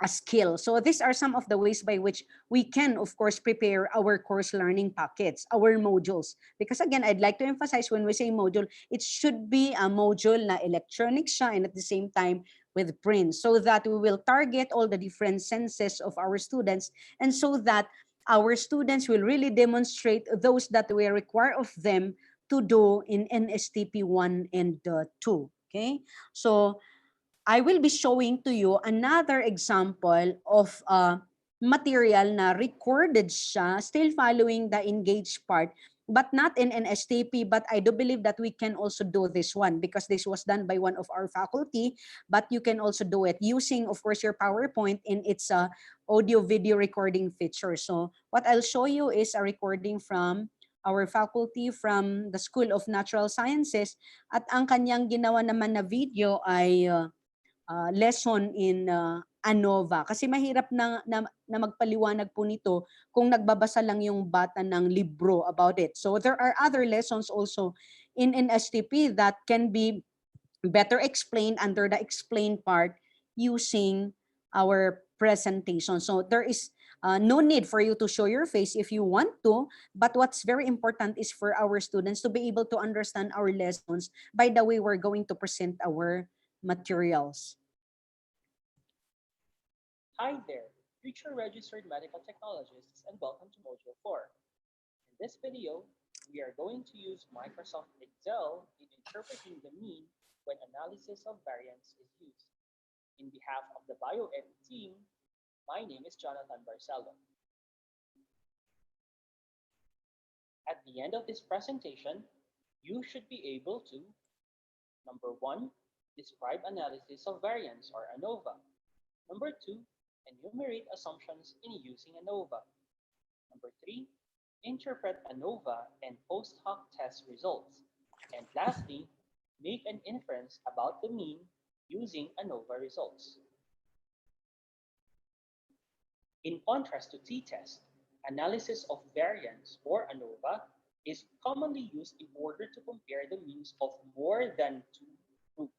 a skill. So these are some of the ways by which we can, of course, prepare our course learning packets, our modules. Because again, I'd like to emphasize when we say module, it should be a module na electronic siya and at the same time with print, so that we will target all the different senses of our students, and so that our students will really demonstrate those that we require of them to do in NSTP 1 and 2. Okay, so I will be showing to you another example of material na recorded siya, still following the engaged part, but not in an STP. But I do believe that we can also do this one because this was done by one of our faculty, but you can also do it using, of course, your PowerPoint in its audio video recording feature. So what I'll show you is a recording from our faculty from the School of Natural Sciences, at ang kanyang ginawa naman na video ay lesson in ANOVA. Kasi mahirap na magpaliwanag po nito kung nagbabasa lang yung bata ng libro about it. So there are other lessons also in NSTP that can be better explained under the explain part using our presentation. So there is no need for you to show your face if you want to, but what's very important is for our students to be able to understand our lessons by the way we're going to present our materials. Hi there, future registered medical technologists, and welcome to Module 4. In this video, we are going to use Microsoft Excel in interpreting the mean when analysis of variance is used. In behalf of the BioEd team, my name is Jonathan Barcelo. At the end of this presentation, you should be able to, number 1, describe analysis of variance or ANOVA. Number 2, enumerate assumptions in using ANOVA. Number 3, interpret ANOVA and post hoc test results. And lastly, make an inference about the mean using ANOVA results. In contrast to t-test, analysis of variance or ANOVA is commonly used in order to compare the means of more than 2 groups.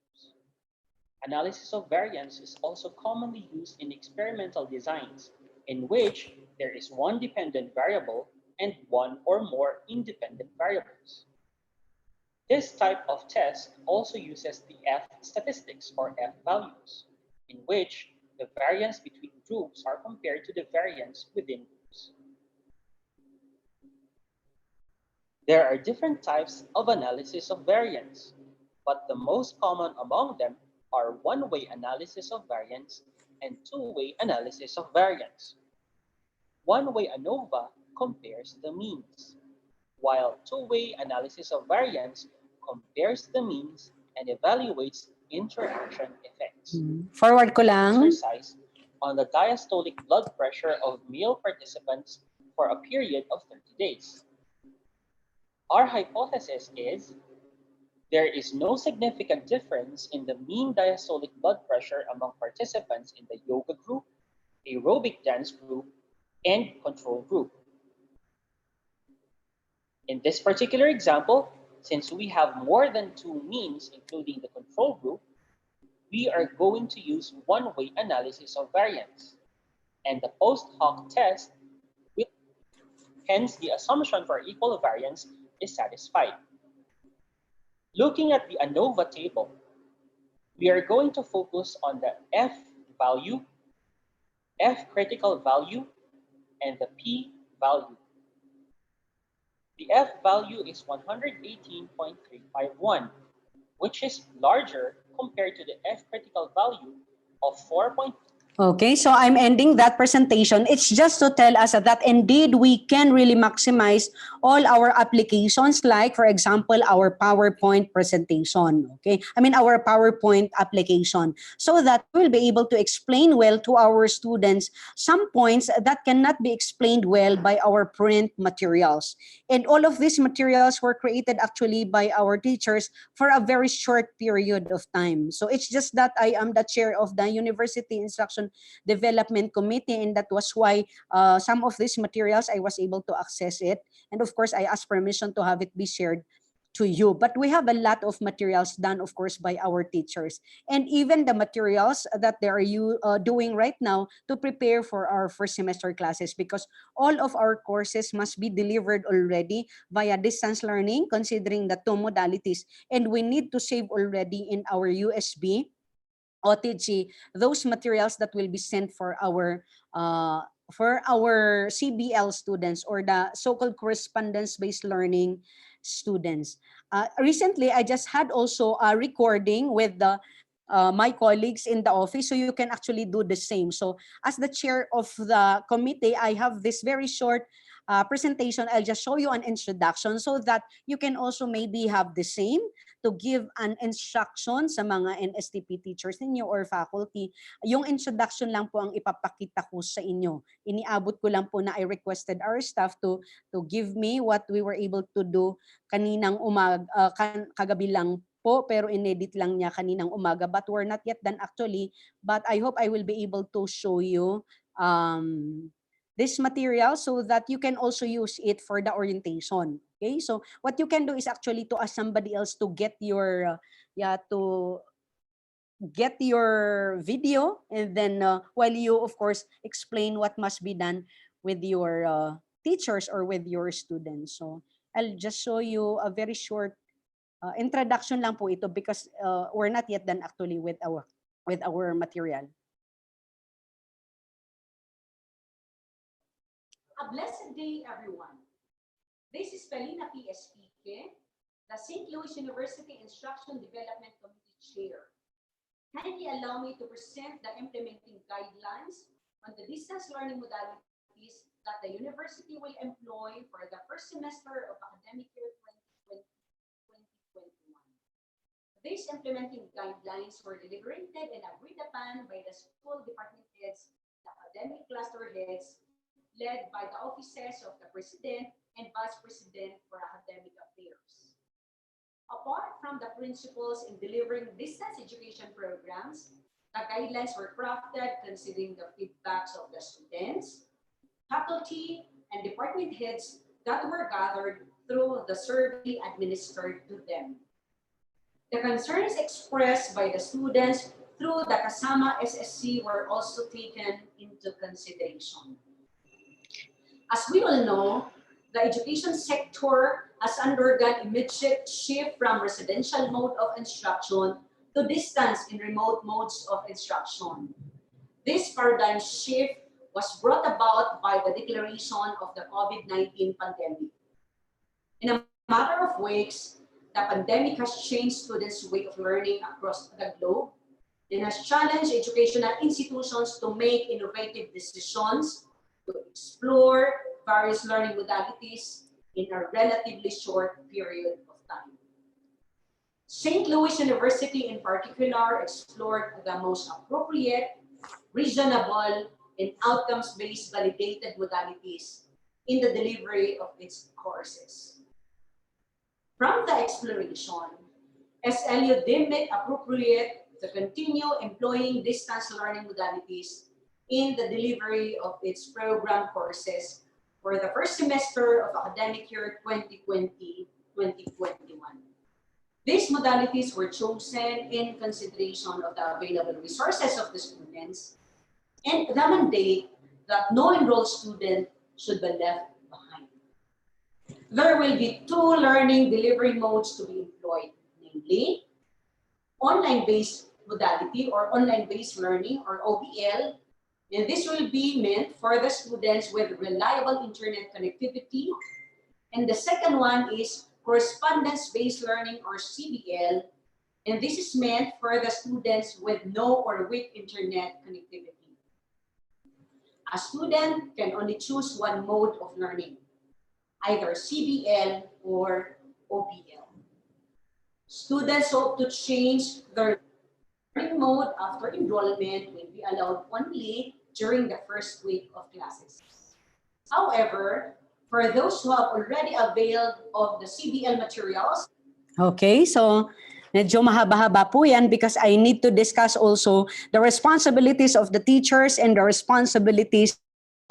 Analysis of variance is also commonly used in experimental designs, in which there is one dependent variable and one or more independent variables. This type of test also uses the F statistics or F values, in which the variance between groups are compared to the variance within groups. There are different types of analysis of variance, but the most common among them are one-way analysis of variance and two-way analysis of variance. One-way ANOVA compares the means, while two-way analysis of variance compares the means and evaluates interaction effects. Forward ko lang. Exercise on the diastolic blood pressure of male participants for a period of 30 days. Our hypothesis is there is no significant difference in the mean diastolic blood pressure among participants in the yoga group, aerobic dance group, and control group. In this particular example, since we have more than 2 means, including the control group, we are going to use one-way analysis of variance, and the post hoc test, hence the assumption for equal variance, is satisfied. Looking at the ANOVA table, we are going to focus on the F value, F critical value, and the P value. The F value is 118.351, which is larger compared to the F critical value of 4.3 Okay, so I'm ending that presentation. It's just to tell us that indeed we can really maximize all our applications, like for example, our PowerPoint presentation, okay? I mean, our PowerPoint application, so that we'll be able to explain well to our students some points that cannot be explained well by our print materials. And all of these materials were created actually by our teachers for a very short period of time. So it's just that I am the chair of the University Instruction Development Committee, and that was why some of these materials I was able to access it. And of course, I asked permission to have it be shared to you. But we have a lot of materials done, of course, by our teachers. And even the materials that they are doing right now to prepare for our first semester classes, because all of our courses must be delivered already via distance learning, considering the two modalities. And we need to save already in our USB, OTG, those materials that will be sent for our CBL students, or the so-called correspondence-based learning students. Recently, I just had also a recording with my colleagues in the office, so you can actually do the same. So as the chair of the committee, I have this very short presentation. I'll just show you an introduction so that you can also maybe have the same to give an instruction sa mga NSTP teachers ninyo or faculty. Yung introduction lang po ang ipapakita ko sa inyo. Iniabot ko lang po na I requested our staff to give me what we were able to do kaninang kagabi lang po, pero inedit lang niya kaninang umaga, but we're not yet done actually. But I hope I will be able to show you this material so that you can also use it for the orientation. Okay, so what you can do is actually to ask somebody else to get your video, and then while you of course explain what must be done with your teachers or with your students. So I'll just show you a very short introduction lang po ito, because we're not yet done actually with our material. A blessed day, everyone. This is Pelina P.S. Pique, the St. Louis University Instruction Development Committee Chair. Kindly allow me to present the implementing guidelines on the distance learning modalities that the university will employ for the first semester of academic year 2020-2021. These implementing guidelines were deliberated and agreed upon by the school department heads, the academic cluster heads, led by the offices of the President and Vice President for Academic Affairs. Apart from the principles in delivering distance education programs, the guidelines were crafted considering the feedbacks of the students, faculty, and department heads that were gathered through the survey administered to them. The concerns expressed by the students through the Kasama SSC were also taken into consideration. As we all know, the education sector has undergone immediate shift from residential mode of instruction to distance and remote modes of instruction. This paradigm shift was brought about by the declaration of the COVID-19 pandemic. In a matter of weeks, the pandemic has changed students' way of learning across the globe and has challenged educational institutions to make innovative decisions to explore various learning modalities in a relatively short period of time. St. Louis University in particular explored the most appropriate, reasonable, and outcomes-based validated modalities in the delivery of its courses. From the exploration, SLU deemed it appropriate to continue employing distance learning modalities in the delivery of its program courses for the first semester of academic year 2020-2021. These modalities were chosen in consideration of the available resources of the students and the mandate that no enrolled student should be left behind. There will be two learning delivery modes to be employed, namely online-based modality or online-based learning or OBL. And this will be meant for the students with reliable internet connectivity. And the second one is correspondence-based learning or CBL. And this is meant for the students with no or weak internet connectivity. A student can only choose one mode of learning, either CBL or OPL. Students hope to change their learning mode after enrollment will be allowed only during the first week of classes. However, for those who have already availed of the CBL materials, Okay, so medyo mahaba-haba po yan because I need to discuss also the responsibilities of the teachers and the responsibilities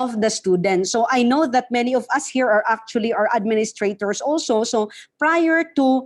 of the students. So I know that many of us here are actually our administrators also. So prior to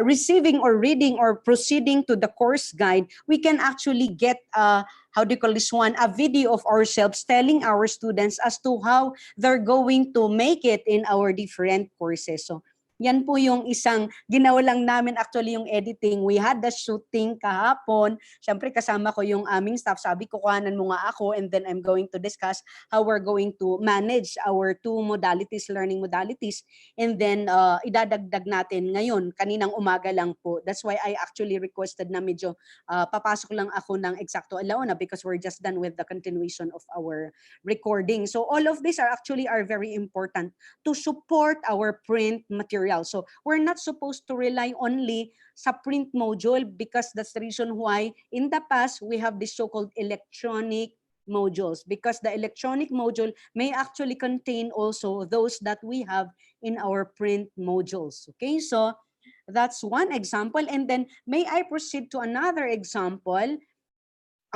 receiving or reading or proceeding to the course guide, we can actually get how do you call this one, a video of ourselves telling our students as to how they're going to make it in our different courses. So yan po yung isang ginawa lang namin actually yung editing. We had the shooting kahapon. Siyempre kasama ko yung aming staff. Sabi ko, kuhanan mo nga ako and then I'm going to discuss how we're going to manage our two modalities, learning modalities. And then idadagdag natin ngayon, kaninang umaga lang po. That's why I actually requested na medyo papasok lang ako ng eksakto alauna because we're just done with the continuation of our recording. So all of these are very important to support our print material. So we're not supposed to rely only sa print module because that's the reason why in the past we have this so-called electronic modules, because the electronic module may actually contain also those that we have in our print modules. Okay, so that's one example. And then may I proceed to another example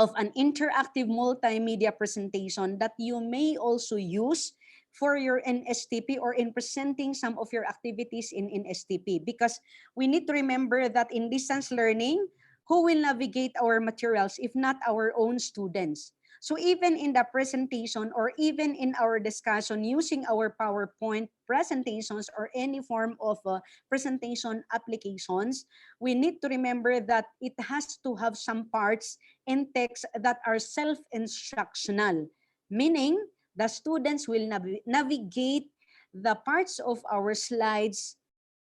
of an interactive multimedia presentation that you may also use for your NSTP or in presenting some of your activities in NSTP, because we need to remember that in distance learning, who will navigate our materials if not our own students? So even in the presentation or even in our discussion using our PowerPoint presentations or any form of presentation applications, we need to remember that it has to have some parts and text that are self-instructional, meaning the students will navigate the parts of our slides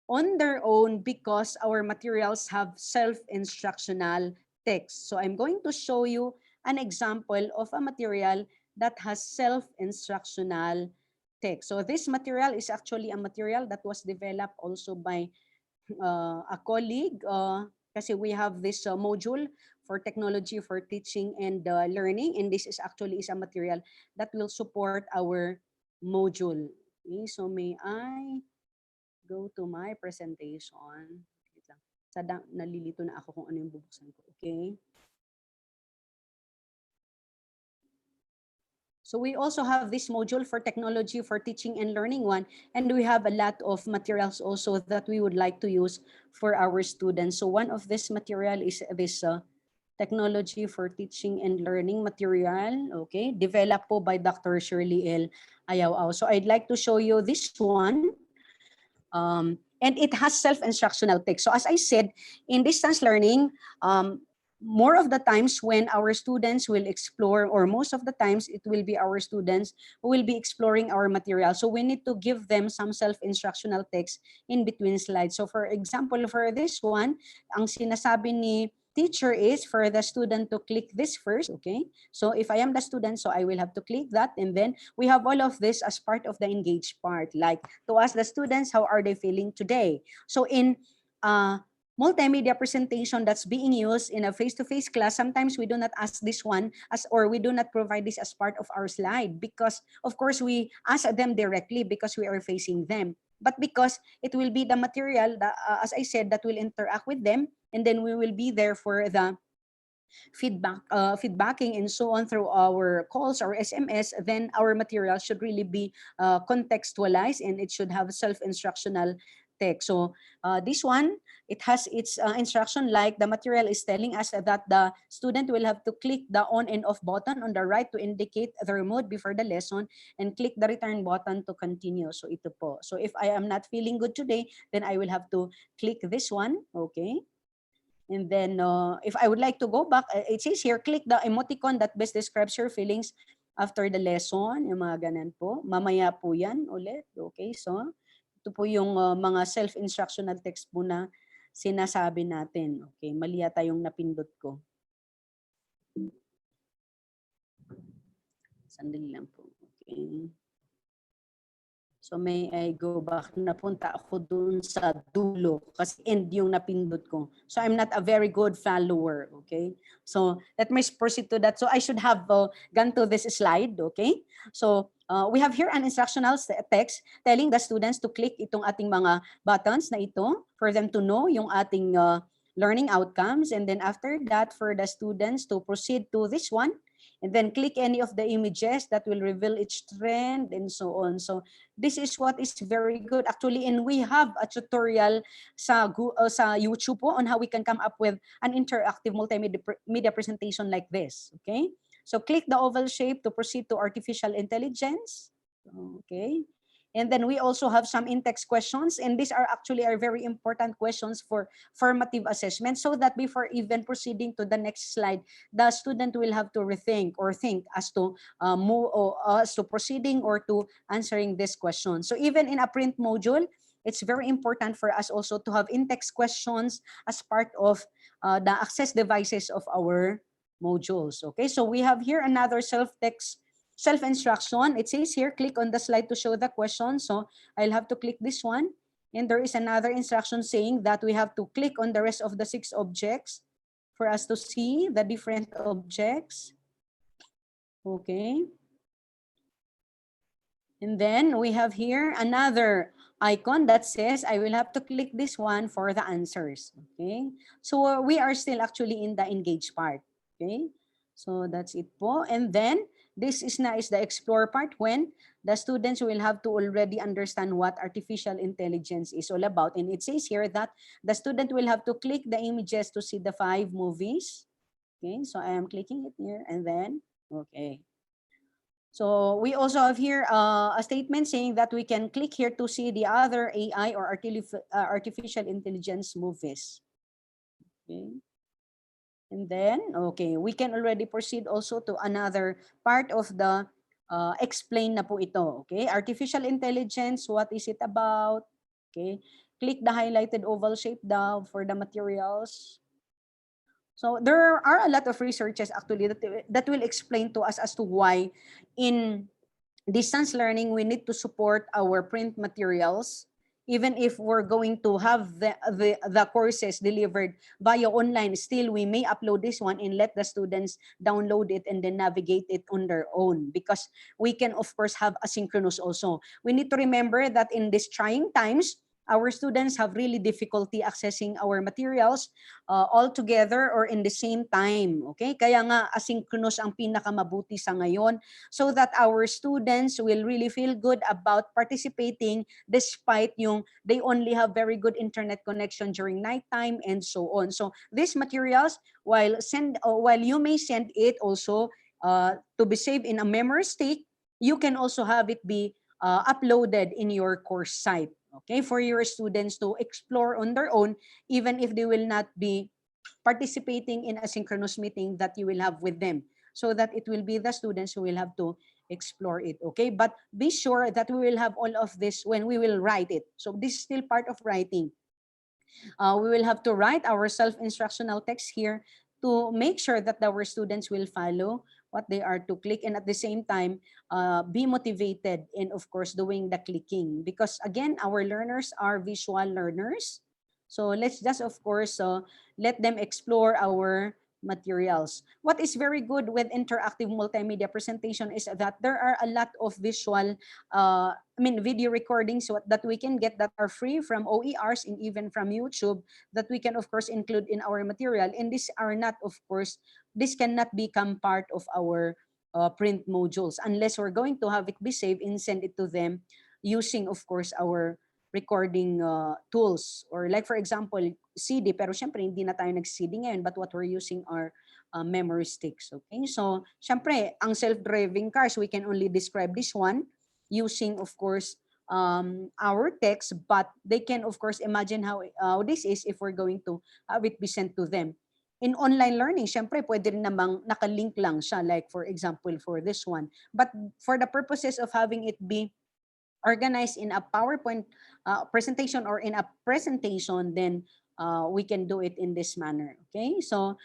on their own because our materials have self-instructional text. So I'm going to show you an example of a material that has self-instructional text. So this material is actually a material that was developed also by a colleague kasi we have this module for technology for teaching and learning, and this is actually a material that will support our module. Okay, so may I go to my presentation? Nalilito na ako kung ano yung bubuksan ko. Okay. So we also have this module for technology for teaching and learning one, and we have a lot of materials also that we would like to use for our students. So one of this material is this technology for teaching and learning material, okay, developed po by Dr. Shirley L. Ayaw. So I'd like to show you this one. And it has self-instructional text. So as I said, in distance learning, more of the times when our students will explore, or most of the times it will be our students who will be exploring our material. So we need to give them some self-instructional text in between slides. So for example, for this one, ang sinasabi ni teacher is for the student to click this first, okay? So if I am the student, so I will have to click that, and then we have all of this as part of the engaged part, like to ask the students, how are they feeling today? So in multimedia presentation that's being used in a face-to-face class, sometimes we do not ask this one as, or we do not provide this as part of our slide because of course we ask them directly because we are facing them. But because it will be the material that, as I said, that will interact with them, and then we will be there for the feedbacking and so on through our calls or SMS, then our material should really be contextualized and it should have self-instructional text. So this one, it has its instruction, like the material is telling us that the student will have to click the on and off button on the right to indicate the remote before the lesson and click the return button to continue. So ito po. So if I am not feeling good today, then I will have to click this one, okay? And then if I would like to go back, it says here, click the emoticon that best describes your feelings after the lesson. Yung mga ganun po. Mamaya po yan ulit. Okay, so ito po yung mga self-instructional text po na sinasabi natin. Okay, mali yata yung napindot ko. Sandali lang po. Okay. So may I go back? Napunta ako dun sa dulo kasi end yung napindot ko. So I'm not a very good follower, okay? So let me proceed to that. So I should have gone to this slide, okay? So we have here an instructional text telling the students to click itong ating mga buttons na ito for them to know yung ating learning outcomes. And then after that, for the students to proceed to this one, and then click any of the images that will reveal each trend and so on. So this is what is very good actually, and we have a tutorial sa YouTube po on how we can come up with an interactive multimedia presentation like this. Okay, so click the oval shape to proceed to artificial intelligence. Okay. And then we also have some in-text questions, and these are actually very important questions for formative assessment, so that before even proceeding to the next slide, the student will have to rethink or think as to as to proceeding or to answering this question. So even in a print module, it's very important for us also to have in-text questions as part of the access devices of our modules. Okay, so we have here another self-instruction. It says here, click on the slide to show the question. So I'll have to click this one. And there is another instruction saying that we have to click on the rest of the 6 objects for us to see the different objects. Okay. And then we have here another icon that says I will have to click this one for the answers. Okay. So we are still actually in the engage part. Okay. So that's it po. And then this is the explore part, when the students will have to already understand what artificial intelligence is all about. And it says here that the student will have to click the images to see the 5 movies. Okay, so I am clicking it here and then, okay. So we also have here a statement saying that we can click here to see the other AI or artificial intelligence movies. Okay. And then, okay, we can already proceed also to another part of the explain na po ito. Okay, artificial intelligence, what is it about? Okay, click the highlighted oval shape down for the materials. So there are a lot of researches actually that will explain to us as to why in distance learning we need to support our print materials. Even if we're going to have the courses delivered via online, still we may upload this one and let the students download it and then navigate it on their own, because we can of course have asynchronous also. We need to remember that in these trying times, our students have really difficulty accessing our materials all together or in the same time. Okay, kaya nga asynchronous ang pinakamabuti sa ngayon, so that our students will really feel good about participating despite yung they only have very good internet connection during nighttime and so on. So these materials, while you may send it also to be saved in a memory stick, you can also have it be uploaded in your course site. Okay, for your students to explore on their own, even if they will not be participating in a synchronous meeting that you will have with them, so that it will be the students who will have to explore it. Okay, but be sure that we will have all of this when we will write it. So this is still part of writing. We will have to write our self-instructional text here to make sure that our students will follow what they are to click, and at the same time be motivated in of course doing the clicking, because again our learners are visual learners. So let's just of course let them explore our materials. What is very good with interactive multimedia presentation is that there are a lot of visual video recordings that we can get that are free from OERs and even from YouTube, that we can of course include in our material. And these are not, of course, this cannot become part of our print modules unless we're going to have it be saved and send it to them using of course our recording tools, or like for example CD, pero syempre hindi na tayo nag-CD ngayon, but what we're using are memory sticks. Okay, so syempre ang self-driving cars, we can only describe this one using of course our text, but they can of course imagine how this is if we're going to have it be sent to them. In online learning, syempre pwede rin namang nakalink lang siya, like for example for this one, but for the purposes of having it be organized in a PowerPoint presentation or in a presentation, then we can do it in this manner. Okay, so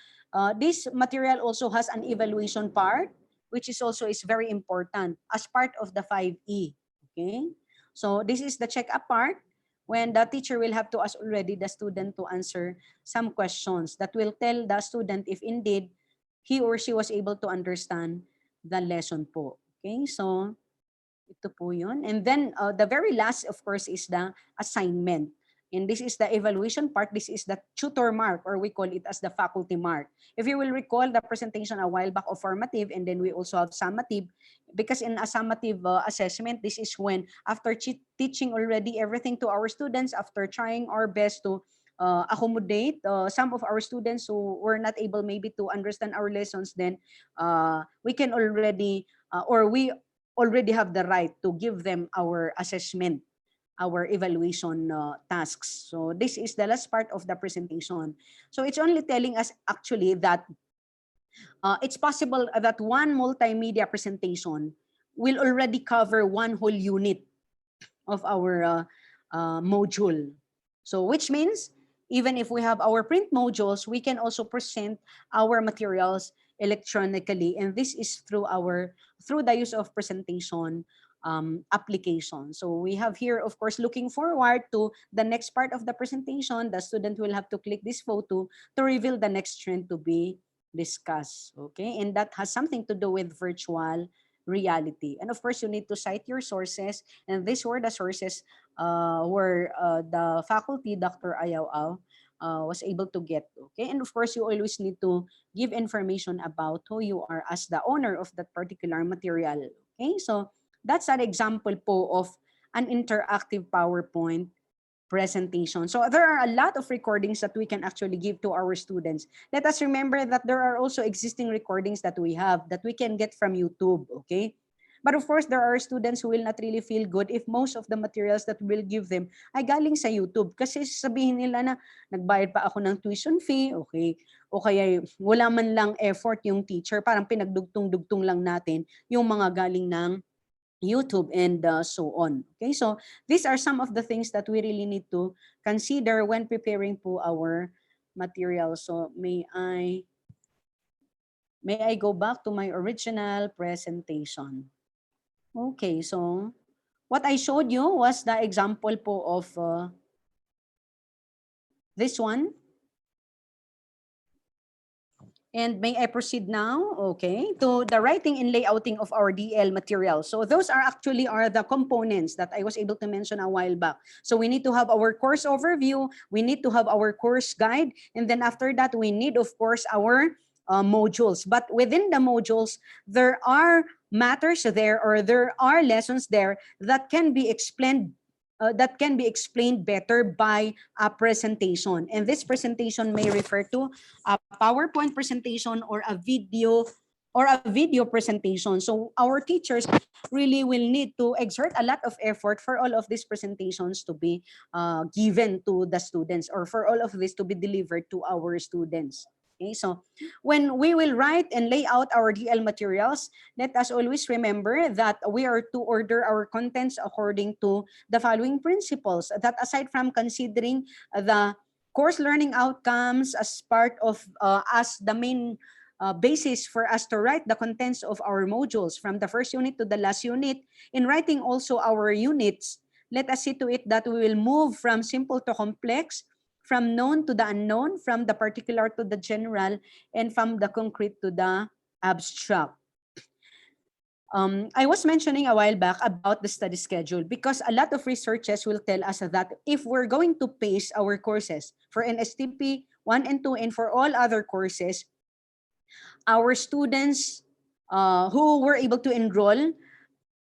this material also has an evaluation part. which is also is very important as part of the 5E. Okay, so this is the check-up part when the teacher will have to ask already the student to answer some questions that will tell the student if indeed he or she was able to understand the lesson po. Okay, so ito po yun. And then the very last, of course, is the assignment. And this is the evaluation part. This is the tutor mark, or we call it as the faculty mark. If you will recall the presentation a while back of formative, and then we also have summative, because in a summative assessment, this is when after teaching already everything to our students, after trying our best to accommodate some of our students who were not able maybe to understand our lessons, then we can already, or we already have the right to give them our assessment, our evaluation tasks. So this is the last part of the presentation. So it's only telling us actually that it's possible that one multimedia presentation will already cover one whole unit of our module. So which means even if we have our print modules, we can also present our materials electronically, and this is through the use of presentation application. So we have here, of course, looking forward to the next part of the presentation. The student will have to click this photo to reveal the next trend to be discussed. Okay, and that has something to do with virtual reality. And of course, you need to cite your sources, and these were the sources where the faculty, Dr. Ayaw, was able to get. Okay, and of course, you always need to give information about who you are as the owner of that particular material. Okay, so that's an example po of an interactive PowerPoint presentation. So there are a lot of recordings that we can actually give to our students. Let us remember that there are also existing recordings that we have that we can get from YouTube, okay? But of course, there are students who will not really feel good if most of the materials that we'll give them ay galing sa YouTube. Kasi sabihin nila na nagbayad pa ako ng tuition fee, okay? O kaya wala man lang effort yung teacher, parang pinagdugtong-dugtong lang natin yung mga galing ng YouTube and so on. Okay, so these are some of the things that we really need to consider when preparing po our material. So may I go back to my original presentation? Okay, so what I showed you was the example po of this one. And may I proceed now, okay, to the writing and layouting of our DL material. So those are actually the components that I was able to mention a while back. So we need to have our course overview, we need to have our course guide, and then after that, we need, of course, our modules. But within the modules, there are matters there, or there are lessons there that can be explained better by a presentation. And this presentation may refer to a PowerPoint presentation or a video presentation. So our teachers really will need to exert a lot of effort for all of these presentations to be given to the students, or for all of this to be delivered to our students. Okay, so when we will write and lay out our DL materials, let us always remember that we are to order our contents according to the following principles. That aside from considering the course learning outcomes as part of as the main basis for us to write the contents of our modules from the first unit to the last unit, in writing also our units, let us see to it that we will move from simple to complex, from known to the unknown, from the particular to the general, and from the concrete to the abstract. I was mentioning a while back about the study schedule, because a lot of researchers will tell us that if we're going to pace our courses for NSTP 1 and 2 and for all other courses, our students who were able to enroll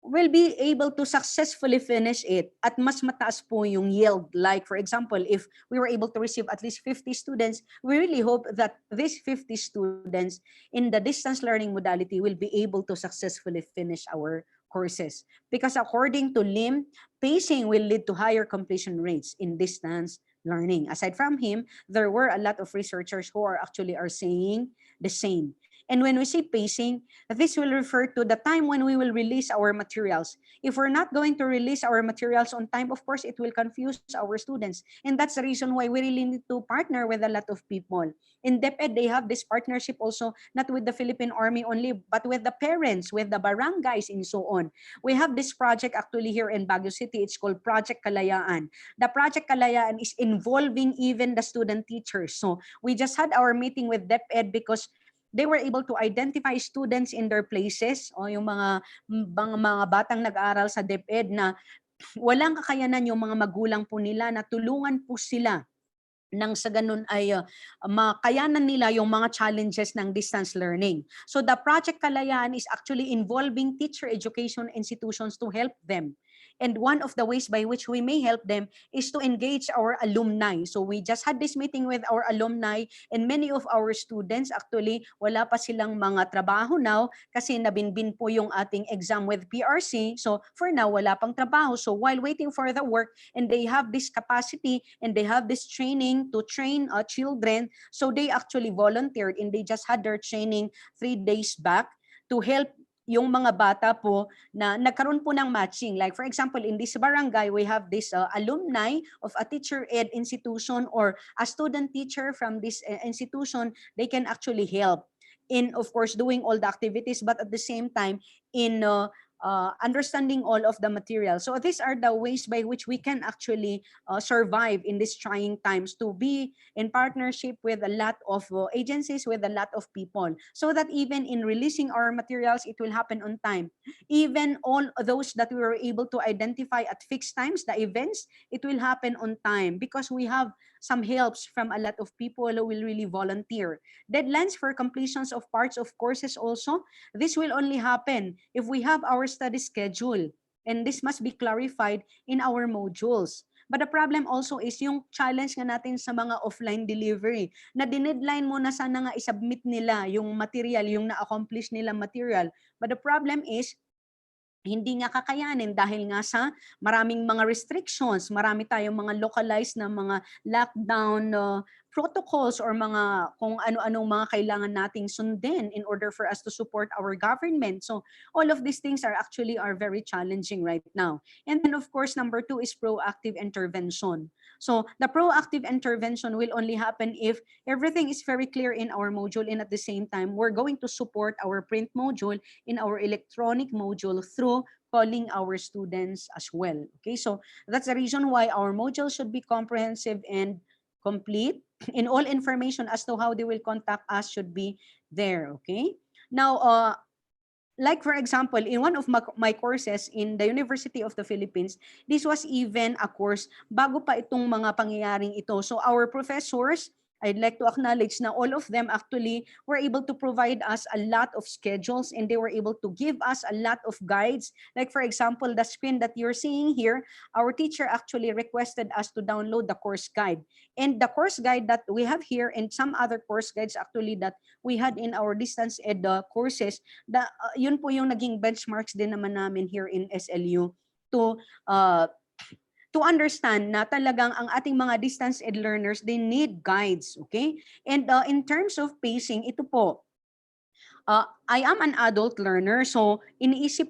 will be able to successfully finish it at mas mataas po yung yield. Like for example, if we were able to receive at least 50 students, we really hope that these 50 students in the distance learning modality will be able to successfully finish our courses. Because according to Lim, pacing will lead to higher completion rates in distance learning. Aside from him, there were a lot of researchers who are saying the same. And when we say pacing, this will refer to the time when we will release our materials. If we're not going to release our materials on time, of course, it will confuse our students. And that's the reason why we really need to partner with a lot of people. In DepEd, they have this partnership also, not with the Philippine Army only, but with the parents, with the barangays, and so on. We have this project actually here in Baguio City. It's called Project Kalayaan. The Project Kalayaan is involving even the student teachers. So we just had our meeting with DepEd because they were able to identify students in their places o yung mga batang nag-aaral sa DepEd na walang kakayanan yung mga magulang po nila na tulungan po sila nang sa ganun ay makayanan nila yung mga challenges ng distance learning. So the Project Kalayaan is actually involving teacher education institutions to help them. And one of the ways by which we may help them is to engage our alumni. So we just had this meeting with our alumni, and many of our students actually wala pa silang mga trabaho now kasi nabinbin po yung ating exam with PRC. So for now, wala pang trabaho. So while waiting for the work, and they have this capacity and they have this training to train children, so they actually volunteered and they just had their training 3 days back to help yung mga bata po na nagkaroon po ng matching. Like for example, in this barangay, we have this alumni of a teacher ed institution or a student teacher from this institution. They can actually help in, of course, doing all the activities, but at the same time in understanding all of the material. So these are the ways by which we can actually survive in these trying times, to be in partnership with a lot of agencies, with a lot of people, so that even in releasing our materials, it will happen on time. Even all those that we were able to identify at fixed times, the events, it will happen on time because we have some helps from a lot of people who will really volunteer. Deadlines for completions of parts of courses also, this will only happen if we have our study schedule. And this must be clarified in our modules. But the problem also is yung challenge nga natin sa mga offline delivery, na dinedline mo na sana nga isubmit nila yung material, yung na-accomplish nila material. But the problem is, hindi nga kakayanin dahil nga sa maraming mga restrictions, marami tayong mga localized na mga lockdown protocols or mga kung ano-anong mga kailangan nating sundin in order for us to support our government. So all of these things are very challenging right now. And then of course, number 2 is proactive intervention. So the proactive intervention will only happen if everything is very clear in our module, and at the same time, we're going to support our print module in our electronic module through calling our students as well. Okay, so that's the reason why our module should be comprehensive and complete, and all information as to how they will contact us should be there. Okay, now like for example, in one of my courses in the University of the Philippines, this was even a course bago pa itong mga pangyayaring ito. So our professors, I'd like to acknowledge na all of them actually were able to provide us a lot of schedules, and they were able to give us a lot of guides. Like for example, the screen that you're seeing here, our teacher actually requested us to download the course guide. And the course guide that we have here and some other course guides actually that we had in our distance ed courses, yun po yung naging benchmarks din naman namin here in SLU to understand na talagang ang ating mga distance ed learners, they need guides, okay? And in terms of pacing, ito po, I am an adult learner, so iniisip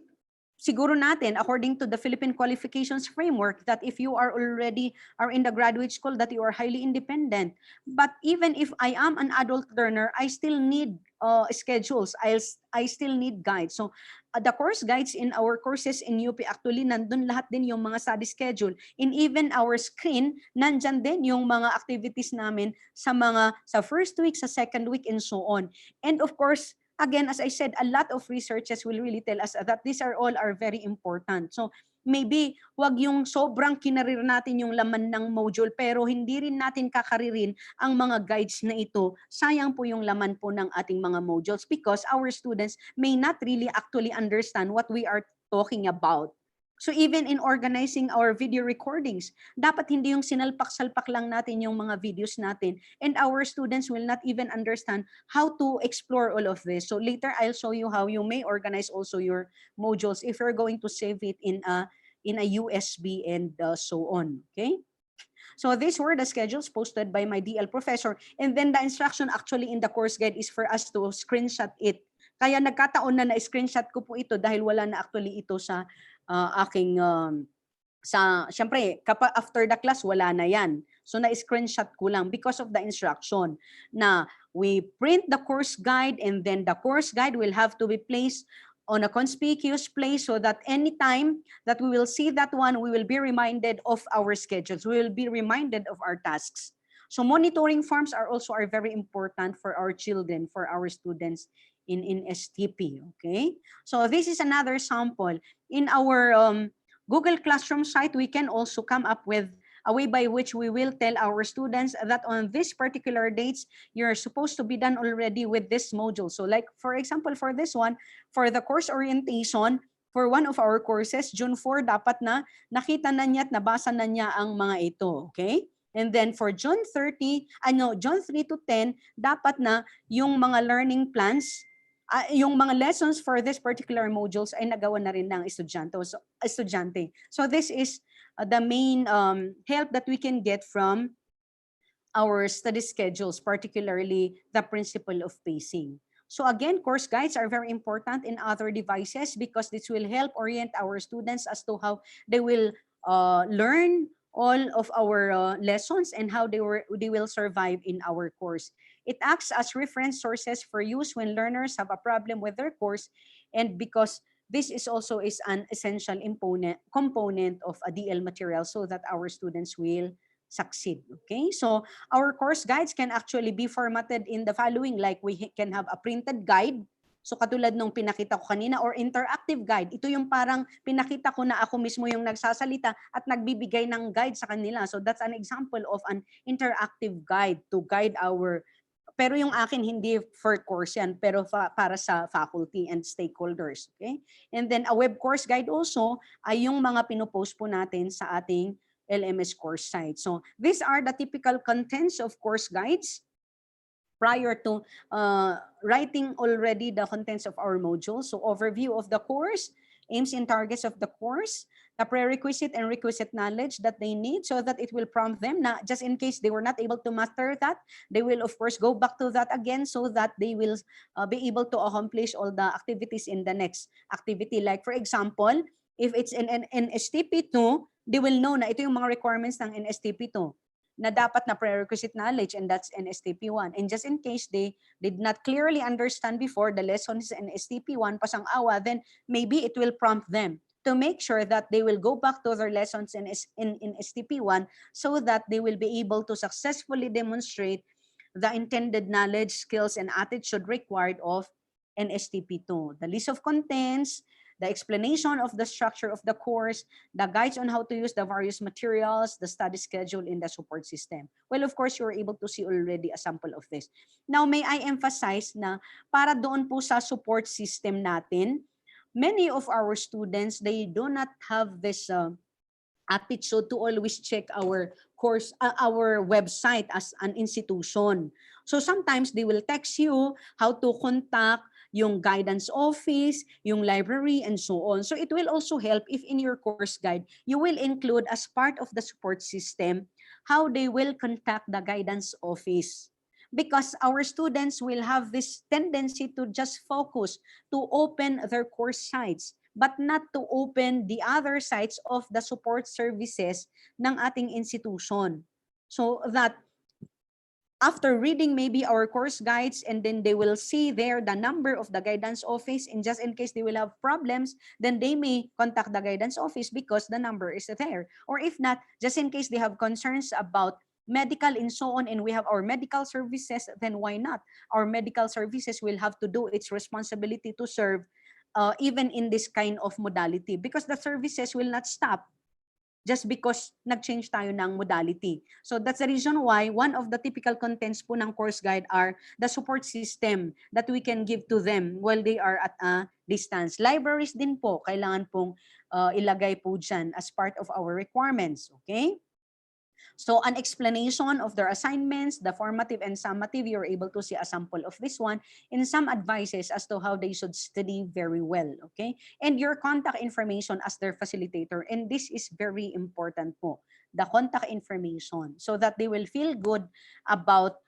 siguro natin, according to the Philippine Qualifications Framework, that if you are in the graduate school, that you are highly independent. But even if I am an adult learner, I still need schedules. I still need guides. So the course guides in our courses in UP, actually, nandun lahat din yung mga study schedule. In even our screen, nandyan din yung mga activities namin sa first week, sa second week, and so on. And of course, again, as I said, a lot of researches will really tell us that these are very important. So maybe wag yung sobrang kinarir natin yung laman ng module, pero hindi rin natin kakaririn ang mga guides na ito. Sayang po yung laman po ng ating mga modules because our students may not really actually understand what we are talking about. So even in organizing our video recordings, dapat hindi yung sinalpak-salpak lang natin yung mga videos natin, and our students will not even understand how to explore all of this. So later I'll show you how you may organize also your modules if you're going to save it in a USB and so on. Okay. So these were the schedules posted by my DL professor, and then the instruction actually in the course guide is for us to screenshot it. Kaya nagkataon na na-screenshot ko po ito dahil wala na actually ito sa aking syempre, kapag after the class, wala na yan. So, na-screenshot ko lang because of the instruction na we print the course guide and then the course guide will have to be placed on a conspicuous place so that anytime that we will see that one, we will be reminded of our schedules. We will be reminded of our tasks. So, monitoring forms are very important for our children, for our students in NSTP. Okay? So, this is another sample. In our Google Classroom site, we can also come up with a way by which we will tell our students that on this particular dates, you're supposed to be done already with this module. So like, for example, for this one, for the course orientation, for one of our courses, June 4, dapat na nakita na niya at nabasa na niya ang mga ito. Okay? And then for June 30, June 3 to 10, dapat na yung mga learning plans, yung mga lessons for this particular modules ay nagawa na rin ng estudyante. So this is the main help that we can get from our study schedules, particularly the principle of pacing. So again, course guides are very important in other devices because this will help orient our students as to how they will learn all of our lessons and how they will survive in our course. It acts as reference sources for use when learners have a problem with their course, and because this is also an essential component of a DL material so that our students will succeed. Okay, so our course guides can actually be formatted in the following, like we can have a printed guide. So katulad nung pinakita ko kanina, or interactive guide. Ito yung parang pinakita ko na ako mismo yung nagsasalita at nagbibigay ng guide sa kanila. So that's an example of an interactive guide to guide our. Pero yung akin hindi for course yan, pero para sa faculty and stakeholders. Okay? And then a web course guide also ay yung mga pinopost po natin sa ating LMS course site. So these are the typical contents of course guides prior to writing already the contents of our module. So overview of the course, aims and targets of the course, the prerequisite and requisite knowledge that they need so that it will prompt them na just in case they were not able to master that, they will of course go back to that again so that they will be able to accomplish all the activities in the next activity. Like for example, if it's in NSTP2, they will know na ito yung mga requirements ng NSTP2 na dapat na prerequisite knowledge, and that's NSTP1. And just in case they did not clearly understand before the lessons in NSTP1 pasang-awa, then maybe it will prompt them to make sure that they will go back to their lessons in STP1 so that they will be able to successfully demonstrate the intended knowledge, skills, and attitude required of NSTP2. The list of contents, the explanation of the structure of the course, the guides on how to use the various materials, the study schedule, in the support system. Well, of course, you're able to see already a sample of this. Now, may I emphasize na para doon po sa support system natin, many of our students, they do not have this attitude to always check our course, our website as an institution. So sometimes they will text you how to contact yung guidance office, yung library, and so on. So it will also help if in your course guide, you will include as part of the support system, how they will contact the guidance office. Because our students will have this tendency to just focus to open their course sites, but not to open the other sites of the support services ng ating institution. So that after reading maybe our course guides, and then they will see there the number of the guidance office, and just in case they will have problems, then they may contact the guidance office because the number is there. Or if not, just in case they have concerns about medical and so on, and we have our medical services, then why not? Our medical services will have to do its responsibility to serve even in this kind of modality, because the services will not stop just because nag-change tayo ng modality. So that's the reason why one of the typical contents po ng course guide are the support system that we can give to them while they are at a distance. Libraries din po, kailangan pong ilagay po dyan as part of our requirements, okay? So an explanation of their assignments, the formative and summative, you're able to see a sample of this one, and some advices as to how they should study very well, okay? And your contact information as their facilitator, and this is very important po, the contact information, so that they will feel good about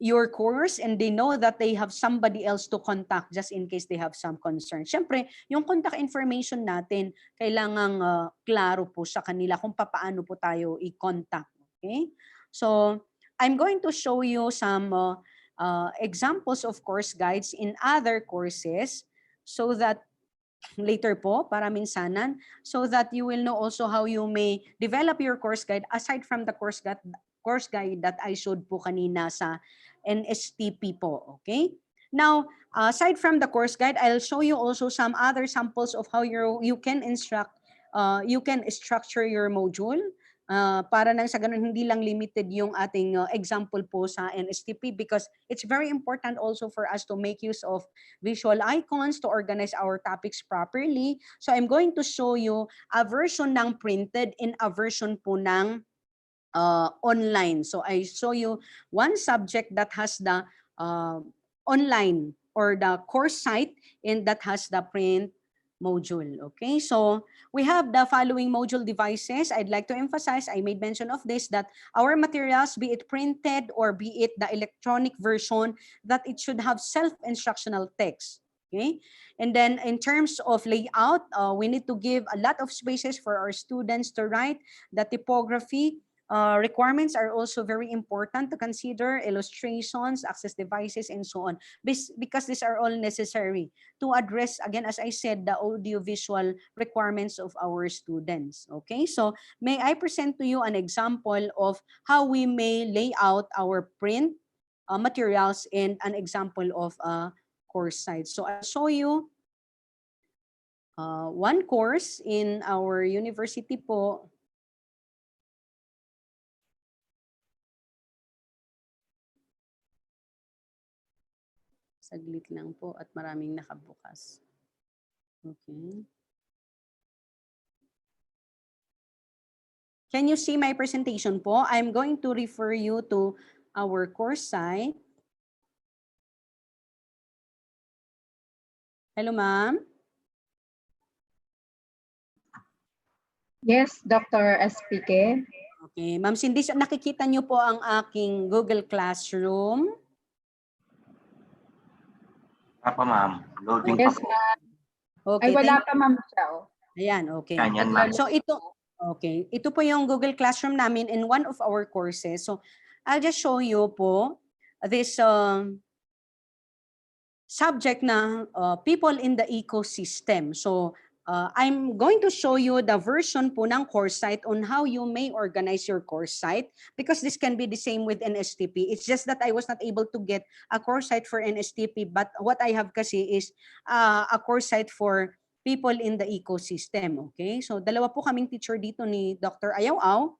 your course and they know that they have somebody else to contact just in case they have some concern. Siyempre, yung contact information natin, kailangang klaro po sa kanila kung paano po tayo i-contact. Okay? So, I'm going to show you some examples of course guides in other courses so that later po, para minsanan, so that you will know also how you may develop your course guide aside from the course guide that I showed po kanina sa NSTP po, okay? Now, aside from the course guide, I'll show you also some other samples of how you can structure your module. Para nang sa ganun, hindi lang limited yung ating example po sa NSTP because it's very important also for us to make use of visual icons to organize our topics properly. So I'm going to show you a version ng printed and a version po ng online. So I show you one subject that has the online or the course site and that has the print module. Okay, so we have the following module devices. I'd like to emphasize, I made mention of this, that our materials, be it printed or be it the electronic version, that it should have self-instructional text. Okay, and then in terms of layout, we need to give a lot of spaces for our students to write. The typography requirements are also very important to consider, illustrations, access devices, and so on, because these are all necessary to address, again, as I said, the audiovisual requirements of our students. Okay, so may I present to you an example of how we may lay out our print materials and an example of a course site. So I'll show you one course in our university po. Saglit lang po at maraming nakabukas. Okay. Can you see my presentation po? I'm going to refer you to our course site. Hello, ma'am. Yes, Dr. SPK. Okay, ma'am Cindy, nakikita niyo po ang aking Google Classroom. Apa ma'am, loading Yes, pa po. ma'am. Okay, Ay, wala pa, ma'am, siya. Ayan, okay. Yan, ma'am. So ito po yung Google Classroom namin in one of our courses. So I'll just show you po this subject na people in the ecosystem. So I'm going to show you the version po ng course site on how you may organize your course site because this can be the same with NSTP. It's just that I was not able to get a course site for NSTP, but what I have kasi is a course site for people in the ecosystem. Okay, so dalawa po kaming teacher dito ni Dr. Ayaw.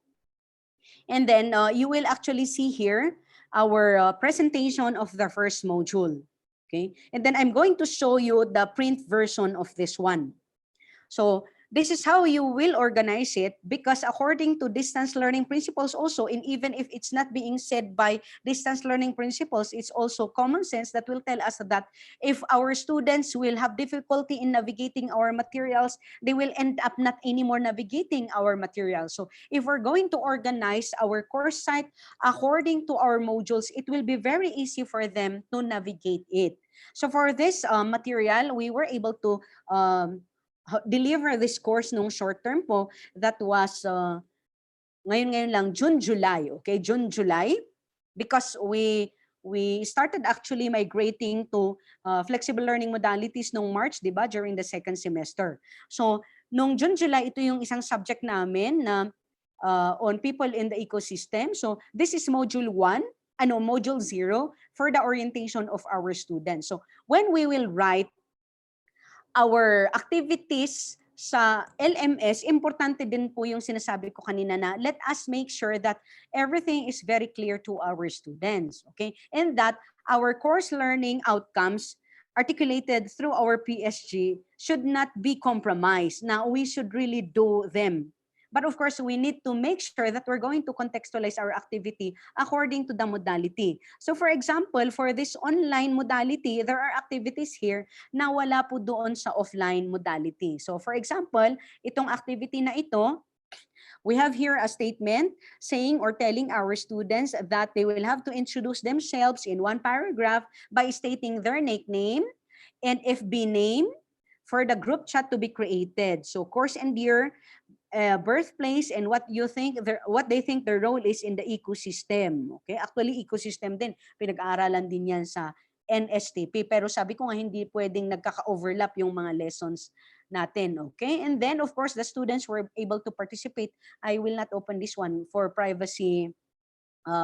And then you will actually see here our presentation of the first module. Okay, and then I'm going to show you the print version of this one. So this is how you will organize it because according to distance learning principles also, and even if it's not being said by distance learning principles, it's also common sense that will tell us that if our students will have difficulty in navigating our materials, they will end up not anymore navigating our materials. So if we're going to organize our course site according to our modules, it will be very easy for them to navigate it. So for this material, we were able to deliver this course nung short term po that was ngayon lang June-July, okay, June-July, because we started actually migrating to flexible learning modalities nung March, di ba, during the second semester. So nung June-July, ito yung isang subject namin na on people in the ecosystem. So this is module 1, module 0 for the orientation of our students. So when we will write our activities sa LMS, importante din po yung sinasabi ko kanina na let us make sure that everything is very clear to our students, okay? And that our course learning outcomes articulated through our PSG should not be compromised. Now, we should really do them But of course, we need to make sure that we're going to contextualize our activity according to the modality. So for example, for this online modality, there are activities here na wala po doon sa offline modality. So for example, itong activity na ito, we have here a statement saying or telling our students that they will have to introduce themselves in one paragraph by stating their nickname and FB name for the group chat to be created. So course and year, birthplace, and what they think their role is in the ecosystem. Okay? Actually, ecosystem din. Pinag-aaralan din yan sa NSTP. Pero sabi ko nga, hindi pwedeng nagkaka-overlap yung mga lessons natin. Okay? And then, of course, the students were able to participate. I will not open this one for privacy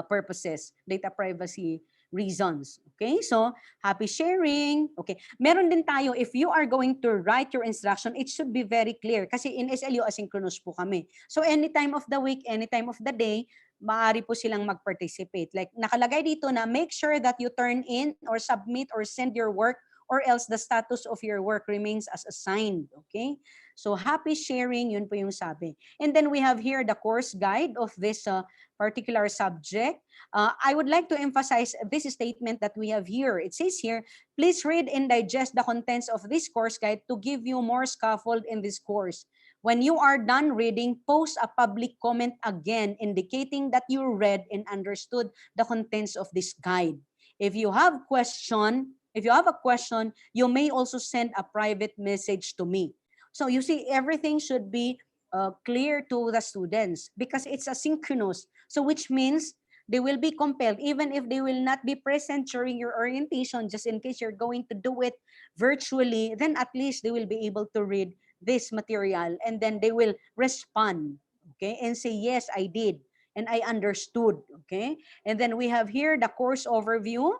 purposes, data privacy reasons. Okay, so happy sharing. Okay, meron din tayo, if you are going to write your instruction, it should be very clear kasi in SLU asynchronous po kami. So any time of the week, any time of the day, maaari po silang mag-participate. Like nakalagay dito na make sure that you turn in or submit or send your work or else the status of your work remains as assigned. Okay, so happy sharing, yun po yung sabi. And then we have here the course guide of this particular subject. I would like to emphasize this statement that we have here. It says here, please read and digest the contents of this course guide to give you more scaffold in this course. When you are done reading, post a public comment again indicating that you read and understood the contents of this guide. If you have a question, you may also send a private message to me. So you see, everything should be clear to the students because it's asynchronous. So which means they will be compelled, even if they will not be present during your orientation, just in case you're going to do it virtually, then at least they will be able to read this material and then they will respond, okay, and say, yes, I did, and I understood, okay? And then we have here the course overview.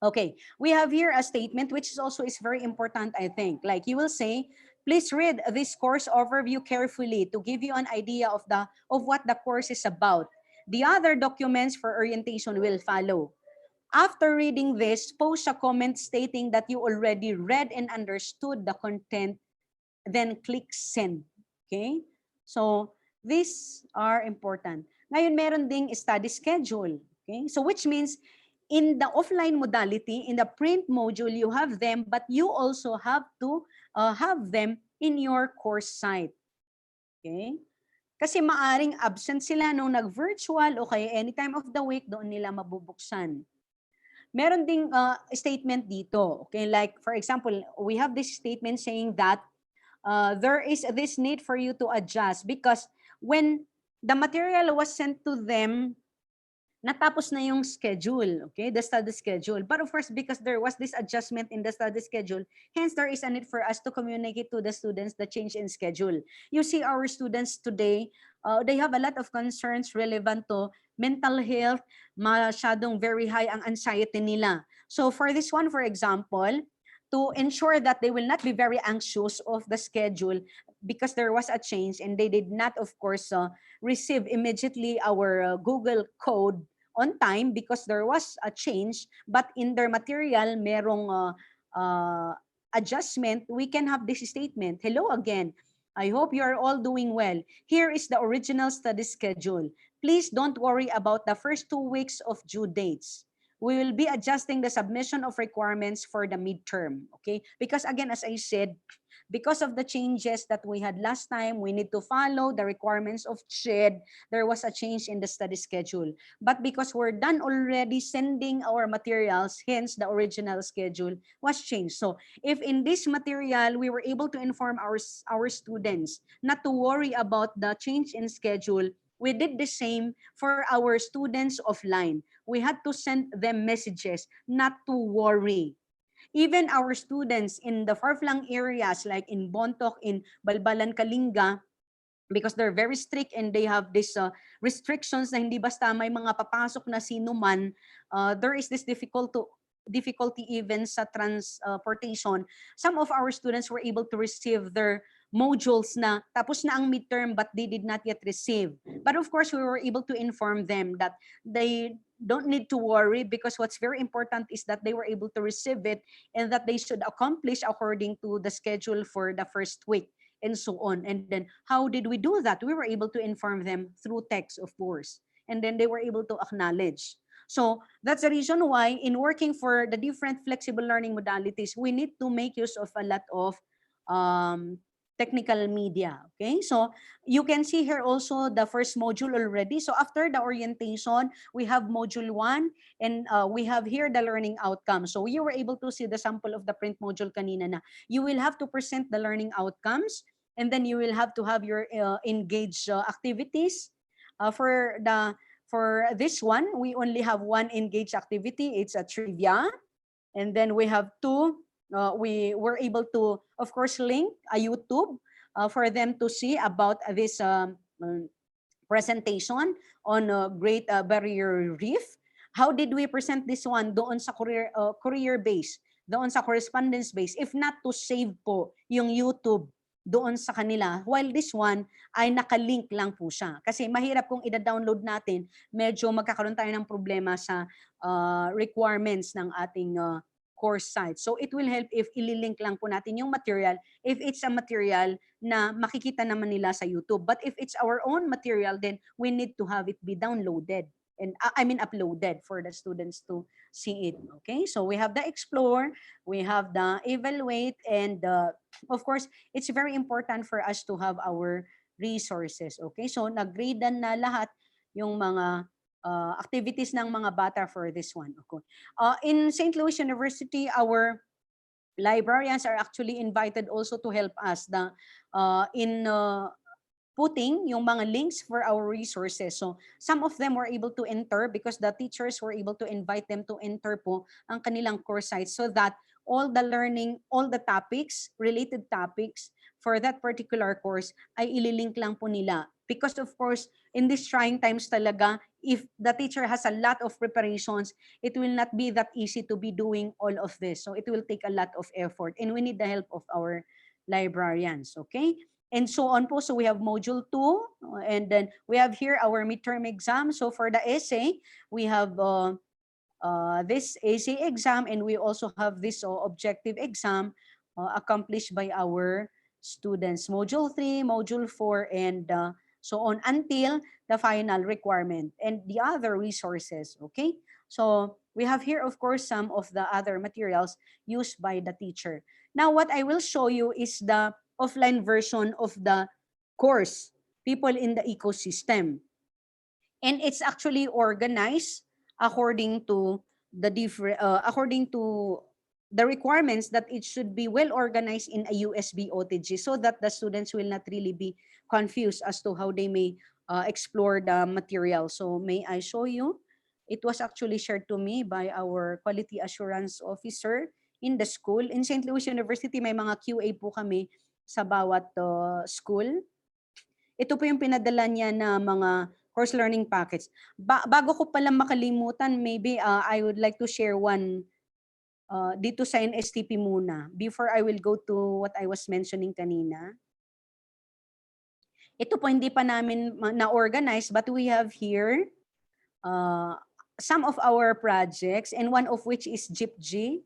Okay, we have here a statement which is also very important, I think. Like you will say, please read this course overview carefully to give you an idea of what the course is about. The other documents for orientation will follow. After reading this, post a comment stating that you already read and understood the content, then click send. Okay? So, these are important. Ngayon, meron ding study schedule. Okay? So, which means, in the offline modality, in the print module, you have them, but you also have to have them in your course site. Okay? Kasi maaring absent sila nung nag-virtual o kaya anytime of the week, doon nila mabubuksan. Meron ding statement dito. Okay? Like, for example, we have this statement saying that there is this need for you to adjust because when the material was sent to them, natapos na yung schedule, okay, the study schedule. But of course, because there was this adjustment in the study schedule, hence there is a need for us to communicate to the students the change in schedule. You see our students today, they have a lot of concerns relevant to mental health, masyadong very high ang anxiety nila. So for this one, for example, to ensure that they will not be very anxious of the schedule because there was a change and they did not, of course, receive immediately our Google code on time because there was a change, but in their material, merong adjustment, we can have this statement. Hello again. I hope you are all doing well. Here is the original study schedule. Please don't worry about the first 2 weeks of due dates. We will be adjusting the submission of requirements for the midterm, okay? Because again, as I said, because of the changes that we had last time, we need to follow the requirements of CHED. There was a change in the study schedule. But because we're done already sending our materials, hence the original schedule was changed. So if in this material, we were able to inform our students not to worry about the change in schedule, we did the same for our students offline. We had to send them messages not to worry. Even our students in the far-flung areas like in Bontoc, in Balbalan, Kalinga, because they're very strict and they have these restrictions na hindi basta may mga papasok na sino man, there is this difficulty even sa transportation. Some of our students were able to receive their modules na tapos na ang midterm but they did not yet receive. But of course, we were able to inform them that they don't need to worry because what's very important is that they were able to receive it and that they should accomplish according to the schedule for the first week. and so on. And then how did we do that? We were able to inform them through text, of course. And then they were able to acknowledge. So that's the reason why in working for the different flexible learning modalities, we need to make use of a lot of technical media. Okay, so you can see here also the first module already. So after the orientation, we have module 1 and we have here the learning outcome. So you were able to see the sample of the print module kanina na. You will have to present the learning outcomes and then you will have to have your engaged activities. For this one, we only have one engaged activity. It's a trivia. And then we have two. We were able to, of course, link a YouTube for them to see about this presentation on Great Barrier Reef. How did we present this one? Doon sa career base, doon sa correspondence base, if not to save po yung YouTube doon sa kanila. While this one ay nakalink lang po siya. Kasi mahirap kung ida-download natin, medyo magkakaroon tayo ng problema sa requirements ng ating course site. So it will help if ililink lang po natin yung material if it's a material na makikita naman nila sa YouTube. But if it's our own material, then we need to have it be downloaded and uploaded for the students to see it. Okay, so we have the explore, we have the evaluate, and of course, it's very important for us to have our resources. Okay, so nag-gradean na lahat yung mga activities ng mga bata for this one. Okay. In St. Louis University, our librarians are actually invited also to help us in putting yung mga links for our resources. So some of them were able to enter because the teachers were able to invite them to enter po ang kanilang course sites so that all the learning, all the topics, related topics for that particular course ay ililink lang po nila. Because of course, in these trying times talaga, if the teacher has a lot of preparations, it will not be that easy to be doing all of this. So it will take a lot of effort and we need the help of our librarians, okay? And so on po. So we have module 2 and then we have here our midterm exam. So for the essay, we have this essay exam and we also have this objective exam accomplished by our students. Module 3, module 4, and so on until the final requirement and the other resources, okay? So we have here, of course, some of the other materials used by the teacher. Now, what I will show you is the offline version of the course, People in the Ecosystem. And it's actually organized according to the requirements that it should be well organized in a USB OTG so that the students will not really be confused as to how they may explore the material. So may I show you? It was actually shared to me by our quality assurance officer in the school. In St. Louis University, may mga QA po kami sa bawat school. Ito po yung pinadala niya na mga course learning packets. Bago ko pala makalimutan, maybe I would like to share one dito sa NSTP muna before I will go to what I was mentioning kanina. Ito po hindi pa namin na-organize but we have here some of our projects and one of which is GIPG.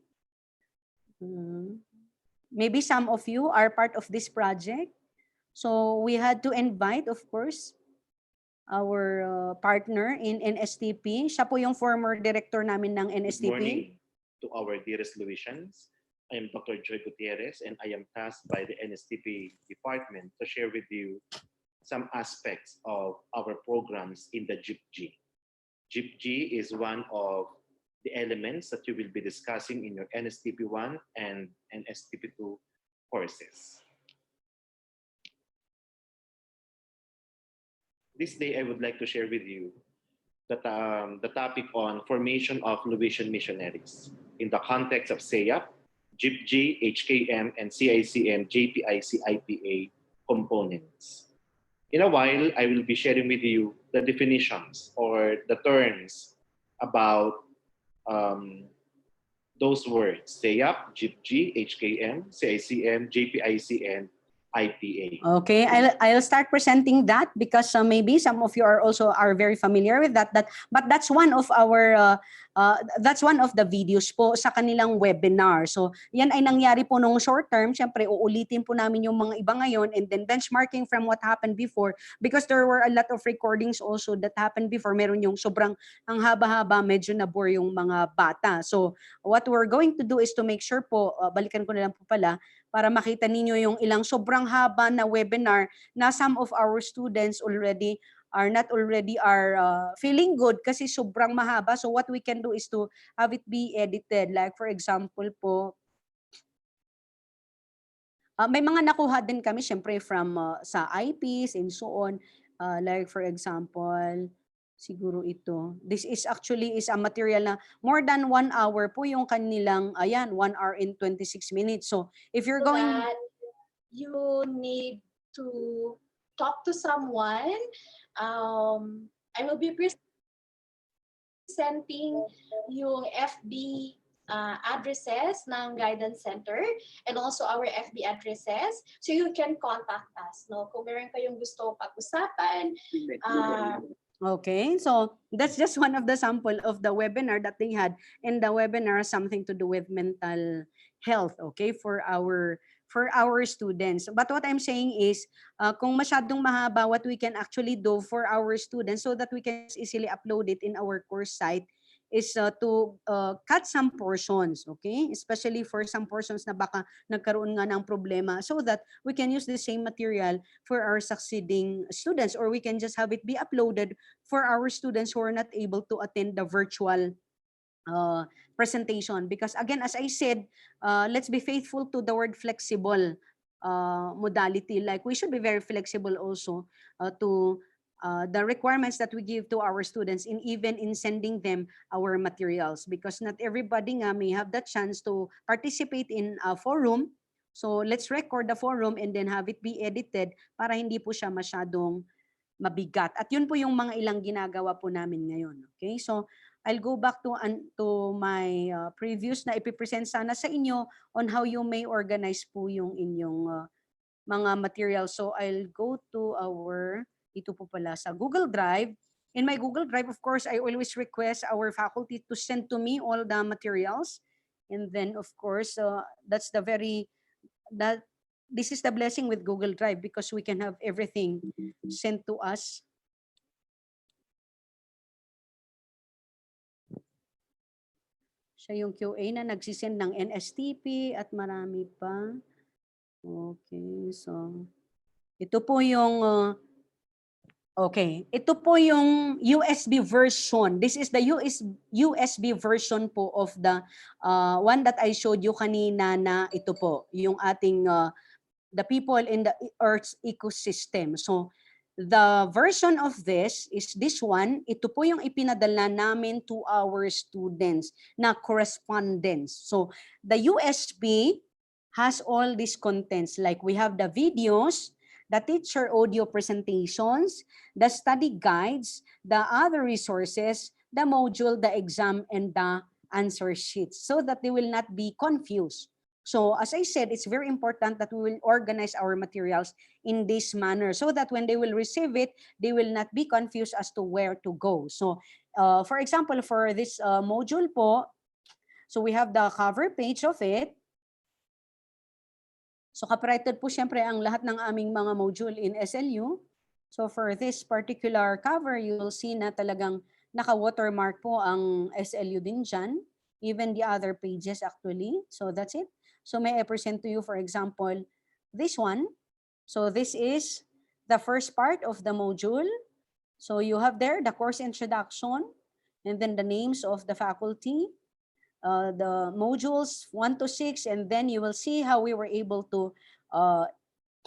Maybe some of you are part of this project. So we had to invite, of course, our partner in NSTP. Siya po yung former director namin ng NSTP. Good morning to our dearest Louisians. I am Dr. Joy Gutierrez and I am tasked by the NSTP department to share with you some aspects of our programs in the GIPG. GIPG is one of the elements that you will be discussing in your NSTP 1 and NSTP 2 courses. This day, I would like to share with you that, the topic on formation of Louisian missionaries in the context of SEAP, GIPG, HKM, and CICM, JPIC, IPA components. In a while, I will be sharing with you the definitions or the terms about those words, SEAP, GIPG, HKM, CICM, JPIC, and IPA. Okay, I'll start presenting that because maybe some of you are very familiar with that. But that's one of our that's one of the videos po sa kanilang webinar. So yan ay nangyari po nung short term. Siyempre uulitin po namin yung mga iba ngayon and then benchmarking from what happened before because there were a lot of recordings also that happened before. Meron yung sobrang ang haba-haba, medyo na-bore yung mga bata. So what we're going to do is to make sure po, balikan ko na lang po pala, para makita ninyo yung ilang sobrang haba na webinar na some of our students are feeling good kasi sobrang mahaba. So what we can do is to have it be edited. Like for example po, may mga nakuha din kami syempre from sa IPs and so on. Like for example, siguro ito. This is actually is a material na more than 1 hour po yung kanilang, ayan, 1 hour and 26 minutes. So if you're going... That you need to talk to someone. I will be presenting yung FB addresses ng Guidance Center and also our FB addresses so you can contact us. No? Kung meron kayong gusto pag-usapan, okay, so that's just one of the sample of the webinar that they had, and the webinar has something to do with mental health, okay, for our students. But what I'm saying is, kung masyadong mahaba, what we can actually do for our students so that we can easily upload it in our course site is to cut some portions, okay? Especially for some portions na baka nagkaroon nga ng problema so that we can use the same material for our succeeding students, or we can just have it be uploaded for our students who are not able to attend the virtual presentation. Because again, as I said, let's be faithful to the word flexible modality. Like we should be very flexible also to the requirements that we give to our students in even in sending them our materials, because not everybody nga may have the chance to participate in a forum. So let's record the forum and then have it be edited para hindi po siya masyadong mabigat. At yun po yung mga ilang ginagawa po namin ngayon. Okay, so I'll go back to my previous na ipipresent sana sa inyo on how you may organize po yung inyong mga materials. So I'll go to our, ito po pala sa Google Drive. In my Google Drive, of course, I always request our faculty to send to me all the materials. And then, of course, this is the blessing with Google Drive because we can have everything sent to us. Siya yung QA na nagsisend ng NSTP at marami pa. Okay, so ito po yung ito po yung USB version. This is the USB version po of the one that I showed you kanina na ito po, yung ating the people in the Earth's ecosystem. So the version of this is this one. Ito po yung ipinadala namin to our students na correspondence. So the USB has all these contents, like we have the videos, the teacher audio presentations, the study guides, the other resources, the module, the exam, and the answer sheets, so that they will not be confused. So as I said, it's very important that we will organize our materials in this manner so that when they will receive it, they will not be confused as to where to go. So for example, for this module po, so we have the cover page of it. So copyrighted po siyempre ang lahat ng aming mga module in SLU. So for this particular cover, you will see na talagang naka-watermark po ang SLU din dyan. Even the other pages actually. So that's it. So may I present to you, for example, this one. So this is the first part of the module. So you have there the course introduction and then the names of the faculty, the modules 1 to 6, and then you will see how we were able to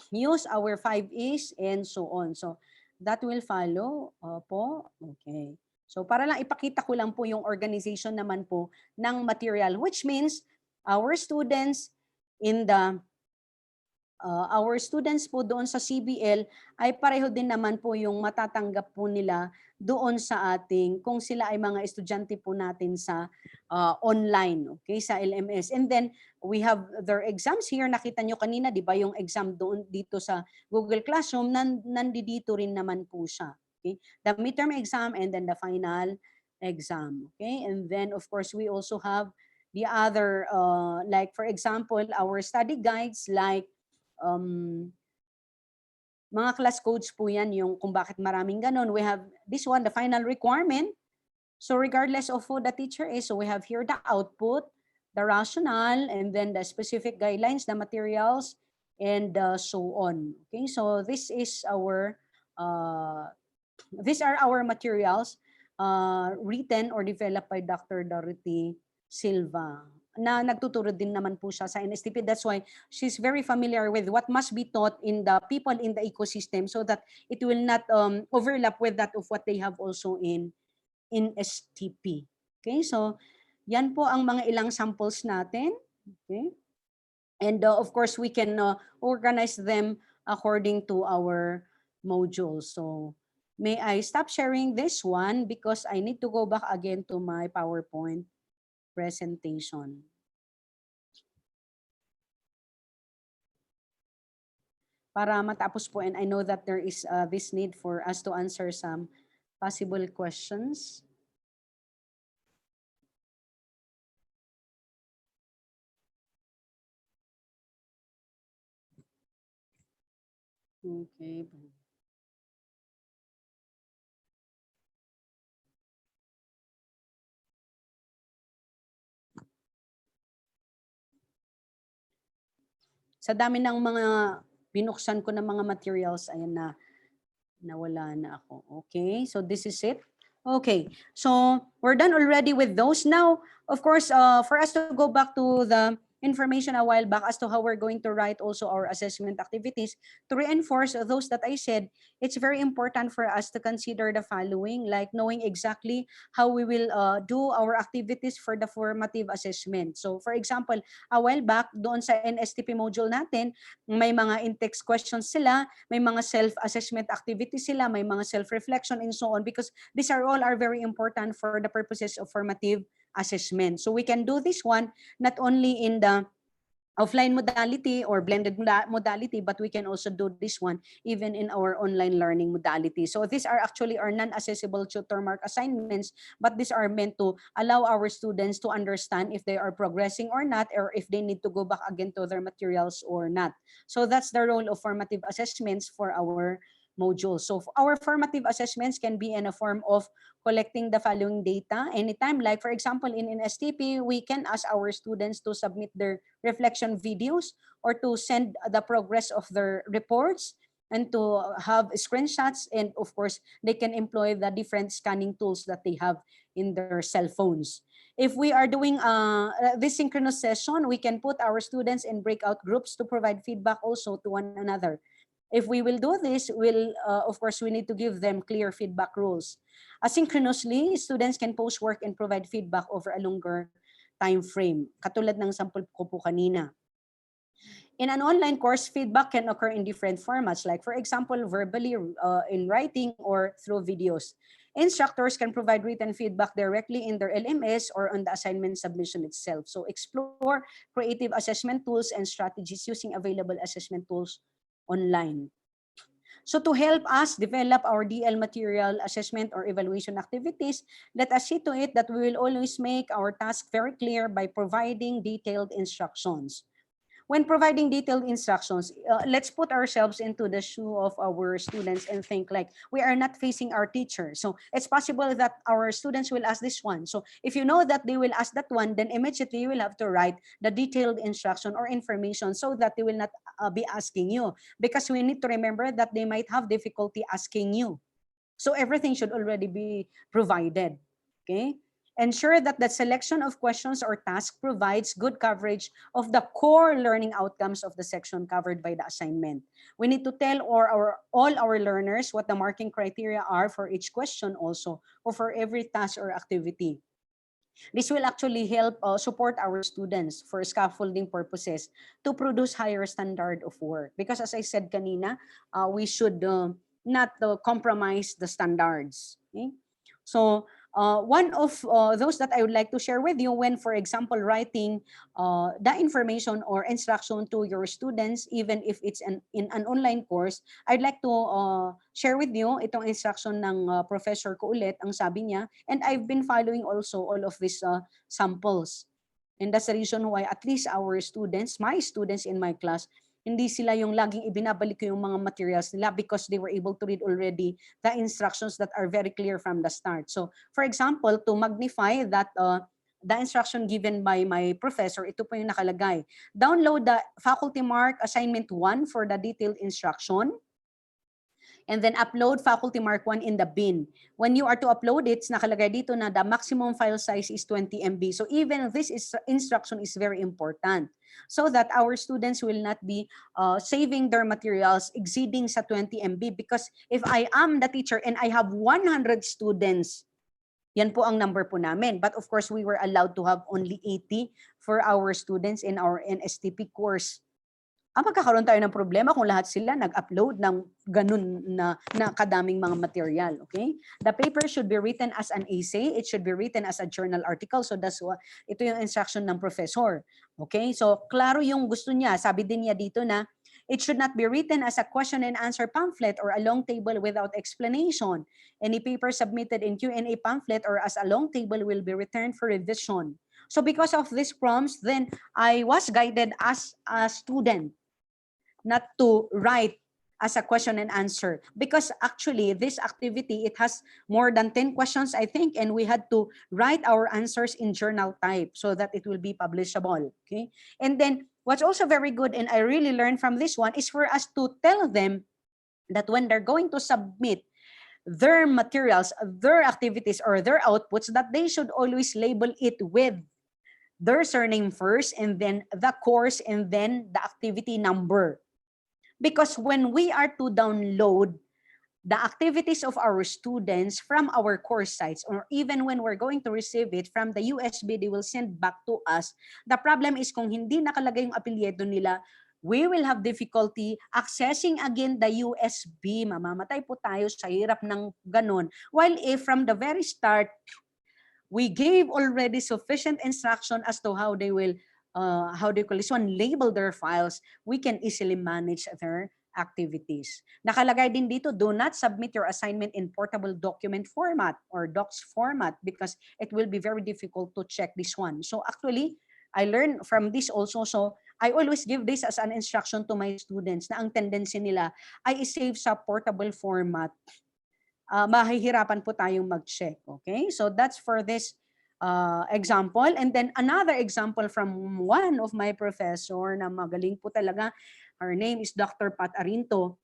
use our 5As and so on. So that will follow po. Okay. So para lang ipakita ko lang po yung organization naman po ng material, which means our students in the our students po doon sa CBL ay pareho din naman po yung matatanggap po nila doon sa ating, kung sila ay mga estudyante po natin sa online, okay, sa LMS. And then we have their exams here. Nakita nyo kanina, di ba, yung exam doon dito sa Google Classroom, nandito rin naman po siya. Okay? The midterm exam and then the final exam. Okay? And then of course we also have the other, like for example, our study guides, like mga class codes po yan, yung kung bakit maraming ganon. We have this one, the final requirement. So regardless of who the teacher is, so we have here the output, the rationale, and then the specific guidelines, the materials, and so on. Okay, so this is our, these are our materials written or developed by Dr. Dorothy Silva, na nagtuturo din naman po siya sa NSTP. That's why she's very familiar with what must be taught in the people in the ecosystem so that it will not overlap with that of what they have also in NSTP. Okay, so yan po ang mga ilang samples natin. Okay, and of course we can organize them according to our modules. So may I stop sharing this one because I need to go back again to my PowerPoint presentation. Para matapos po, and I know that there is this need for us to answer some possible questions. Okay. Sa dami ng mga binuksan ko ng mga materials, ayan na, nawala na ako. Okay, so this is it. Okay, so we're done already with those. Now, of course, for us to go back to the information a while back as to how we're going to write also our assessment activities, to reinforce those that I said, it's very important for us to consider the following, like knowing exactly how we will do our activities for the formative assessment. So for example, a while back, doon sa NSTP module natin, may mga in-text questions sila, may mga self-assessment activities sila, may mga self-reflection and so on, because these are all are very important for the purposes of formative assessment. So we can do this one not only in the offline modality or blended modality, but we can also do this one even in our online learning modality. So these are actually our non-accessible tutor mark assignments, but these are meant to allow our students to understand if they are progressing or not, or if they need to go back again to their materials or not. So that's the role of formative assessments for our modules. So our formative assessments can be in a form of collecting the following data anytime. Like for example, in NSTP, we can ask our students to submit their reflection videos or to send the progress of their reports and to have screenshots. And of course, they can employ the different scanning tools that they have in their cell phones. If we are doing this synchronous session, we can put our students in breakout groups to provide feedback also to one another. If we will do this, of course, we need to give them clear feedback rules. Asynchronously, students can post work and provide feedback over a longer time frame, katulad ng sample ko po kanina. In an online course, feedback can occur in different formats, like for example, verbally, in writing, or through videos. Instructors can provide written feedback directly in their LMS or on the assignment submission itself. So explore creative assessment tools and strategies using available assessment tools online. So to help us develop our DL material assessment or evaluation activities, let us see to it that we will always make our task very clear by providing detailed instructions. When providing detailed instructions, let's put ourselves into the shoe of our students and think like we are not facing our teacher. So it's possible that our students will ask this one. So if you know that they will ask that one, then immediately you will have to write the detailed instruction or information so that they will not be asking you. Because we need to remember that they might have difficulty asking you. So everything should already be provided. Okay? Ensure that the selection of questions or tasks provides good coverage of the core learning outcomes of the section covered by the assignment. We need to tell all our learners what the marking criteria are for each question also, or for every task or activity. This will actually help support our students for scaffolding purposes to produce higher standard of work. Because as I said kanina, we should not compromise the standards. Okay? So one of those that I would like to share with you when, for example, writing the information or instruction to your students, even if it's in an online course, I'd like to share with you itong instruction ng professor ko ulit, ang sabi niya, and I've been following also all of these samples. And that's the reason why at least our students, my students in my class, hindi sila yung laging ibinabalik ko yung mga materials nila because they were able to read already the instructions that are very clear from the start. So, for example, to magnify that the instruction given by my professor, ito po yung nakalagay. Download the faculty mark assignment 1 for the detailed instruction. And then upload faculty mark 1 in the bin. When you are to upload it, nakalagay dito na the maximum file size is 20 MB. So even this instruction is very important so that our students will not be saving their materials exceeding sa 20 MB, because if I am the teacher and I have 100 students, yan po ang number po namin. But of course, we were allowed to have only 80 for our students in our NSTP course. Magkakaroon tayo ng problema kung lahat sila nag-upload ng ganun na kadaming mga material. Okay? The paper should be written as an essay. It should be written as a journal article. So that's what, ito yung instruction ng professor. Okay? So klaro yung gusto niya. Sabi din niya dito na it should not be written as a question and answer pamphlet or a long table without explanation. Any paper submitted in Q&A pamphlet or as a long table will be returned for revision. So because of these prompts, then I was guided as a student not to write as a question and answer, because actually this activity, it has more than 10 questions, I think, and we had to write our answers in journal type so that it will be publishable. Okay, and then what's also very good, and I really learned from this one, is for us to tell them that when they're going to submit their materials, their activities, or their outputs, that they should always label it with their surname first, and then the course, and then the activity number. Because when we are to download the activities of our students from our course sites, or even when we're going to receive it from the USB, they will send back to us. The problem is kung hindi nakalagay yung apelyido nila, we will have difficulty accessing again the USB. Mamamatay po tayo sa hirap ng ganun. While if from the very start, we gave already sufficient instruction as to how they will how do you call this one, label their files, we can easily manage their activities. Nakalagay din dito, do not submit your assignment in portable document format or docs format because it will be very difficult to check this one. So actually, I learned from this also. So I always give this as an instruction to my students na ang tendency nila ay i-save sa portable format. Mahihirapan po tayong mag-check. Okay? So that's for this example. And then another example from one of my professor na magaling po talaga. Her name is Dr. Pat Arinto.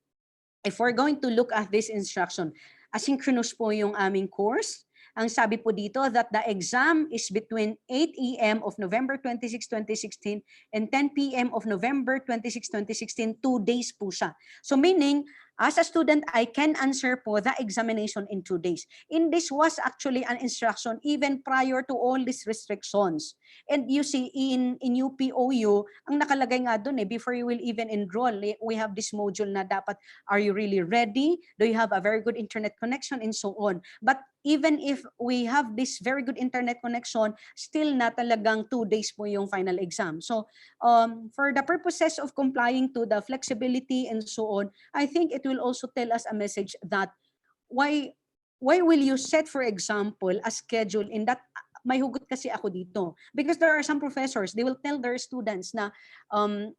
If we're going to look at this instruction, asynchronous po yung aming course. Ang sabi po dito that the exam is between 8 a.m. of November 26, 2016 and 10 p.m. of November 26, 2016, 2 days po siya. So meaning, as a student, I can answer po the examination in 2 days. And this was actually an instruction even prior to all these restrictions. And you see, in UPOU, ang nakalagay nga doon before you will even enroll, we have this module na dapat, are you really ready? Do you have a very good internet connection? And so on. But even if we have this very good internet connection, still na talagang 2 days po yung final exam. So for the purposes of complying to the flexibility and so on, I think it will also tell us a message that why will you set, for example, a schedule in that. May hugot kasi ako dito. Because there are some professors, they will tell their students na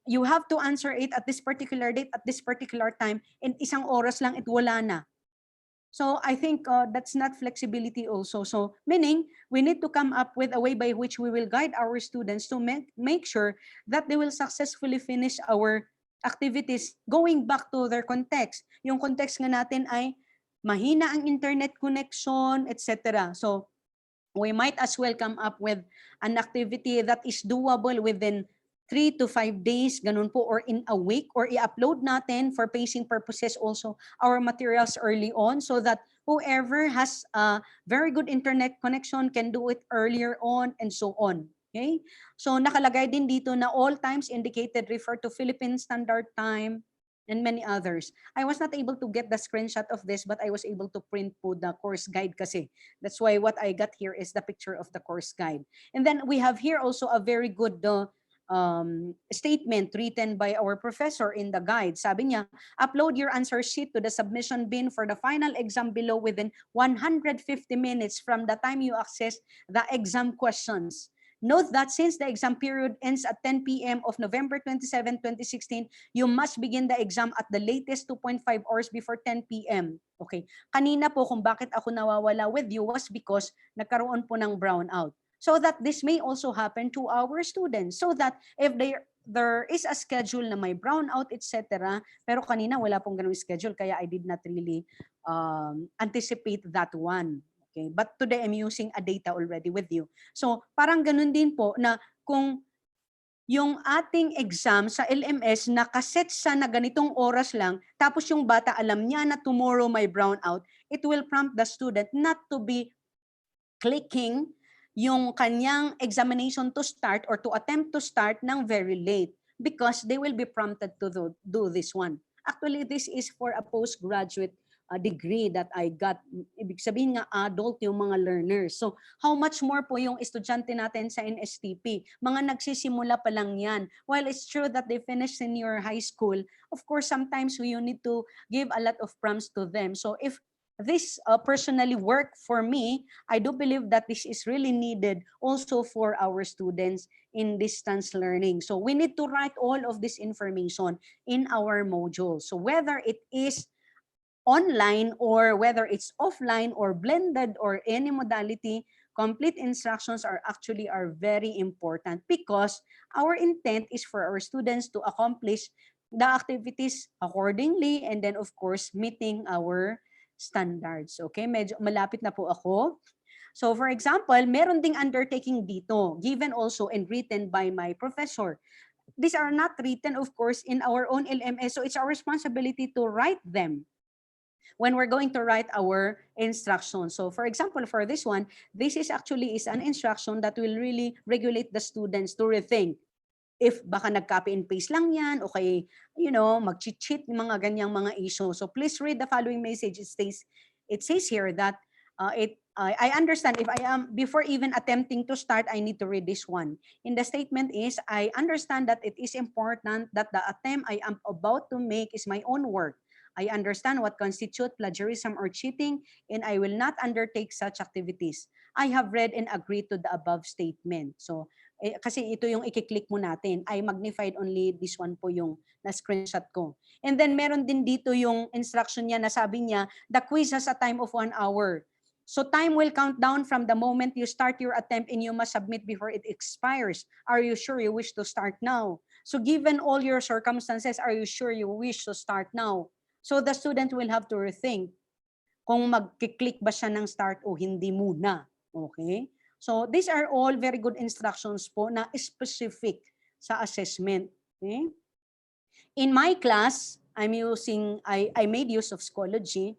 you have to answer it at this particular date, at this particular time, and isang oras lang, it wala na. So I think that's not flexibility also. So meaning, we need to come up with a way by which we will guide our students to make sure that they will successfully finish our activities going back to their context. Yung context nga natin ay mahina ang internet connection, etc. So we might as well come up with an activity that is doable within 3 to 5 days, ganun po, or in a week, or i-upload natin for pacing purposes also our materials early on so that Whoever has a very good internet connection can do it earlier on and so on. Okay? So nakalagay din dito na all times indicated refer to Philippine Standard Time and many others. I was not able to get the screenshot of this, but I was able to print po the course guide kasi. That's why what I got here is the picture of the course guide. And then we have here also a very good statement written by our professor in the guide. Sabi niya, upload your answer sheet to the submission bin for the final exam below within 150 minutes from the time you access the exam questions. Note that since the exam period ends at 10 p.m. of November 27, 2016, you must begin the exam at the latest 2.5 hours before 10 p.m. Okay. Kanina po kung bakit ako nawawala with you was because nagkaroon po ng brownout. So that this may also happen to our students. So that if there is a schedule na may brownout, etc. Pero kanina wala pong ganung schedule kaya I did not really anticipate that one. Okay, but today I'm using a data already with you. So parang ganun din po na kung yung ating exam sa LMS nakaset sa na ganitong oras lang, tapos yung bata alam niya na tomorrow may brownout, it will prompt the student not to be clicking yung kanyang examination to start or to attempt to start ng very late because they will be prompted to do this one. Actually, this is for a postgraduate degree that I got. Ibig sabihin nga adult yung mga learners. So how much more po yung estudyante natin sa NSTP? Mga nagsisimula pa lang yan. While it's true that they finish senior high school, of course, sometimes you need to give a lot of prompts to them. So if this personally work for me, I do believe that this is really needed also for our students in distance learning. So we need to write all of this information in our module. So whether it is online or whether it's offline or blended or any modality, complete instructions are very important because our intent is for our students to accomplish the activities accordingly and then of course meeting our standards. Okay, medyo malapit na po ako. So for example, meron ding undertaking dito, given also and written by my professor. These are not written, of course, in our own LMS, so it's our responsibility to write them when we're going to write our instruction. So for example, for this one, this is actually an instruction that will really regulate the students to rethink. If baka nag-copy and paste lang yan, okay, mag-cheat, mga ganyang mga issue. So please read the following message. It says here that I understand if I am, before even attempting to start, I need to read this one. In the statement is, I understand that it is important that the attempt I am about to make is my own work. I understand what constitutes plagiarism or cheating, and I will not undertake such activities. I have read and agreed to the above statement. So, kasi ito yung i-click mo natin. I magnified only this one po yung na-screenshot ko. And then meron din dito yung instruction niya na sabi niya, the quiz has a time of 1 hour. So time will count down from the moment you start your attempt and you must submit before it expires. Are you sure you wish to start now? So given all your circumstances, are you sure you wish to start now? So the student will have to rethink kung mag-click ba siya ng start o hindi muna. Okay? So these are all very good instructions po na specific sa assessment. Okay? In my class, I made use of Schoology.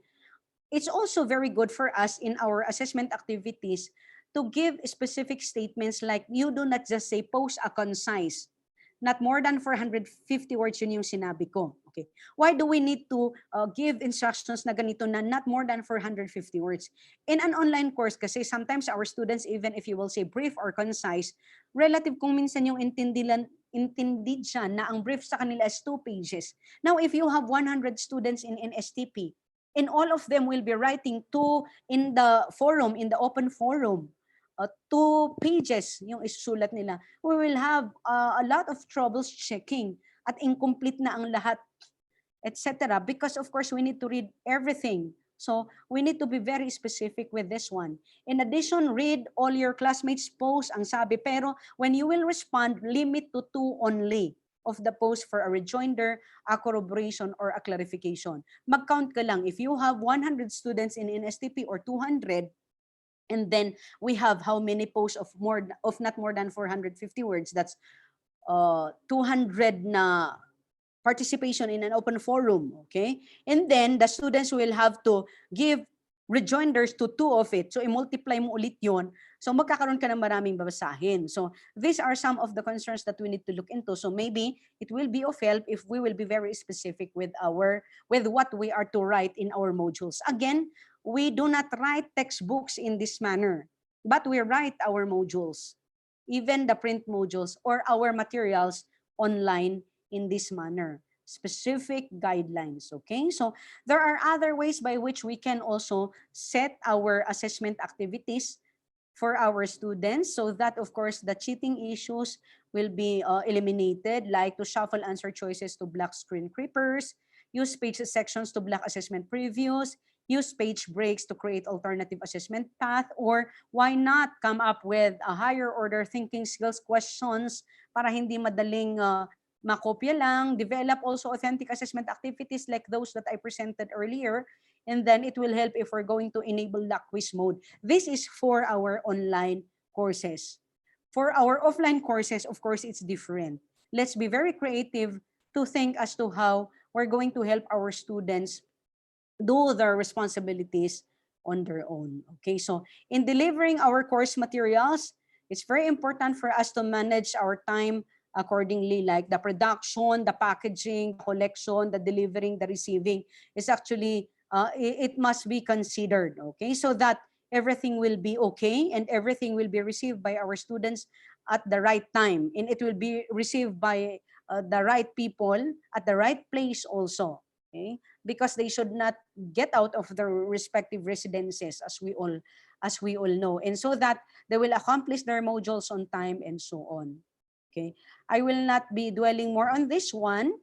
It's also very good for us in our assessment activities to give specific statements like you do not just say post a concise. Not more than 450 words yun yung sinabi ko. Okay. Why do we need to give instructions na ganito na not more than 450 words? In an online course kasi sometimes our students, even if you will say brief or concise, relative kung minsan yung intindi siya na ang brief sa kanila is 2 pages. Now, if you have 100 students in NSTP, and all of them will be writing 2 in the forum, in the open forum, 2 pages yung isusulat nila, we will have a lot of troubles checking at incomplete na ang lahat, etc. Because of course, we need to read everything. So we need to be very specific with this one. In addition, read all your classmates' posts, ang sabi, pero when you will respond, limit to 2 only of the post for a rejoinder, a corroboration, or a clarification. Mag-count ka lang. If you have 100 students in NSTP or 200, and then we have how many posts of not more than 450 words, that's 200 na participation in an open forum, okay? And then the students will have to give rejoinders to 2 of it. So i-multiply mo ulit yun. So magkakaroon ka ng maraming babasahin. So these are some of the concerns that we need to look into. So maybe it will be of help if we will be very specific with what we are to write in our modules. Again, we do not write textbooks in this manner, but we write our modules, even the print modules or our materials online in this manner. Specific guidelines, okay? So there are other ways by which we can also set our assessment activities for our students so that, of course, the cheating issues will be eliminated, like to shuffle answer choices to block screen creepers, use page sections to block assessment previews, use page breaks to create alternative assessment path, or why not come up with a higher order thinking skills questions para hindi madaling makopya lang, develop also authentic assessment activities like those that I presented earlier, and then it will help if we're going to enable the quiz mode. This is for our online courses. For our offline courses, of course, it's different. Let's be very creative to think as to how we're going to help our students do their responsibilities on their own. Okay, so in delivering our course materials, it's very important for us to manage our time accordingly, like the production, the packaging, the collection, the delivering, the receiving is actually, it must be considered, okay? So that everything will be okay and everything will be received by our students at the right time, and it will be received by the right people at the right place also, okay? Because they should not get out of their respective residences, as we all know, and so that they will accomplish their modules on time and so on. Okay, I will not be dwelling more on this one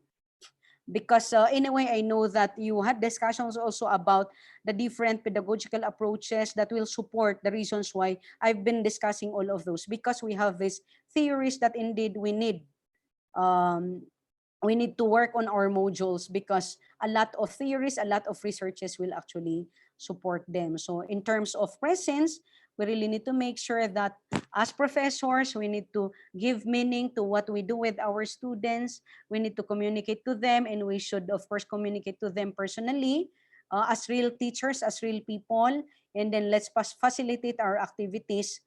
because anyway, I know that you had discussions also about the different pedagogical approaches that will support the reasons why I've been discussing all of those, because we have these theories that indeed we need to work on our modules, because a lot of theories, a lot of researches will actually support them. So in terms of presence, we really need to make sure that as professors, we need to give meaning to what we do with our students. We need to communicate to them, and we should, of course, communicate to them personally as real teachers, as real people. And then let's facilitate our activities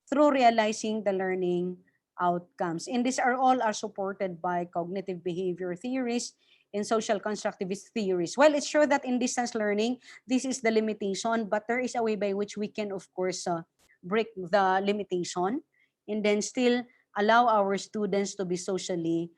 through realizing the learning outcomes. And these are supported by cognitive behavior theories and social constructivist theories. Well, it's true that in distance learning, this is the limitation, but there is a way by which we can, of course, break the limitation and then still allow our students to be socially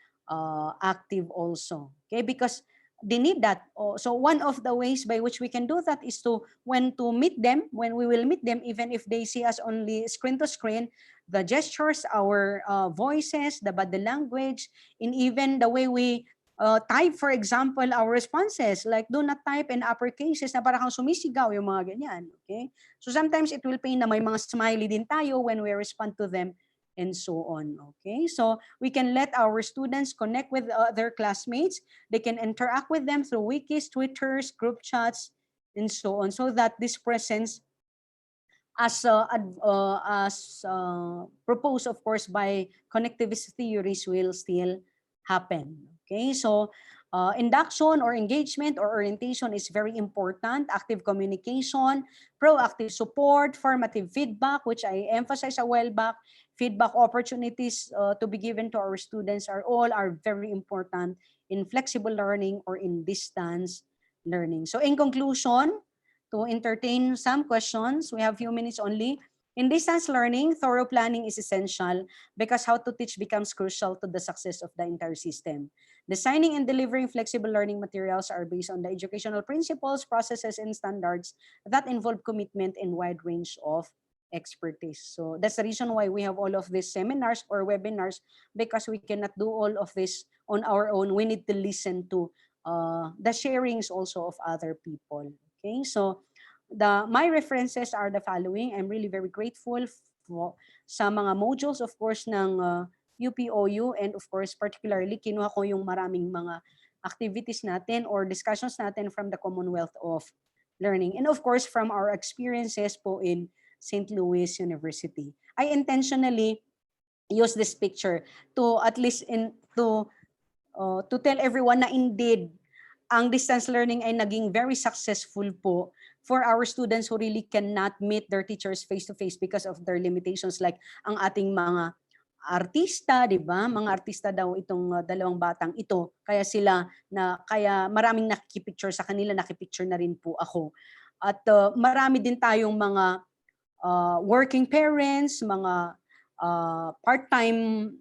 active also. Okay, because they need that. So one of the ways by which we can do that is when we will meet them, even if they see us only screen to screen, the gestures, our voices, the body language, and even the way we type, for example, our responses, like do not type in upper cases na parang sumisigaw yung mga ganyan. Okay? So sometimes it will pain na may mga smiley din tayo when we respond to them and so on. Okay? So we can let our students connect with their classmates. They can interact with them through wikis, Twitters, group chats, and so on, so that this presence, as proposed, of course, by connectivist theories, will still happen. Okay, so induction or engagement or orientation is very important. Active communication, proactive support, formative feedback, which I emphasized a while back, feedback opportunities to be given to our students are very important in flexible learning or in distance learning. So in conclusion, to entertain some questions, we have few minutes only. In distance learning, thorough planning is essential because how to teach becomes crucial to the success of the entire system. Designing and delivering flexible learning materials are based on the educational principles, processes, and standards that involve commitment and wide range of expertise. So that's the reason why we have all of these seminars or webinars, because we cannot do all of this on our own. We need to listen to the sharings also of other people. Okay, so my references are the following. I'm really very grateful sa mga modules, of course, ng UPOU, and of course, particularly, kinuha ko yung maraming mga activities natin or discussions natin from the Commonwealth of Learning. And of course, from our experiences po in St. Louis University. I intentionally use this picture to at least to tell everyone na indeed, ang distance learning ay naging very successful po for our students who really cannot meet their teachers face-to-face because of their limitations, like ang ating mga artista, 'di ba? Mga artista daw itong dalawang batang ito. Kaya maraming nakikipicture sa kanila, nakipicture na rin po ako. At marami din tayong mga working parents, mga part-time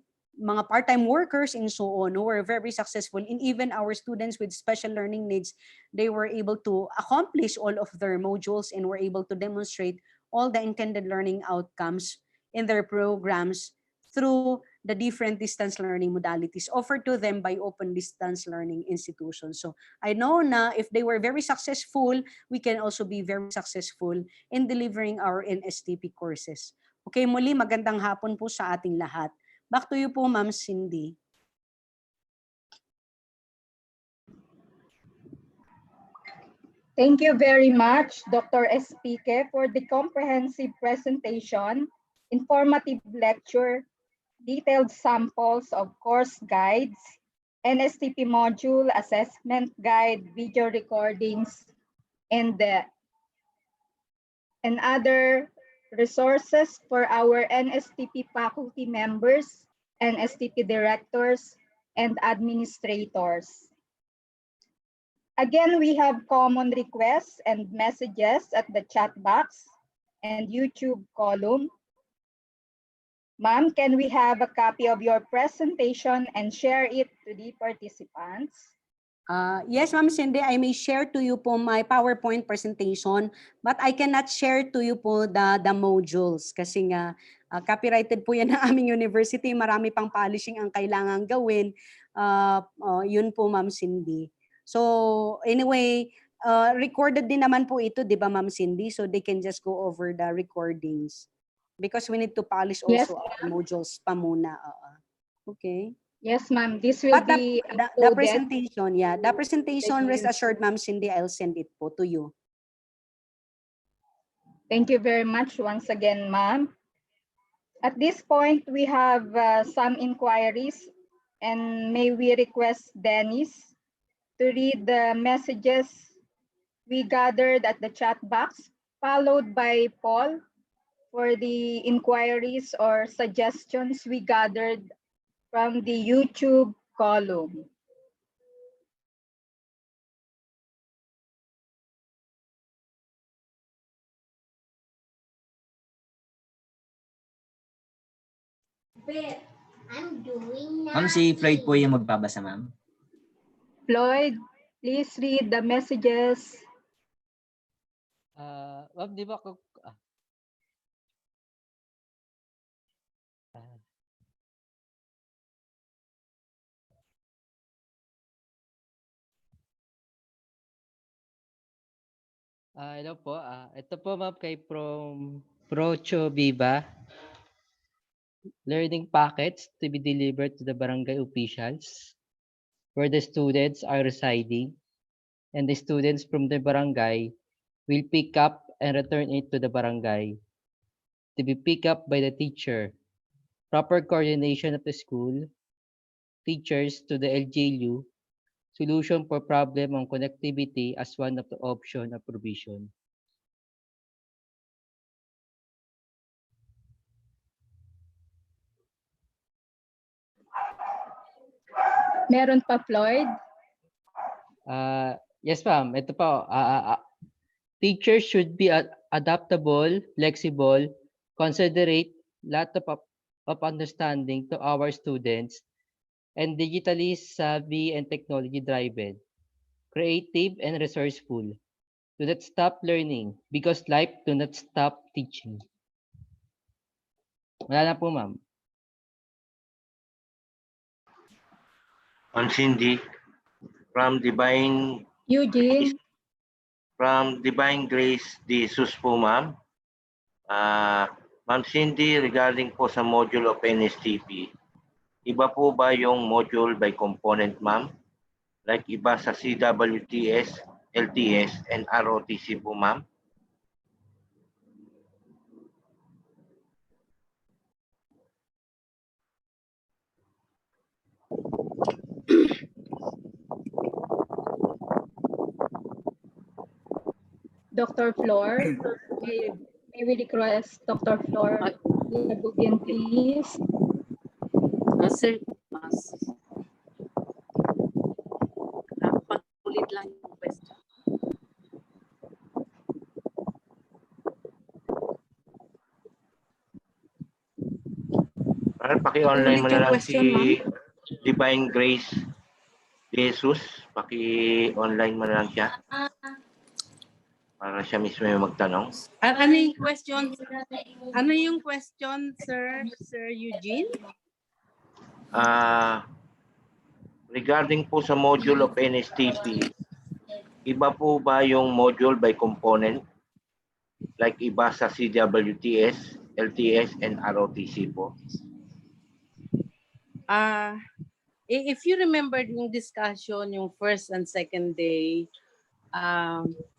workers and so on who were very successful. And even our students with special learning needs, they were able to accomplish all of their modules and were able to demonstrate all the intended learning outcomes in their programs through the different distance learning modalities offered to them by open distance learning institutions. So I know na if they were very successful, we can also be very successful in delivering our NSTP courses. Okay, muli magandang hapon po sa ating lahat. Back to you po, Ma'am Cindy. Thank you very much, Dr. Espike, for the comprehensive presentation, informative lecture, detailed samples of course guides, NSTP module assessment guide, video recordings, and other resources for our NSTP faculty members, NSTP directors, and administrators. Again, we have common requests and messages at the chat box and YouTube column. Ma'am, can we have a copy of your presentation and share it to the participants? Yes, Ma'am Cindy, I may share to you po my PowerPoint presentation, but I cannot share to you po the modules kasi nga copyrighted po yan ng aming university. Marami pang polishing ang kailangan gawin. Yun po, Ma'am Cindy. So anyway, recorded din naman po ito, di ba, Ma'am Cindy? So they can just go over the recordings. Because we need to polish also our modules pa muna. Okay. Yes, ma'am. This will be the presentation, yeah. The presentation, rest assured, Ma'am Cindy, I'll send it po to you. Thank you very much once again, ma'am. At this point, we have some inquiries, and may we request Dennis to read the messages we gathered at the chat box, followed by Paul for the inquiries or suggestions we gathered from the YouTube column. But I'm doing now. Ma'am, si Floyd po yung magbabasa, ma'am. Floyd, please read the messages. Ma'am, di ba ako... hello po. Ito po, ma'am, kay from Procho Viva. Learning packets to be delivered to the barangay officials where the students are residing, and the students from the barangay will pick up and return it to the barangay to be picked up by the teacher. Proper coordination of the school, teachers to the LGU, solution for problem on connectivity as one of the option of provision. Meron pa, Floyd? Yes, ma'am. Ito po. Teachers should be adaptable, flexible, considerate, lot of understanding to our students, and digitally savvy and technology driven, creative and resourceful. Do not stop learning because life do not stop teaching. Wala na po, ma'am. Ma'am Cindy, from Divine Eugene. From Divine Grace Jesus po, ma'am. Ma'am Cindy, regarding po sa module of NSTP, iba po ba yung module by component, ma'am? Like iba sa CWTS, LTS, and ROTC po, ma'am? Dr. Flor, may we request Dr. Flor Labugin, please? Sir, pag-ulit lang yung question. Paki-online mo Ulit na yung lang question, si Divine Grace Jesus. Paki-online mo na lang siya. Para siya mismo yung magtanong. Ano yung question? Ano yung question, Sir Eugene? Regarding po sa module of NSTP, iba po ba yung module by component? Like iba sa CWTS, LTS, and ROTC po? If you remember yung discussion, yung first and second day,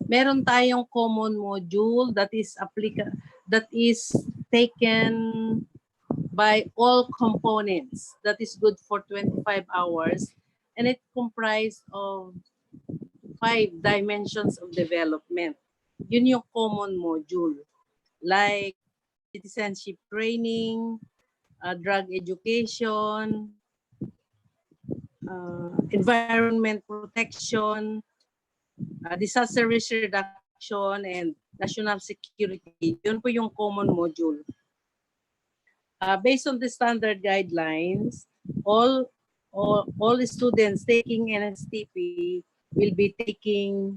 meron tayong common module that is taken by all components. That is good for 25 hours, and it comprised of 5 dimensions of development. Yun yung common module, like citizenship training, drug education, environment protection, disaster risk reduction, and national security. Yun po yung common module. Based on the standard guidelines, all students taking NSTP will be taking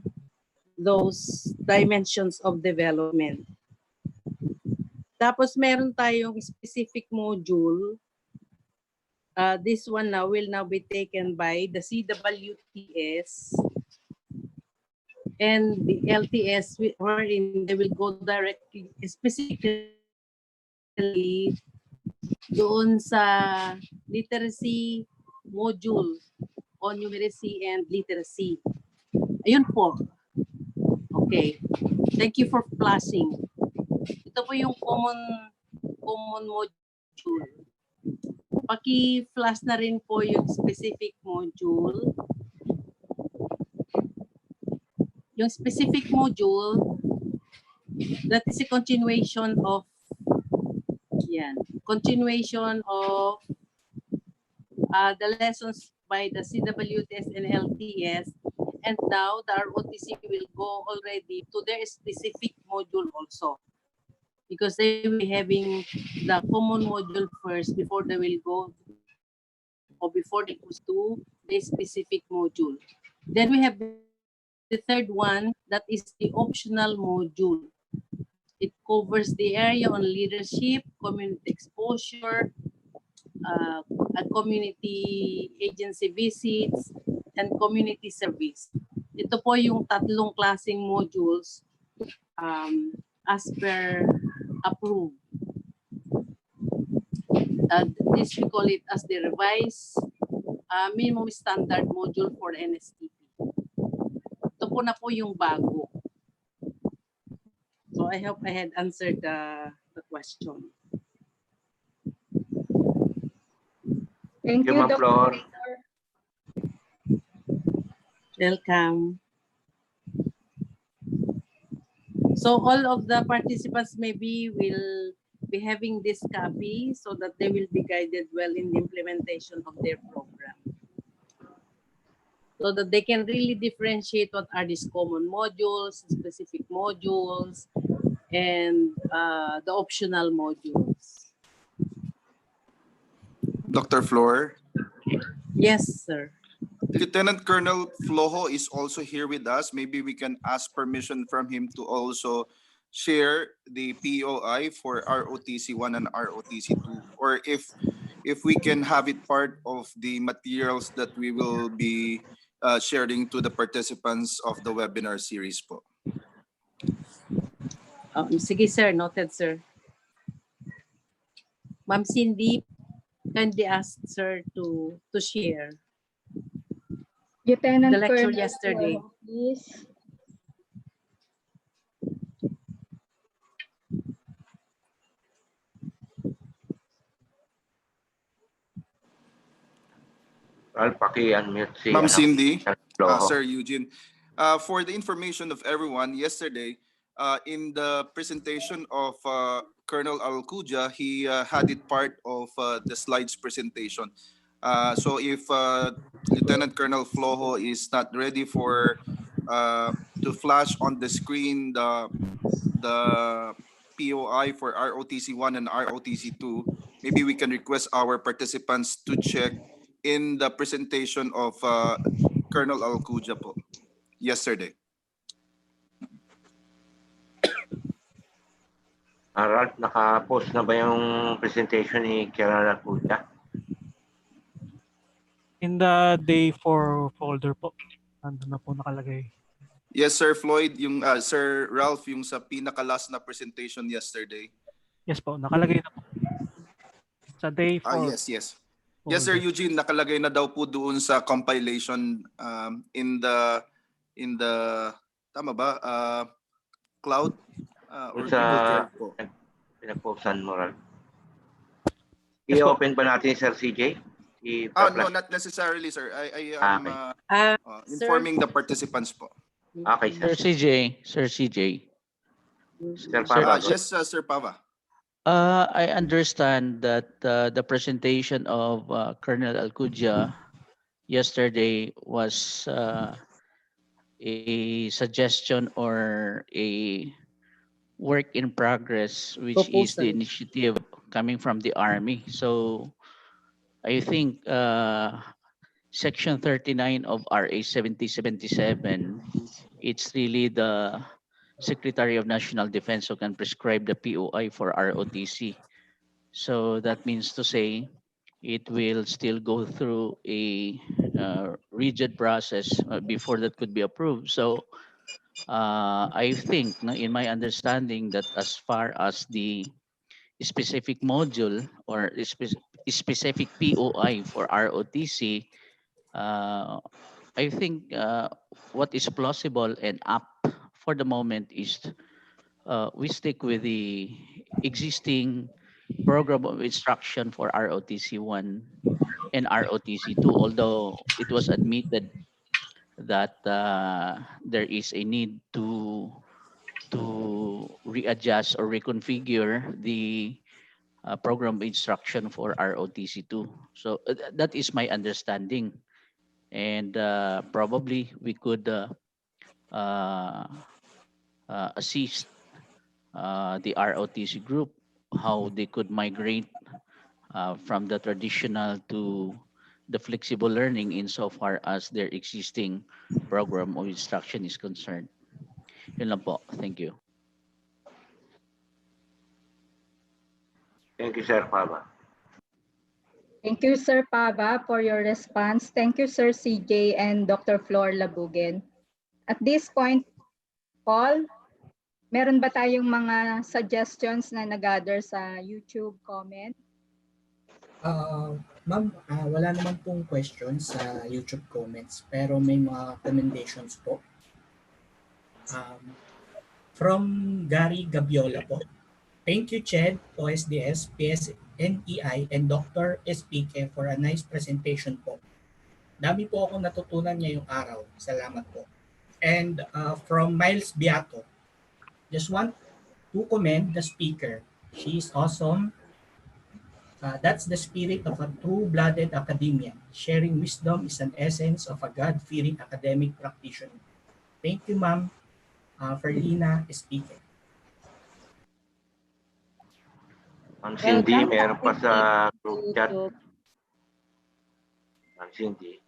those dimensions of development. Tapos meron tayong specific module. This one now will now be taken by the CWTS and the LTS, wherein they will go directly, specifically doon sa literacy module on numeracy and literacy. Ayun po. Okay. Thank you for flashing. Ito po yung common module. Paki-flash na rin po yung specific module. Yung specific module, that is a continuation of the lessons by the CWTS and LTS, and now the ROTC will go already to their specific module also, because they will be having the common module first before they will go, or before they go to the specific module. Then we have the third one, that is the optional module. It covers the area on leadership, community exposure, community agency visits, and community service. Ito po yung tatlong klaseng modules as per approved. This we call it as the revised minimum standard module for NSTP. Ito po na po yung bago. So I hope I had answered the question. Thank you, Ma'am Flor. Welcome. So all of the participants maybe will be having this copy so that they will be guided well in the implementation of their program. So that they can really differentiate what are these common modules, specific modules, and the optional modules. Dr. Flor? Yes, sir. Lieutenant Colonel Flojo is also here with us. Maybe we can ask permission from him to also share the POI for ROTC 1 and ROTC 2, or if we can have it part of the materials that we will be sharing to the participants of the webinar series po. Sige sir, noted sir. Ma'am Cindy, kindly ask sir to share Lieutenant the lecture Colonel yesterday. Flojo, please. Paki-unmute si Ma'am Cindy, Flojo. Sir Eugene. For the information of everyone, yesterday, in the presentation of Colonel Alcudia, he had it part of the slides presentation. So if Lieutenant Colonel Flojo is not ready for to flash on the screen the POI for ROTC 1 and ROTC 2, maybe we can request our participants to check in the presentation of Colonel Alcudia po yesterday. Ralph, naka-post na ba yung presentation ni Colonel Alcudia? In the day 4 folder po. Nandun na po nakalagay. Yes, Sir Floyd, yung Sir Ralph, yung sa pinaka-last na presentation yesterday. Yes po, nakalagay na po. Sa day 4. Yes. Yes, Sir Eugene, nakalagay na daw po doon sa compilation in the tama ba? Cloud or Sa Google Drive po. pinag-postan mo, Ralph. I-open ba natin, Sir CJ? No, not necessarily, sir. I am informing the participants po. Okay, sir. Sir CJ. Sir Pava. Yes, Sir Pava. I understand that the presentation of Colonel Alcudia yesterday was a suggestion or a work in progress, which is the initiative coming from the Army. So I think Section 39 of RA 7077, it's really the Secretary of National Defense who can prescribe the POI for ROTC. So that means to say it will still go through a rigid process before that could be approved. So I think, in my understanding, that as far as the specific module or specific POI for ROTC, I think what is plausible and up for the moment is we stick with the existing program of instruction for ROTC 1 and ROTC 2, although it was admitted that there is a need to readjust or reconfigure the program of instruction for ROTC 2. So that is my understanding. And probably we could assist the ROTC group, how they could migrate from the traditional to the flexible learning insofar as their existing program of instruction is concerned. Yun lang po. Thank you. Thank you, Sir Pava. Thank you, Sir Pava, for your response. Thank you, Sir CJ and Dr. Flor Labugen. At this point, Paul, meron ba tayong mga suggestions na nag-gather sa YouTube comment? Ma'am, wala naman pong questions sa YouTube comments, pero may mga recommendations po. From Gary Gabiola po. Thank you, CHEDCO-OSDS, PSNEI, and Dr. SPK for a nice presentation po. Dami po akong natutunan ngayong araw. Salamat po. And from Miles Beato, just want to commend the speaker. She is awesome. That's the spirit of a true-blooded academician. Sharing wisdom is an essence of a God-fearing academic practitioner. Thank you, ma'am, Ferlina speaking. Ma'am Cindy, meron pa sa group chat. Ma'am Cindy.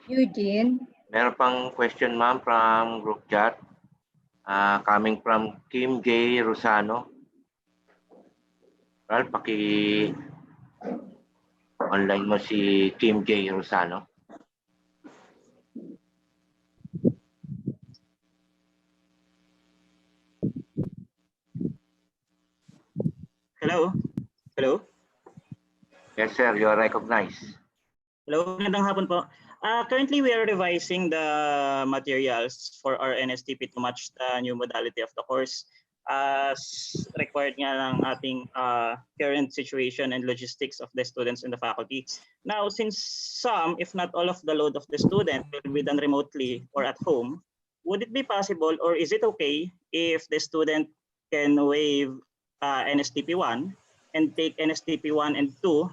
Eugene. Meron pang question, ma'am, from group chat. Coming from Kim J. Rosano. Ralph, online mo si Kim J. Rosano. Hello? Hello? Yes, sir. You are recognized. Hello, magandang hapon po. Currently, we are revising the materials for our NSTP to match the new modality of the course as required nga ng ating current situation and logistics of the students and the faculty. Now, since some, if not all of the load of the student will be done remotely or at home, would it be possible, or is it okay if the student can waive NSTP 1 and take NSTP 1 and 2,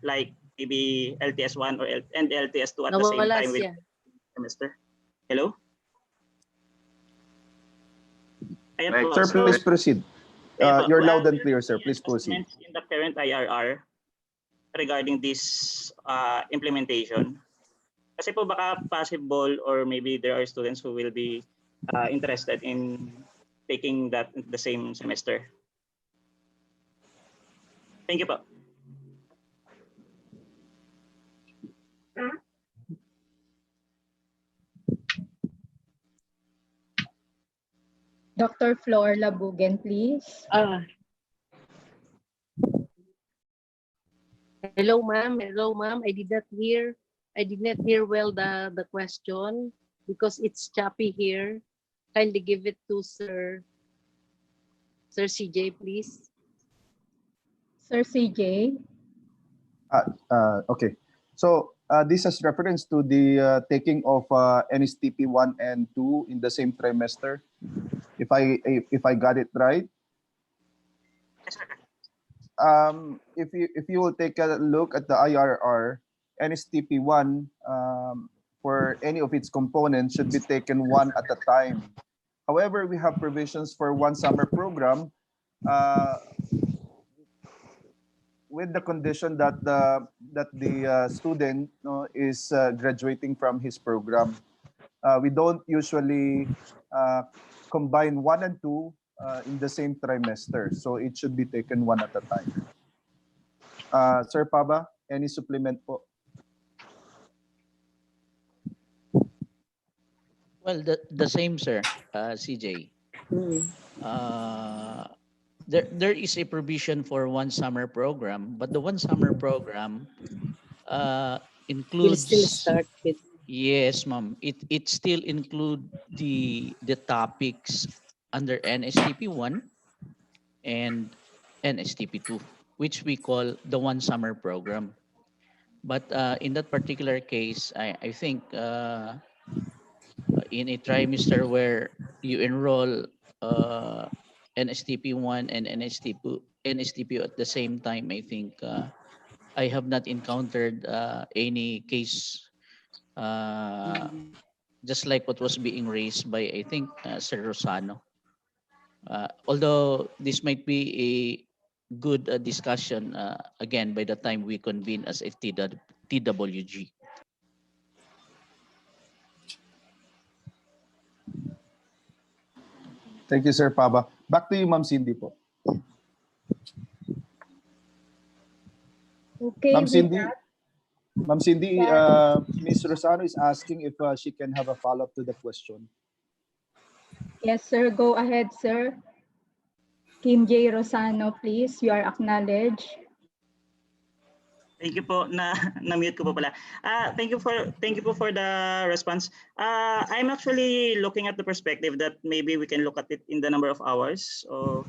like maybe LTS 1 and LTS 2 at the same Nawala time with siya. semester? Hello? Ayan Right. po. Sir, So, please proceed. ayan po. You're loud and clear, sir. Please proceed. Assessments in the current IRR regarding this implementation. Kasi po baka possible or maybe there are students who will be interested in taking that the same semester. Thank you po. Dr. Flor Labugen, please. Hello, ma'am. Hello, ma'am. I did not hear well the question because it's choppy here. Kindly give it to Sir CJ, please. Sir CJ. Okay. So this is reference to the taking of NSTP 1 and 2 in the same trimester. If I got it right. If you will take a look at the IRR, NSTP 1 for any of its components should be taken one at a time. However, we have provisions for one summer program with the condition that the student is graduating from his program. We don't usually combine 1 and 2 in the same trimester, so it should be taken one at a time. Sir Paba, any supplement po? Well, the same, sir, CJ. There is a provision for one summer program, but the one summer program includes. Will still start with. Yes, ma'am. It still include the topics under NSTP 1 and NSTP 2, which we call the one summer program. But in that particular case, I think in a trimester where you enroll NSTP 1 and NSTP at the same time, I think I have not encountered any case just like what was being raised by, I think, Sir Rosano. Although this might be a good discussion again by the time we convene as a TWG. Thank you, Sir Paba. Back to you, Ma'am Cindy po. Okay, Ma'am Cindy, Yeah. Ms. Rosano is asking if she can have a follow-up to the question. Yes, sir. Go ahead, sir. Kim J. Rosano, please. You are acknowledged. Thank you po na-mute ko po pala. Thank you po for the response. I'm actually looking at the perspective that maybe we can look at it in the number of hours of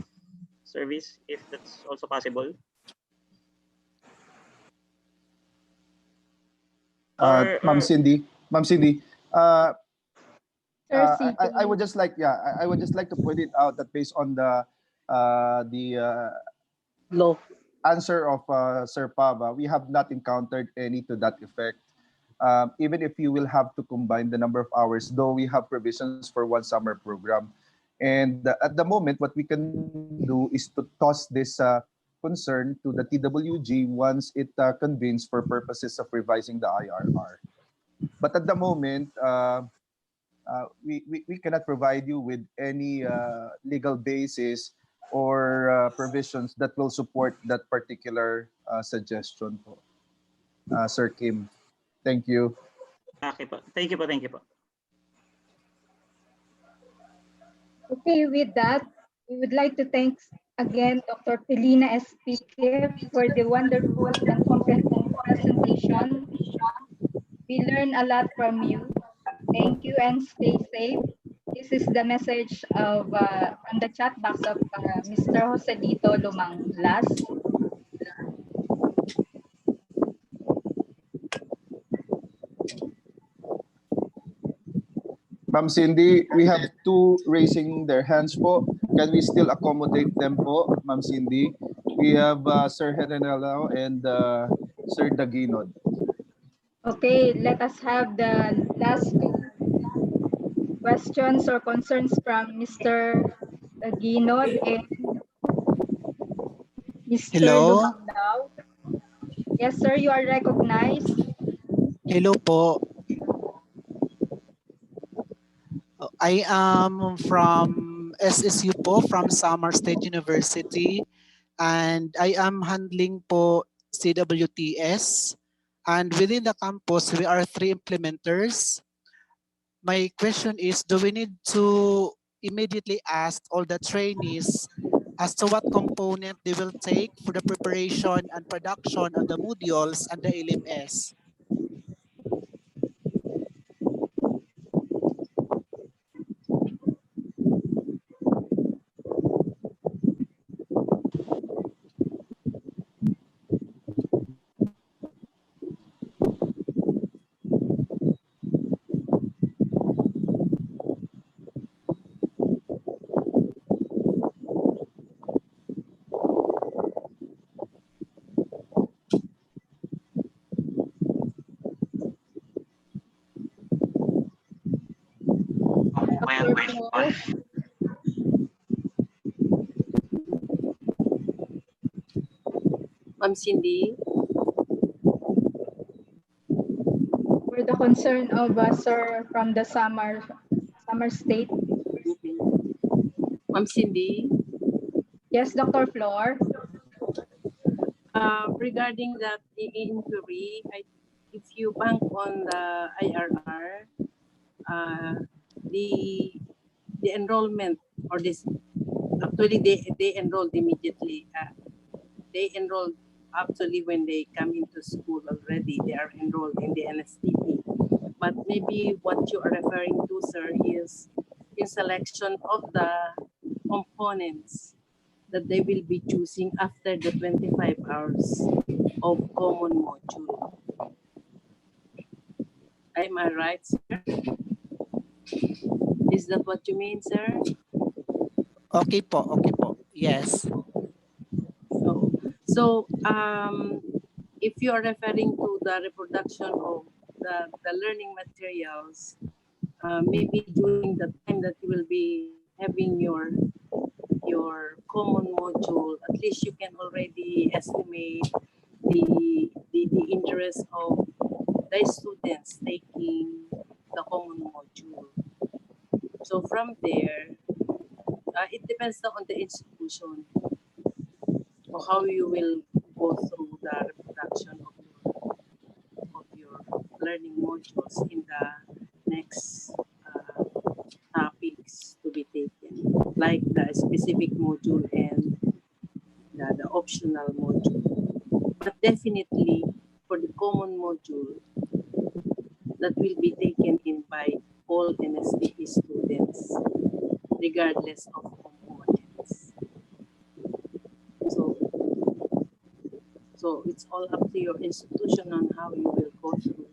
service, if that's also possible. Ma'am Cindy, Sir CJ. I would just like to point it out that based on the law answer of Sir Pava, we have not encountered any to that effect. Even if you will have to combine the number of hours, though we have provisions for one summer program. And at the moment, what we can do is to toss this concern to the TWG once it convenes for purposes of revising the IRR. But at the moment, we cannot provide you with any legal basis or provisions that will support that particular suggestion po. Sir Kim, thank you. Okay po. Thank you po. Okay, with that, we would like to thank again Dr. Pilina SPK for the wonderful and comprehensive presentation. We learned a lot from you. Thank you and stay safe. This is the message of on the chat box of Mr. Joselito Lumanglas. Ma'am Cindy, we have two raising their hands po. Can we still accommodate them po, Ma'am Cindy? We have Sir Herenelao and Sir Daginod. Okay, let us have the last two questions or concerns from Mr. Ginod and Mr. Hello? Lumagdao. Yes, sir, you are recognized. Hello po. I am from SSU po, from Samar State University, and I am handling po CWTS. And within the campus, we are 3 implementers. My question is, do we need to immediately ask all the trainees as to what component they will take for the preparation and production of the modules and the LMS? Ma'am Cindy? For the concern of sir from the Samar State. Ma'am Cindy? Yes, Dr. Flor. Regarding that inquiry, if you bank on the IRR, the enrollment or this actually they enrolled immediately. They enrolled actually when they come into school already. They are enrolled in the NSTP. But maybe what you are referring to, sir, is in selection of the components that they will be choosing after the 25 hours of common module. Am I right, sir? Is that what you mean, sir? Okay po, okay po. Yes. So if you are referring to the reproduction of the learning materials, maybe during the time that you will be having your common module, at least you can already estimate the interest of the students taking the common module. So from there, it depends on the institution or how you will go through the reproduction of your learning modules in the next topics to be taken, like the specific module and the optional module. But definitely for the common module that will be taken in by all NSTP students, regardless of components. So it's all up to your institution on how you will go through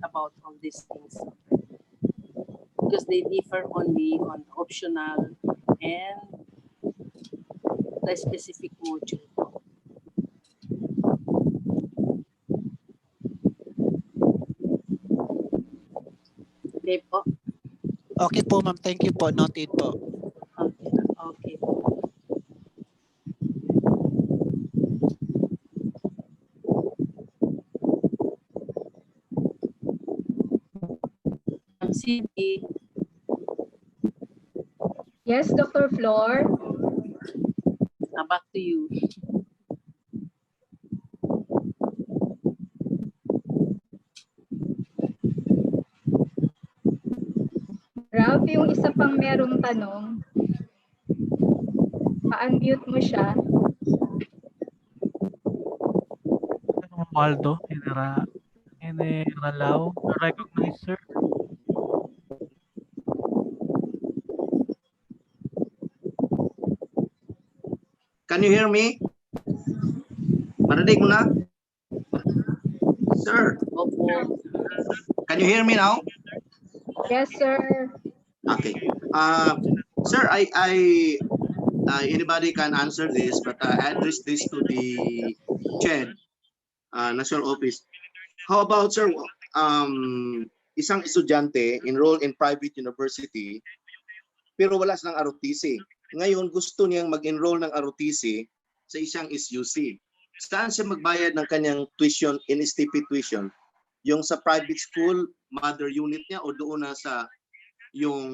about all these things, because they differ only on optional and the specific module. Okay po. Okay po, ma'am. Thank you po. Noted po. Okay. CD. Yes, Dr. Flor. Back to you. Ralph, yung isa pang merong tanong, pa-unmute mo siya. Maldo, Generalao, recognize, sir. Can you hear me? Marinig mo na? Sir, can you hear me now? Yes, sir. Okay. Sir, anybody can answer this, but I address this to the CHED, National Office. How about, sir, isang estudyante enroll in private university, pero wala silang ROTC. Ngayon, gusto niyang mag-enroll ng ROTC sa isang SUC. Saan siya magbayad ng kanyang tuition, NSTP tuition? Yung sa private school, mother unit niya, o doon na sa yung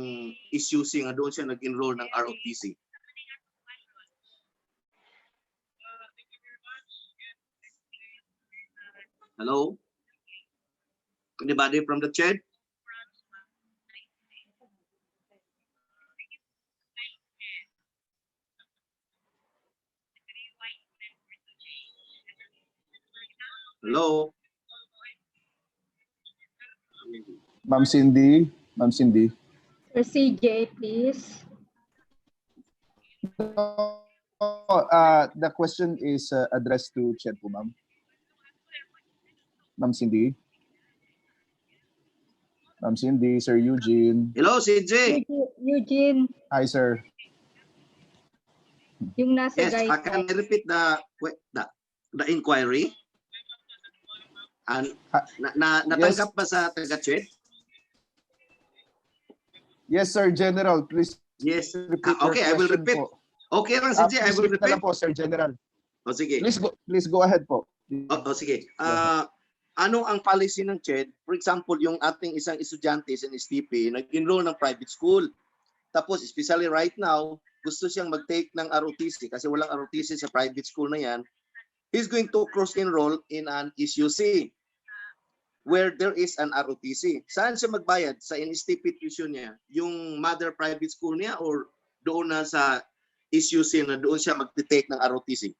SUC nga doon siya nag-enroll ng ROTC? Hello? Anybody from the CHED? Hello? Ma'am Cindy? Ma'am Cindy? Sir CJ, please. The question is addressed to CHEDCO, ma'am. Ma'am Cindy? Ma'am Cindy, Sir Eugene. Hello, CJ. Eugene, Hi, sir. yung nasa Yes, guide. can I repeat the inquiry? And natanggap ba sa taga-CHED? Yes, sir, General. Please Yes. repeat Okay, I your will question repeat. po. Okay lang, CJ, I will Please repeat. lang po, Sir General. O sige. Please go ahead po. Sige. Ano ang policy ng CHED? For example, yung ating isang estudyante sa NSTP, nag-enroll ng private school. Tapos, especially right now, gusto siyang mag-take ng ROTC kasi walang ROTC sa private school na yan. He's going to cross-enroll in an SUC where there is an ROTC. Saan siya magbayad? Sa NSTP tuition niya? Yung mother private school niya or doon na sa SUC na doon siya mag-take ng ROTC?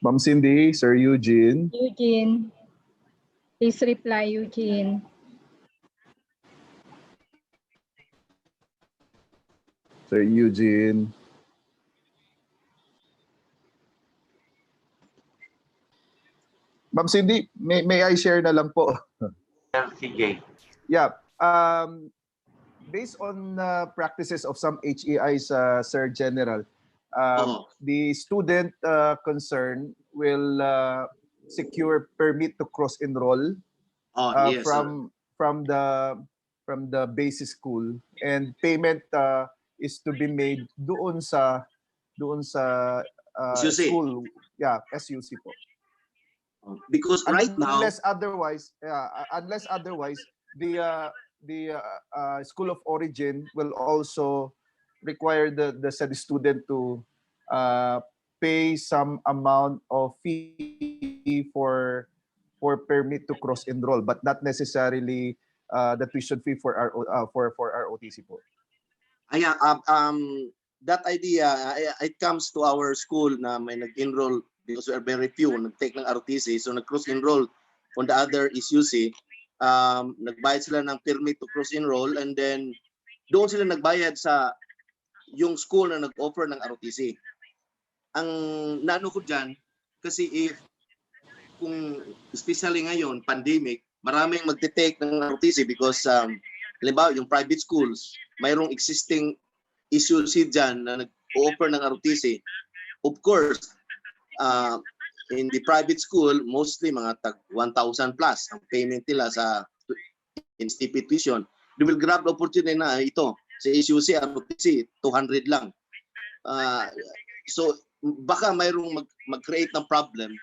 Ma'am Cindy, Sir Eugene. Eugene. Please reply, Eugene. Sir Eugene. Ma'am Cindy, may I share na lang po? CJ. Yeah. Based on practices of some HEIs, Sir General, the student concerned will secure permit to cross-enroll Yes, from the basic school, and payment is to be made doon sa SUC. school, SUC po. Because right now, unless otherwise, the school of origin will also require the said student to pay some amount of fee for permit to cross enroll, but not necessarily the tuition fee for ROTC po. That idea, it comes to our school na may nag-enroll because we are very few, nag-take ng ROTC, so nag-cross-enroll on the other SUC. Nagbayad sila ng permit to cross-enroll, and then doon sila nagbayad sa yung school na nag-offer ng ROTC. Ang naano ko dyan, kasi kung especially ngayon, pandemic, maraming magte-take ng ROTC because halimbawa yung private schools, mayroong existing SUC dyan na nag-offer ng ROTC. Of course, in the private school, mostly mga tag 1,000 plus ang payment nila sa NSTP tuition. They will grab the opportunity na ito sa SUC, ROTC, 200 lang. So, baka mayroong mag-create ng problem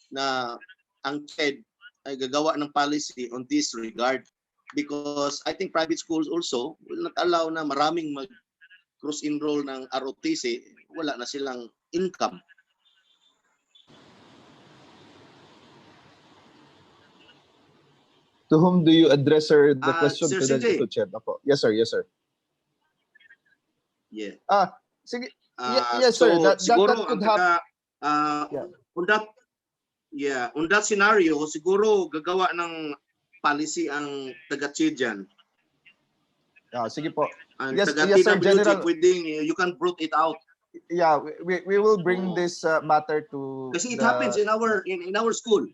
na ang CHED ay gagawa ng policy on this regard, because I think private schools also will not allow na maraming mag-cross-enroll ng ROTC, wala na silang income. To whom do you address, sir, the question? Sir to CJ. the CHED? Yes, sir. Yes, sir. Yeah. Sige. Yes, so sir. That siguro could happen. On that scenario, siguro gagawa ng policy ang taga-CHED dyan. Sige po. Ang Yes, taga yes, sir, TWG, General. pwedeng you can root it out yeah, we will bring this matter to Kasi it happens in our school.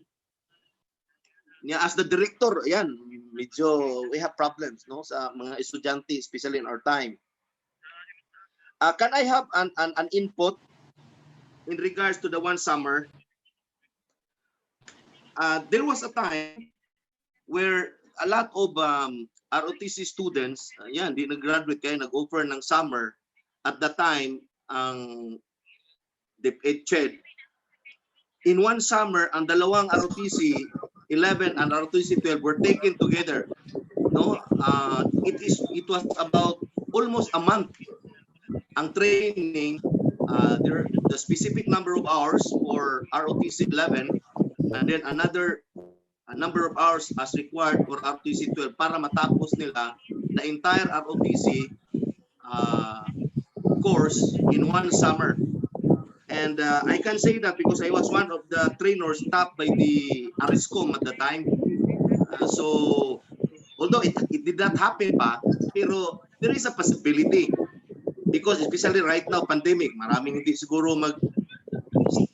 Yeah, as the director, yan, medyo we have problems no sa mga estudyante, especially in our time. Can I have an input in regards to the one summer? There was a time where a lot of ROTC students, yan, di nag-graduate kaya nag-offer ng summer. At the time, ang DepEd CHED, in one summer, ang dalawang ROTC 11 and ROTC 12 were taken together. No, it was about almost a month. Ang training, the specific number of hours for ROTC 11, and then another number of hours as required for ROTC 12 para matapos nila the entire ROTC course in one summer. And I can say that because I was one of the trainers tapped by the ARISCOM at the time. So, although it did not happen pa, pero there is a possibility. Because especially right now, pandemic, maraming hindi siguro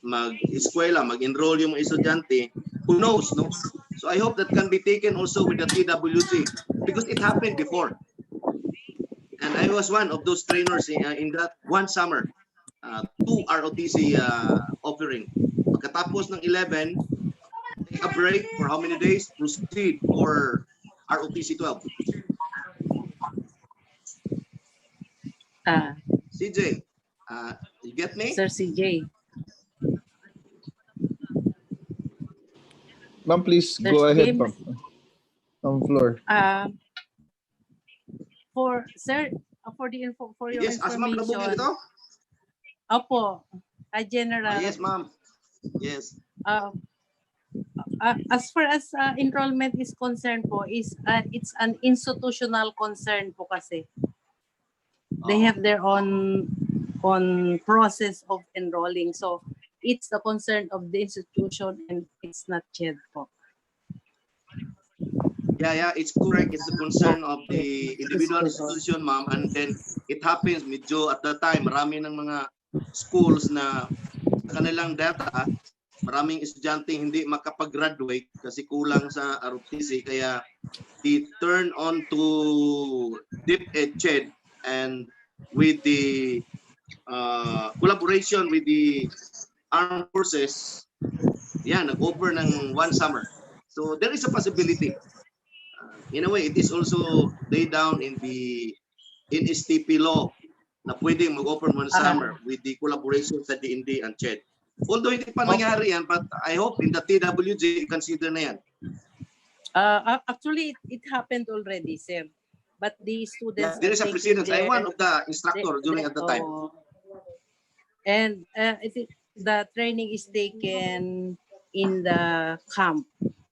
mag-eskwela, mag-enroll yung mga estudyante. Who knows, no? So I hope that can be taken also with the TWG because it happened before. And I was one of those trainers in that one summer. 2 ROTC offering. Pagkatapos ng 11, take a break for how many days? Proceed for ROTC 12. CJ, you get me? Sir CJ. Ma'am, please go ahead, ma'am. On floor. For sir, for your yes, information. Opo, a general. Yes, ma'am. Yes. As far as enrollment is concerned po, it's an institutional concern po kasi. They have their own process of enrolling. So it's the concern of the institution and it's not CHED po. Yeah, it's correct. It's the concern of the individual institution, ma'am. And then it happens medyo at the time, marami ng mga schools na sa kanilang data, maraming estudyante hindi makapag-graduate kasi kulang sa ROTC. Kaya they turn on to DepEd CHED and with the collaboration with the armed forces, yan, nag-offer ng one summer. So there is a possibility. In a way, it is also laid down in the NSTP law na pwedeng mag-offer one summer with the collaboration sa DND and CHED. Although hindi pa nangyari yan, but I hope in the TWG, consider na yan. Actually, it happened already, sir. But the students... Yeah, there is a precedence. I'm one of the instructors during at the time. And the training is taken in the camp.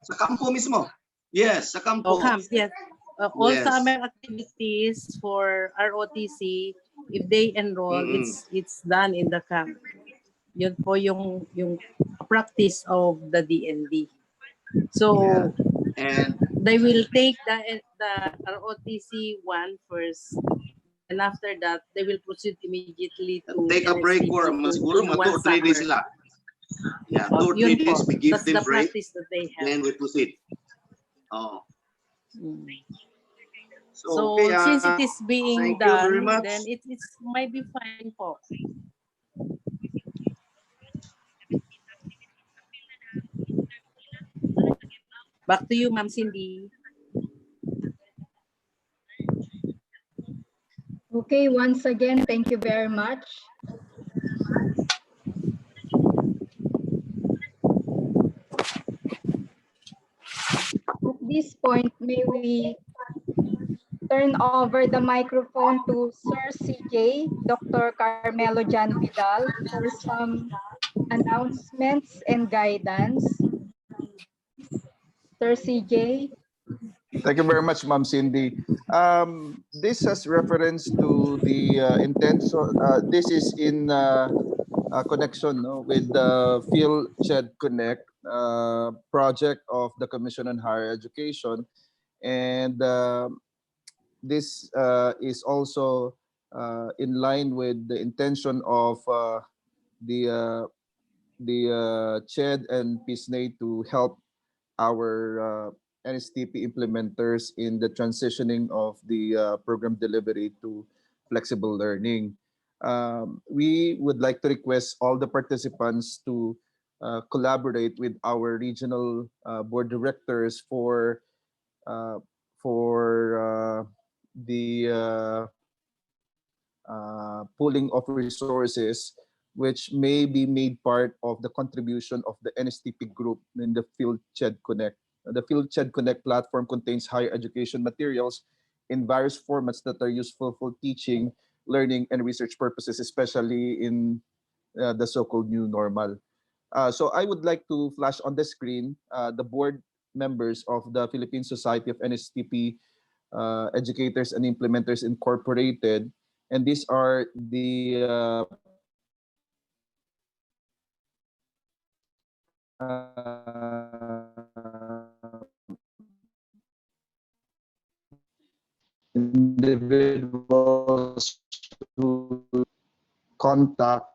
Sa kampo mismo? Yes, sa kampo. Camp, yes. All summer activities for ROTC, if they enroll, it's done in the camp. Yun po yung practice of the DND. So and they will take the ROTC 1 first, and after that they will proceed immediately to take a break for siguro 2 or 3 days sila. Yeah, 2 or 3 days we give them break. Then we proceed. So since it is being done, then it might be fine po. Back to you, Ma'am Cindy. Okay, once again, thank you very much. At this point, may we turn over the microphone to Sir CJ, Dr. Carmelo Jan Vidal, for some announcements and guidance. Sir CJ. Thank you very much, Ma'am Cindy. This has reference to the intention. This is in connection with the Field CHED Connect project of the Commission on Higher Education, and this is also in line with the intention of the CHED and PSNA to help our NSTP implementers in the transitioning of the program delivery to flexible learning. We would like to request all the participants to collaborate with our regional board directors uh, for the pooling of resources, which may be made part of the contribution of the NSTP group in the Field CHED Connect. The Field CHED Connect platform contains higher education materials in various formats that are useful for teaching, learning, and research purposes, especially in the so-called new normal. So I would like to flash on the screen the board members of the Philippine Society of NSTP Educators and Implementers Incorporated, and these are the individuals who contact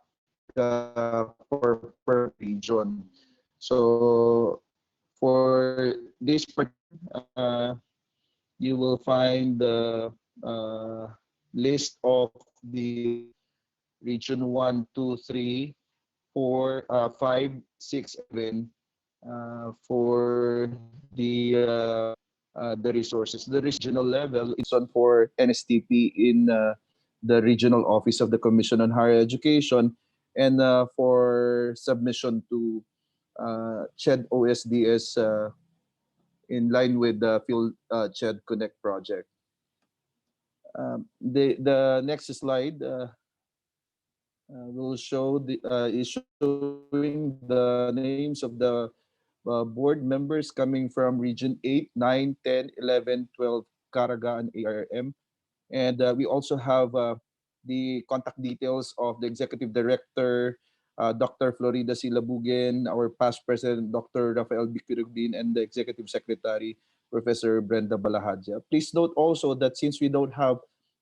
per region. So for this you will find the list of the region 1, 2, 3, 4, 5, 6, 7 for the resources. The regional level is on for NSTP in the regional office of the Commission on Higher Education, and for submission to CHED-OSDS in line with the Field CHED Connect project. The next slide will show is showing the names of the board members coming from Region 8, 9, 10, 11, 12, Caraga, and ARM. And we also have the contact details of the Executive Director, Dr. Florida Silabugen, our past President, Dr. Rafael Bicurugdin, and the Executive Secretary, Professor Brenda Balahadja. Please note also that since we don't have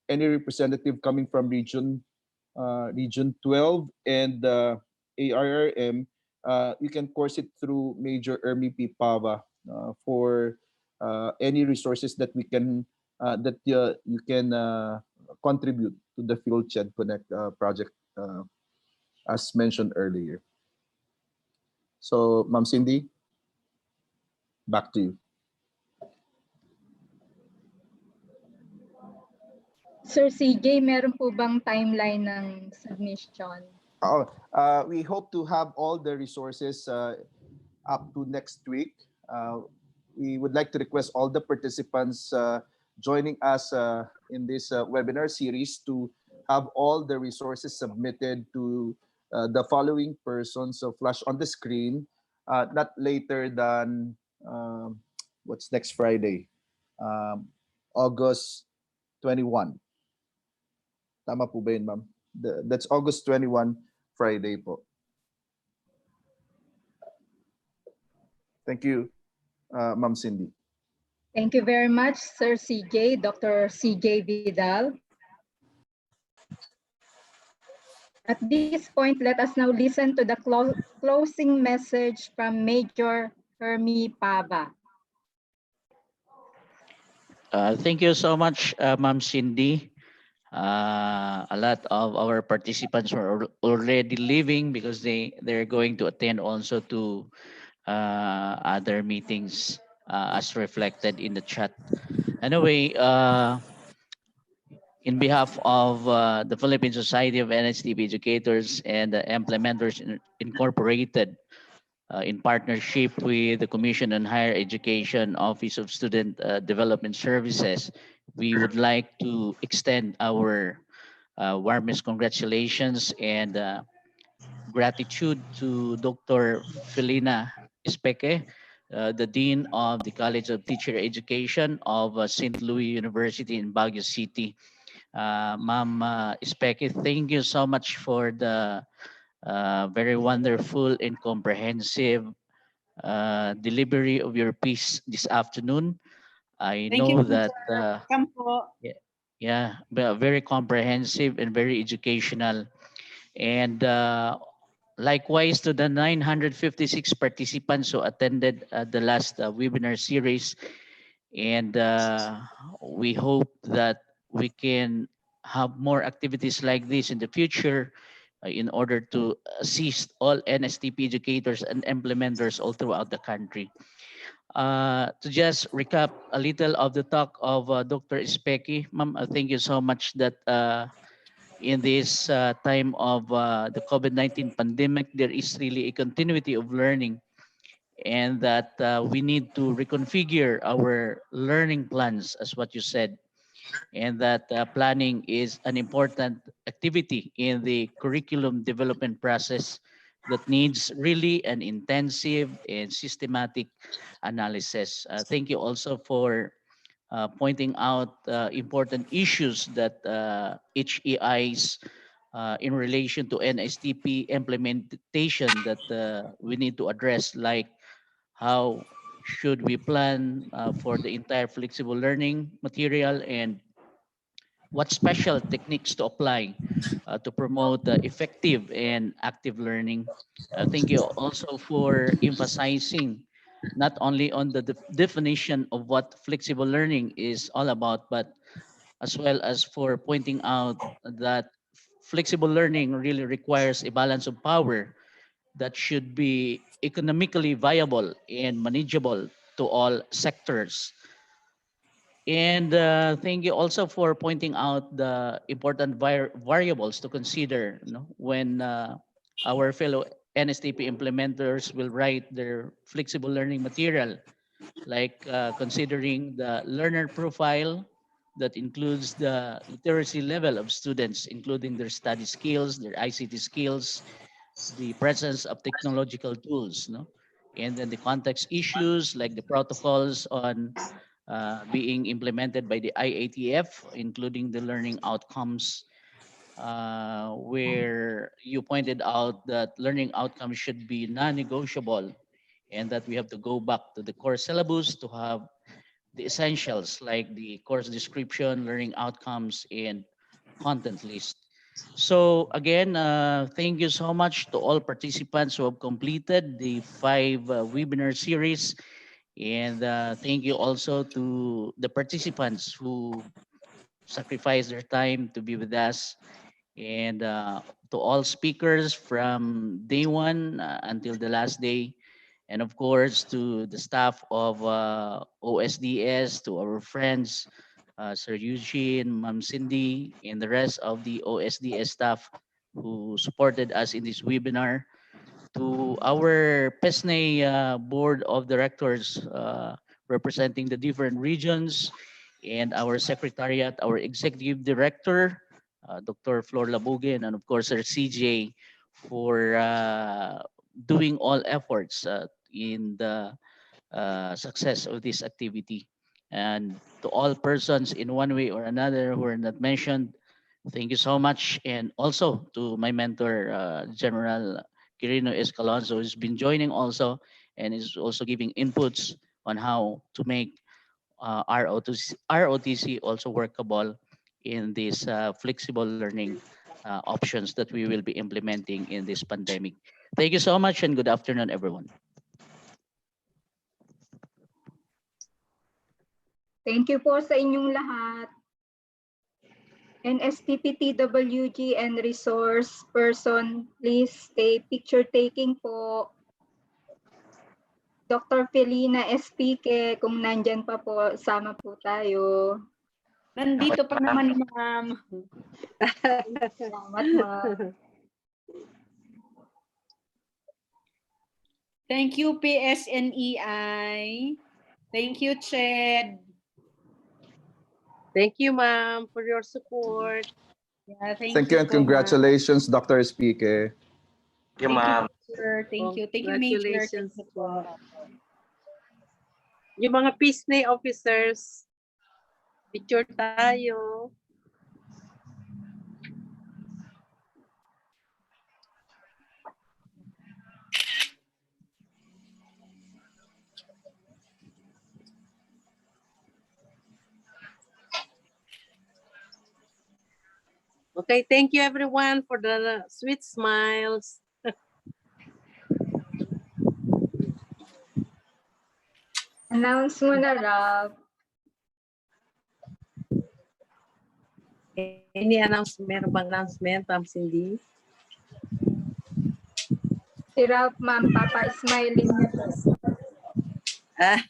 any representative coming from Region 12 and ARRM, you can course it through Major Ermi P. Pava for any resources that we can that you can contribute to the Field CHED Connect project as mentioned earlier. So, Ma'am Cindy, back to you. Sir CJ, meron po bang timeline ng submission? We hope to have all the resources up to next week. We would like to request all the participants joining us in this webinar series to have all the resources submitted to the following persons. So flash on the screen, not later than what's next Friday, August 21. Tama po ba yun, ma'am? That's August 21, Friday po. Thank you, Ma'am Cindy. Thank you very much, Sir CJ, Dr. CJ Vidal. At this point, let us now listen to the closing message from Major Hermie Pava. Thank you so much, Ma'am Cindy. A lot of our participants were already leaving because they're going to attend also to other meetings as reflected in the chat. Anyway, in behalf of the Philippine Society of NSTP Educators and the Implementers Incorporated, in partnership with the Commission on Higher Education Office of Student Development Services, we would like to extend our warmest congratulations and gratitude to Dr. Felina Espeke, the Dean of the College of Teacher Education of St. Louis University in Baguio City. Ma'am Espeke, thank you so much for the very wonderful and comprehensive delivery of your piece this afternoon. I Thank know you, that sir. Welcome po. Yeah, very comprehensive and very educational. And likewise to the 956 participants who attended the last webinar series. And we hope that we can have more activities like this in the future in order to assist all NSTP educators and implementers all throughout the country. To just recap a little of the talk of Dr. Ispeki, ma'am, thank you so much that in this time of the COVID-19 pandemic, there is really a continuity of learning, and that we need to reconfigure our learning plans, as what you said, and that planning is an important activity in the curriculum development process that needs really an intensive and systematic analysis. Thank you also for pointing out important issues that HEIs in relation to NSTP implementation that we need to address, like how should we plan for the entire flexible learning material, and what special techniques to apply to promote effective and active learning. Thank you also for emphasizing not only on the definition of what flexible learning is all about, but as well as for pointing out that flexible learning really requires a balance of power that should be economically viable and manageable to all sectors. And thank you also for pointing out the important variables to consider, you know, when our fellow NSTP implementers will write their flexible learning material, like considering the learner profile that includes the literacy level of students, including their study skills, their ICT skills, the presence of technological tools, no? And then the context issues like the protocols on being implemented by the IATF, including the learning outcomes, where you pointed out that learning outcomes should be non-negotiable, and that we have to go back to the core syllabus to have the essentials like the course description, learning outcomes, and content list. So again, thank you so much to all participants who have completed the 5 webinar series. And thank you also to the participants who sacrificed their time to be with us, and to all speakers from day one until the last day, and of course to the staff of OSDS, to our friends, Sir Eugene, Ma'am Cindy, and the rest of the OSDS staff who supported us in this webinar, to our PESNE board of directors representing the different regions, and our secretariat, our executive director, Dr. Flor Labugen, and of course our CJ for doing all efforts in the success of this activity. And to all persons in one way or another who are not mentioned, thank you so much. And also to my mentor, General Quirino Escalonzo, who's been joining also and is also giving inputs on how to make ROTC also workable in these flexible learning options that we will be implementing in this pandemic. Thank you so much and good afternoon, everyone. Thank you po sa inyong lahat. NSTP TWG and resource person, please stay picture taking po. Dr. Felina SPK, kung nandyan pa po, sama po tayo. Nandito pa naman, ma'am. Salamat, ma'am. Thank you, PSNEI. Thank you, CHED. Thank you, ma'am, for your support. Yeah, Thank you and congratulations, Dr. Speake. Thank you, ma'am. Thank you. Thank you, Major. Congratulations po. Yung mga PSNE officers, picture tayo. Okay, thank you everyone for the sweet smiles. Announce mo na, Rob. Any announcement? Meron bang announcement, Ma'am Cindy? Si Rob, ma'am, papa-smiling niya po. Ah.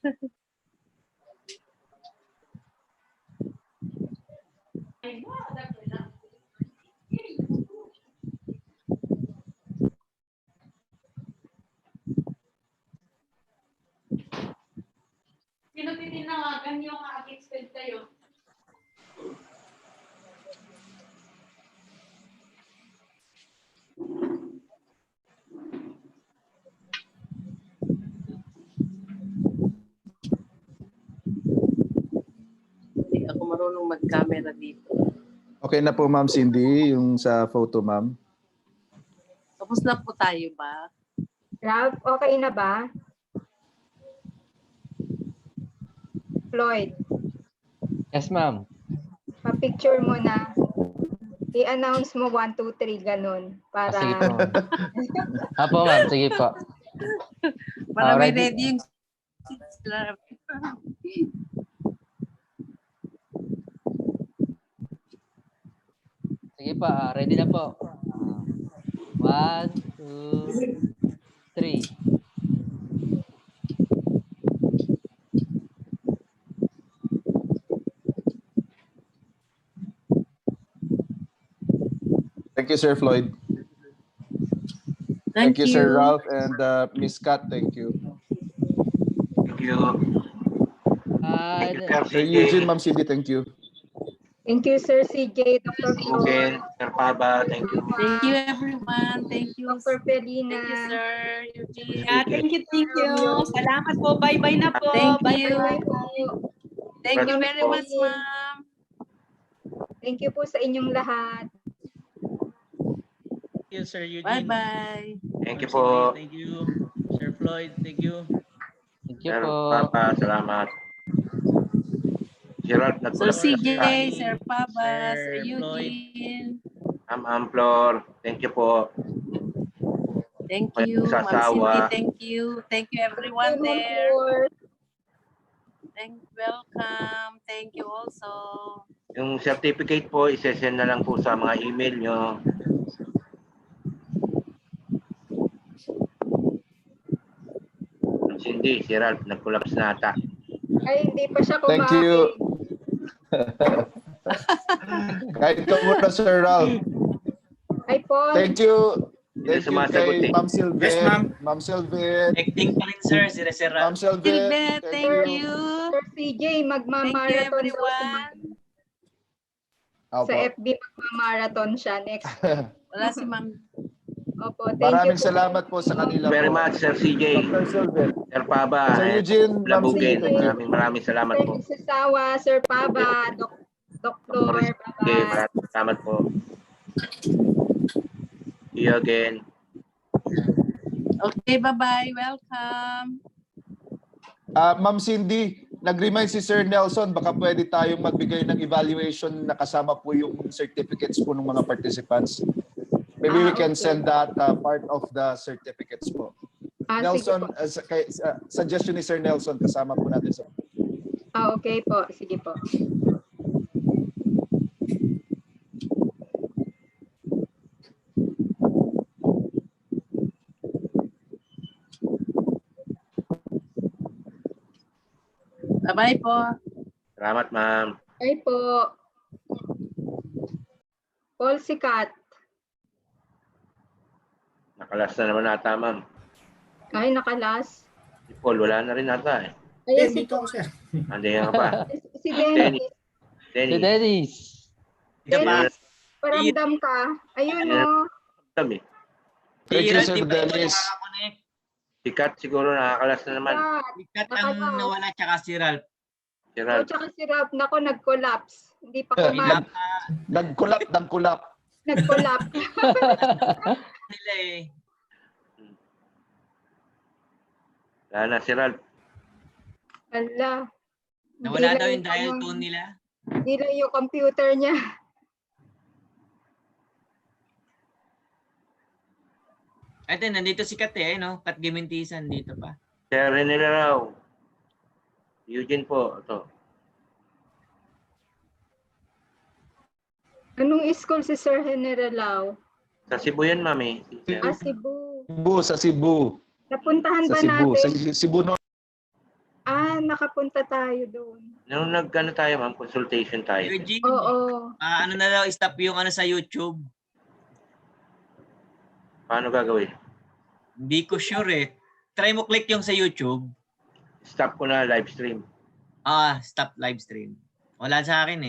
Sino titinawagan yung mag-expect kayo? Hindi ako marunong mag-camera dito. Okay na po, Ma'am Cindy, yung sa photo, Ma'am. Tapos na po tayo ba? Rob, okay na ba? Floyd, Yes, ma'am. pa-picture mo na. I-announce mo 1, 2, 3, ganun. Para... Sige po. Apo, ma'am. Sige po. Para may Ready? ready yung Sige po. Ready na po. 1, 2, 3. Thank you, Sir Floyd. Thank you, Sir you. Ralph, and Miss Kat, thank you. Thank you. Thank you, Sir Eugene, Ma'am Cindy, thank you. Thank you, Sir CJ, Dr. Thank you, Floyd, Sir Paba. Thank you. Thank you everyone. Thank you. Dr. Felina. Thank you, Sir Eugene. Yeah, thank you, thank you. Salamat po. Bye-bye na po. Thank Bye-bye. you. Thank you very much, Pauline. ma'am. Thank you po sa inyong lahat. Thank you, Sir Eugene. Bye-bye. Thank you Ma'am Cindy, po. thank you. Sir Floyd, thank you. Thank you Sir po. Papa, salamat. Gerald, Sir nagkulap CJ, ka. Sir Paba, Sir Sir Floyd. Eugene. Ma'am Flor, thank you po. Thank Walang you. Ma'am Cindy, sasawa. thank you. Thank you everyone Ma'am there. Flor. Welcome. Thank you also. Yung certificate po, isesend na lang po sa mga email nyo. Cindy, si Ralph, nag-collapse na ata. Ay, hindi pa siya kumain. Thank you. Kahit ka muna, Sir Ralph. Ay, Paul. Thank you. Hindi Thank you sumasagot kay eh. Ma'am Sylvette. Yes, ma'am. Ma'am Sylvette. Acting pa rin, sir. Si Sir Ma'am Sylvette. Silbet, thank you. Sir CJ, Thank you magmamarathon daw everyone. sa FB, magmamarathon siya next. Wala si Ma'am. Opo, thank Maraming you po. salamat po sa kanila Very po. much, Sir CJ. Dr. Sylvette. Sir Paba, Sir Eugene, Ma'am Labugin. Cindy, thank you. Maraming salamat Sir po. Nagsasawa, Sir Paba, Doktor, bye-bye. Maraming salamat po. See you again. Okay, bye-bye. Welcome. Ma'am Cindy, nag-remind si Sir Nelson, baka pwede tayong magbigay ng evaluation na kasama po yung certificates po ng mga participants. Maybe we can send that part of the certificates po. Nelson, suggestion ni Sir Nelson, kasama po natin sa... Okay po. Sige po. Bye-bye po. Salamat, ma'am. Ay po. Paul Sikat. Nakalas na naman ata, ma'am. Ay, nakalas. Si Paul, wala na rin ata eh. Ay, si Dito ako, sir. Andiyan ka pa. Si Dennis. Si Dennis. Dennis, paramdam ka. Ayun o. Kami. Thank you, Sir Dennis. Sikat siguro nakakalas na naman. Sikat ang nawala, tsaka si Ralph. Si O, Ralph. tsaka si Ralph. Nako, nag-collapse. Hindi pa kumain. Nag-collapse. Nag-collapse. Nila eh. Wala na si Ralph. Ala. Nawala daw yung dial tone nila. Hindi lang yung computer niya. Ito, nandito si Kat no? Kat Gimintisan dito pa. Sir Rene raw. Eugene po. Ito. Anong school si Sir General Lau? Sa Cebu yun, mami. Cebu. Sa Cebu. Napuntahan Sa ba Cebu. natin? Sa Cebu no. Nakapunta tayo doon. Nung nagkano tayo, ma'am, consultation tayo. Eugene, Oo. ano na daw, stop yung ano sa YouTube. Paano gagawin? Hindi ko sure Try mo click yung sa YouTube. Stop ko na live stream. Stop live stream. Wala sa akin